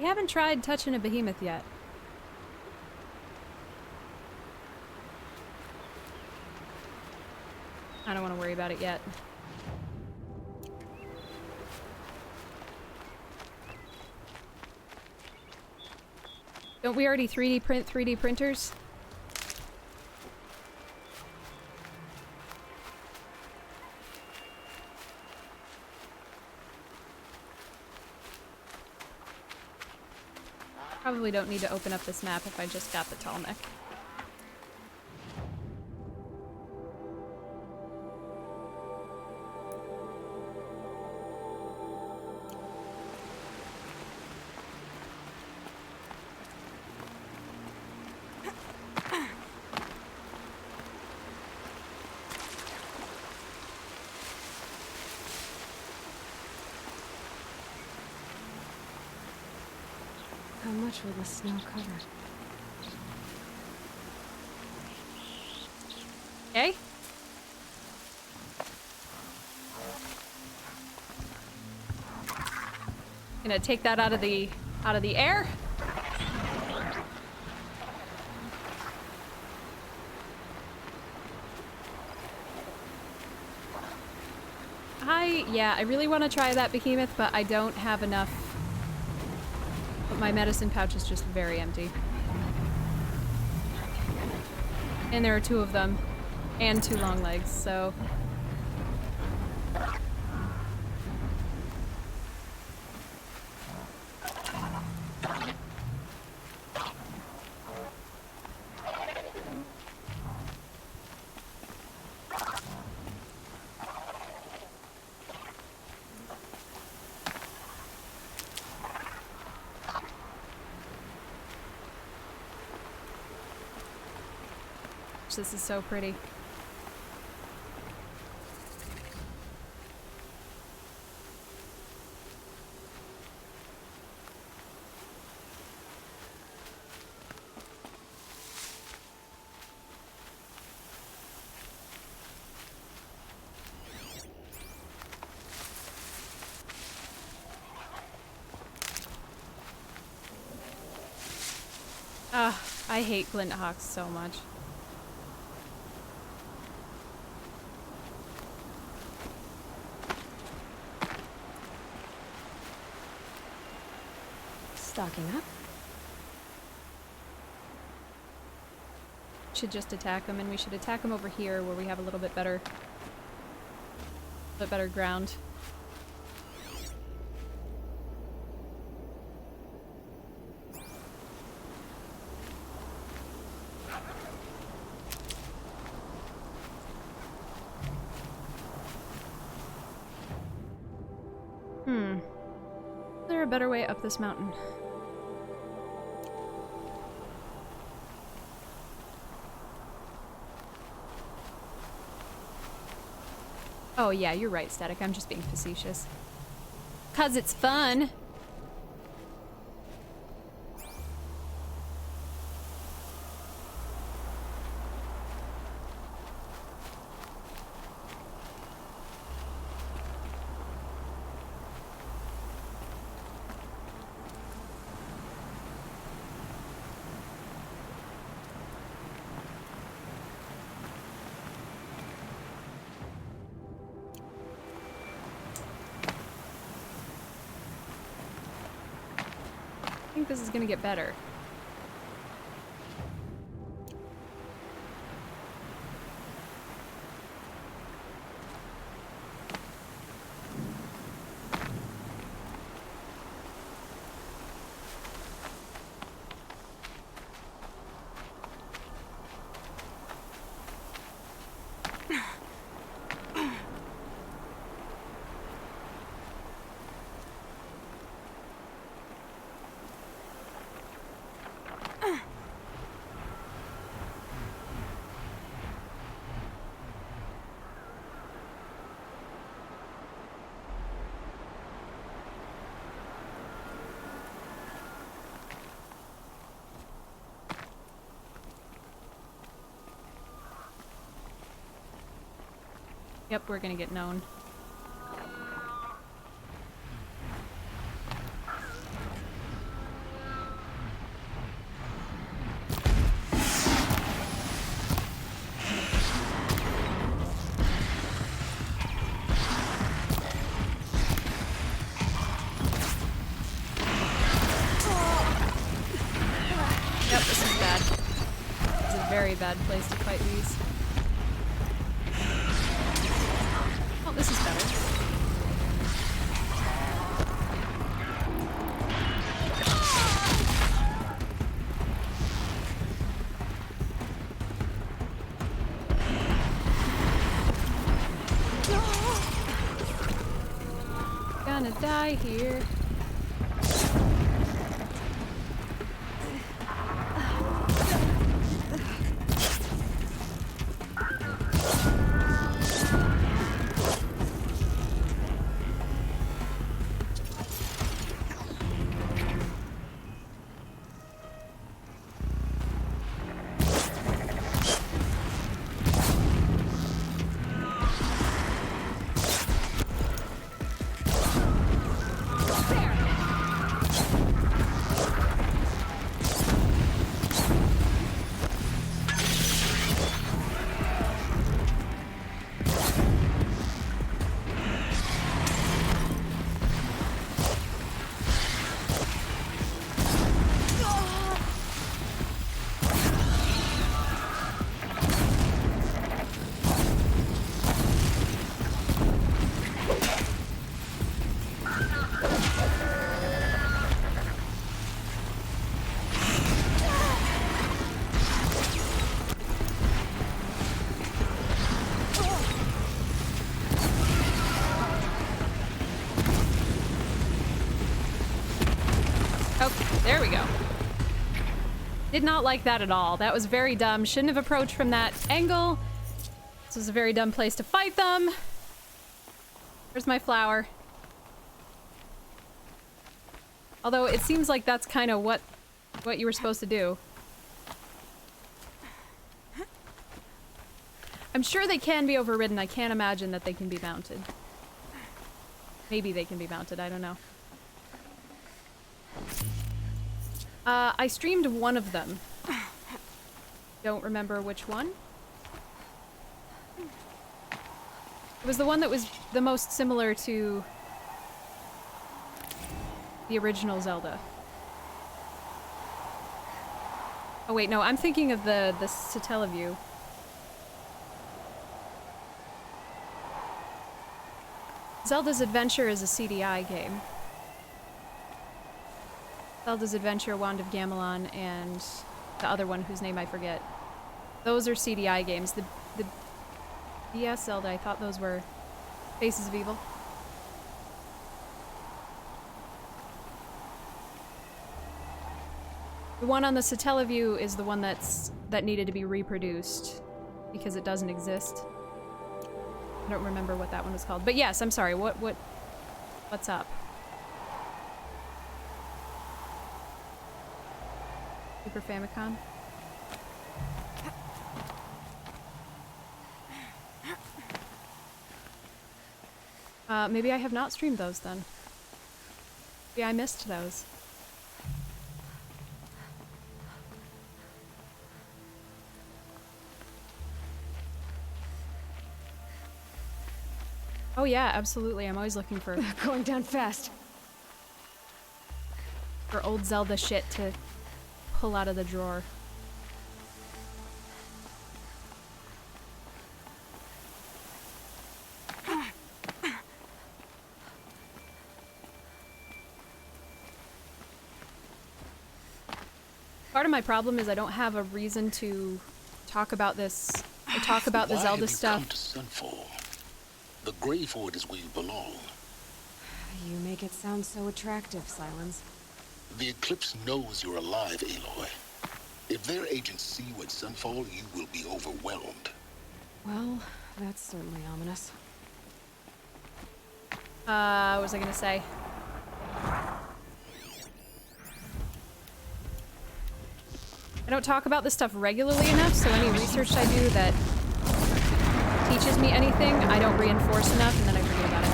We haven't tried touching a behemoth yet. I don't want to worry about it yet. Don't we already 3D print 3D printers? Probably don't need to open up this map if I just got the tall neck. How much will the snow cover? Okay. Gonna take that out of the air. Yeah, I really want to try that behemoth, but I don't have enough. But my medicine pouch is just very empty. And there are 2 of them. And 2 long legs, so... This is so pretty. I hate glint hawks so much. Stocking up. Should just attack them, and we should attack them over here where we have a little bit better ground. Is there a better way up this mountain? Oh yeah, you're right, Static. I'm just being facetious. 'Cause it's fun! I think this is gonna get better. Yep, we're gonna get known. very bad place to fight these. Oh, this is better. Gonna die here. There we go. Did not like that at all. That was very dumb. Shouldn't have approached from that angle. This was a very dumb place to fight them. Where's my flower? Although it seems like that's kind of what you were supposed to do. I'm sure they can be overridden. I can't imagine that they can be mounted. Maybe they can be mounted. I don't know. I streamed one of them. Don't remember which one. It was the one that was the most similar to the original Zelda. Oh wait, no, I'm thinking of the Satellaview. Zelda's Adventure is a CDI game. Zelda's Adventure, Wand of Gamelon, and the other one whose name I forget. Those are CDI games. The DS Zelda, I thought those were Faces of Evil. The one on the Satellaview is the one that needed to be reproduced because it doesn't exist. I don't remember what that one was called. But yes, I'm sorry. What's up? Super Famicom? Maybe I have not streamed those then. Maybe I missed those. Oh yeah, absolutely. I'm always looking for going down fast. For old Zelda shit to pull out of the drawer. Part of my problem is I don't have a reason to talk about this, or talk about the Zelda stuff. Come to Sunfall? The Greyford is where you belong. You make it sound so attractive, Silence. The Eclipse knows you're alive, Aloy. If their agents see you at Sunfall, you will be overwhelmed. Well, that's certainly ominous. What was I gonna say? I don't talk about this stuff regularly enough, so any research I do that teaches me anything, I don't reinforce enough, and then I forget about it.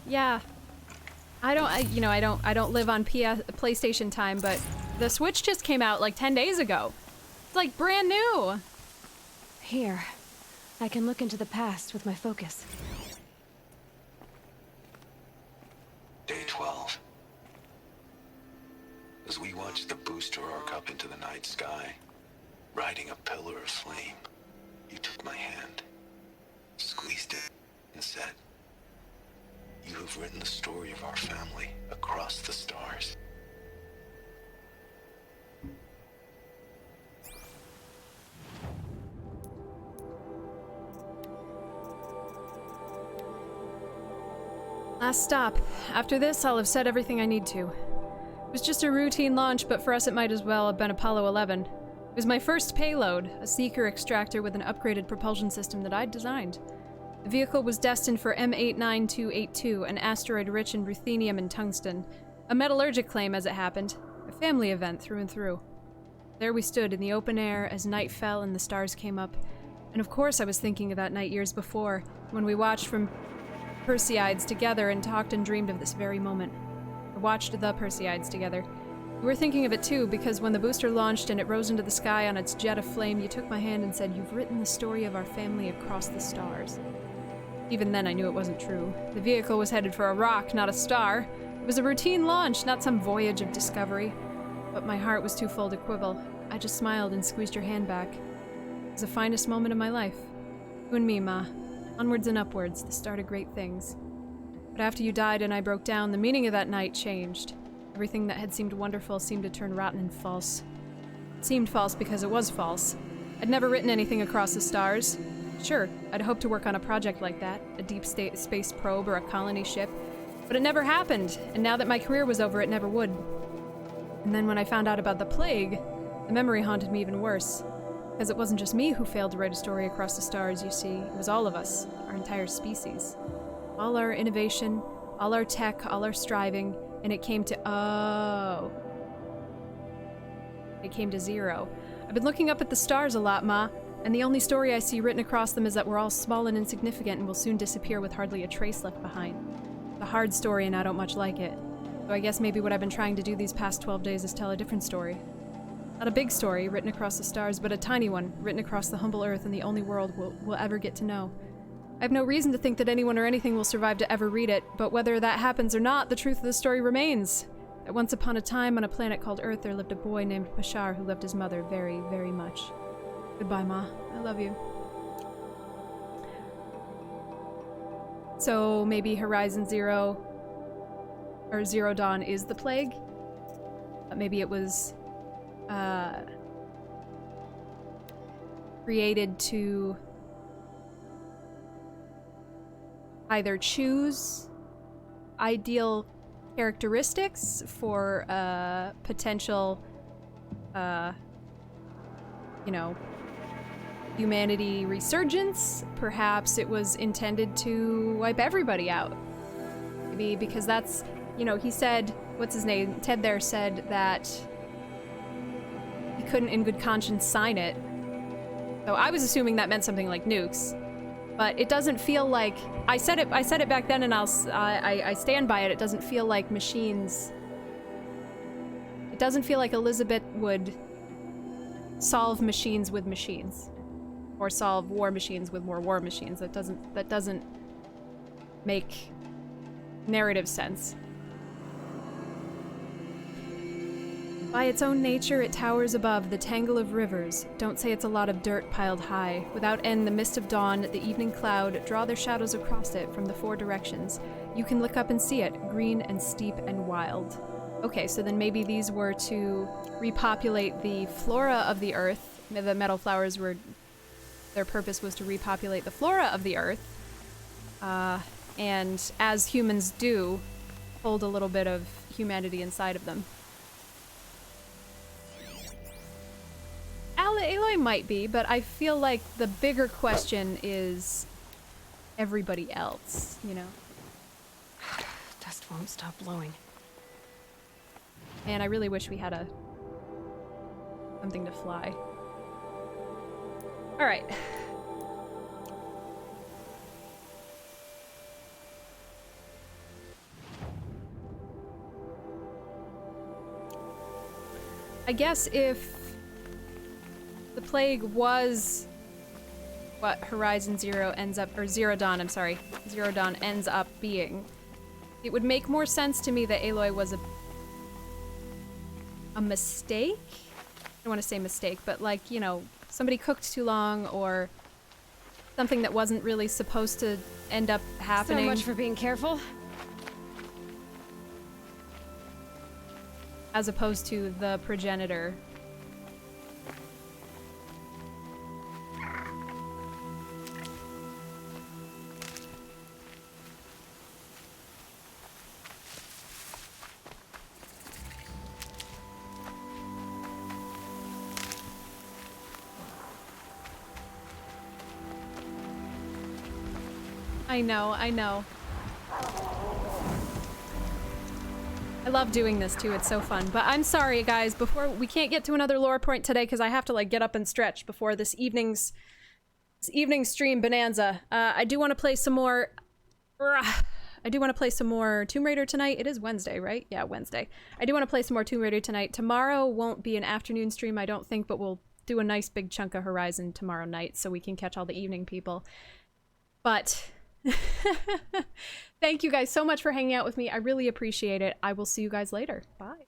Yeah. I don't live on PlayStation time, but the Switch just came out like 10 days ago. It's like brand new. Here, I can look into the past with my focus. Day 12. As we watched the booster arc up into the night sky, riding a pillar of flame, you took my hand, squeezed it, and said, "You have written the story of our family across the stars." Last stop. After this, I'll have said everything I need to. It was just a routine launch, but for us it might as well have been Apollo 11. It was my first payload, a seeker extractor with an upgraded propulsion system that I'd designed. The vehicle was destined for M89282, an asteroid rich in ruthenium and tungsten. A metallurgic claim, as it happened. A family event through and through. There we stood in the open air as night fell and the stars came up. And of course I was thinking of that night years before, when we watched from Perseids together and talked and dreamed of this very moment. I watched the Perseids together. You were thinking of it too, because when the booster launched and it rose into the sky on its jet of flame, you took my hand and said, "You've written the story of our family across the stars." Even then I knew it wasn't true. The vehicle was headed for a rock, not a star. It was a routine launch, not some voyage of discovery. But my heart was too full to quibble. I just smiled and squeezed your hand back. It was the finest moment of my life. You and me, Ma. Onwards and upwards, the start of great things. But after you died and I broke down, the meaning of that night changed. Everything that had seemed wonderful seemed to turn rotten and false. It seemed false because it was false. I'd never written anything across the stars. Sure, I'd hoped to work on a project like that, a deep space probe or a colony ship, but it never happened, and now that my career was over, it never would. And then when I found out about the plague, the memory haunted me even worse. Because it wasn't just me who failed to write a story across the stars, you see. It was all of us, our entire species. All our innovation, all our tech, all our striving, and it came to, It came to zero. I've been looking up at the stars a lot, Ma, and the only story I see written across them is that we're all small and insignificant and will soon disappear with hardly a trace left behind. It's a hard story and I don't much like it. So I guess maybe what I've been trying to do these past 12 days is tell a different story. Not a big story, written across the stars, but a tiny one, written across the humble earth and the only world we'll ever get to know. I have no reason to think that anyone or anything will survive to ever read it, but whether that happens or not, the truth of the story remains. That once upon a time, on a planet called Earth, there lived a boy named Bashar who loved his mother very, very much. Goodbye, Ma. I love you. So maybe Horizon Zero, or Zero Dawn is the plague? Maybe it was created to either choose ideal characteristics for potential, humanity resurgence. Perhaps it was intended to wipe everybody out. Maybe because that's, he said, what's his name? Ted there said that he couldn't in good conscience sign it. So I was assuming that meant something like nukes. But it doesn't feel like, I said it back then and I stand by it. It doesn't feel like machines. It doesn't feel like Elizabeth would solve machines with machines. Or solve war machines with more war machines. That doesn't make narrative sense. By its own nature, it towers above the tangle of rivers. Don't say it's a lot of dirt piled high. Without end, the mist of dawn, the evening cloud, draw their shadows across it from the four directions. You can look up and see it, green and steep and wild. Okay, so then maybe these were to repopulate the flora of the earth. The metal flowers were... Their purpose was to repopulate the flora of the earth. And as humans do, hold a little bit of humanity inside of them. Aloy might be, but I feel like the bigger question is everybody else, Dust won't stop blowing. Man, I really wish we had something to fly. Alright. I guess if the plague was what Horizon Zero ends up, or Zero Dawn, I'm sorry, Zero Dawn ends up being, it would make more sense to me that Aloy was a mistake? I don't want to say mistake, but like, you know, somebody cooked too long or something that wasn't really supposed to end up happening. So much for being careful. As opposed to the progenitor. I know, I know. I love doing this too, it's so fun. But I'm sorry guys, we can't get to another lore point today because I have to like get up and stretch before this evening's stream bonanza. I do want to play some more Tomb Raider tonight. It is Wednesday, right? Yeah, Wednesday. I do want to play some more Tomb Raider tonight. Tomorrow won't be an afternoon stream, I don't think, but we'll do a nice big chunk of Horizon tomorrow night so we can catch all the evening people. But thank you guys so much for hanging out with me. I really appreciate it. I will see you guys later. Bye.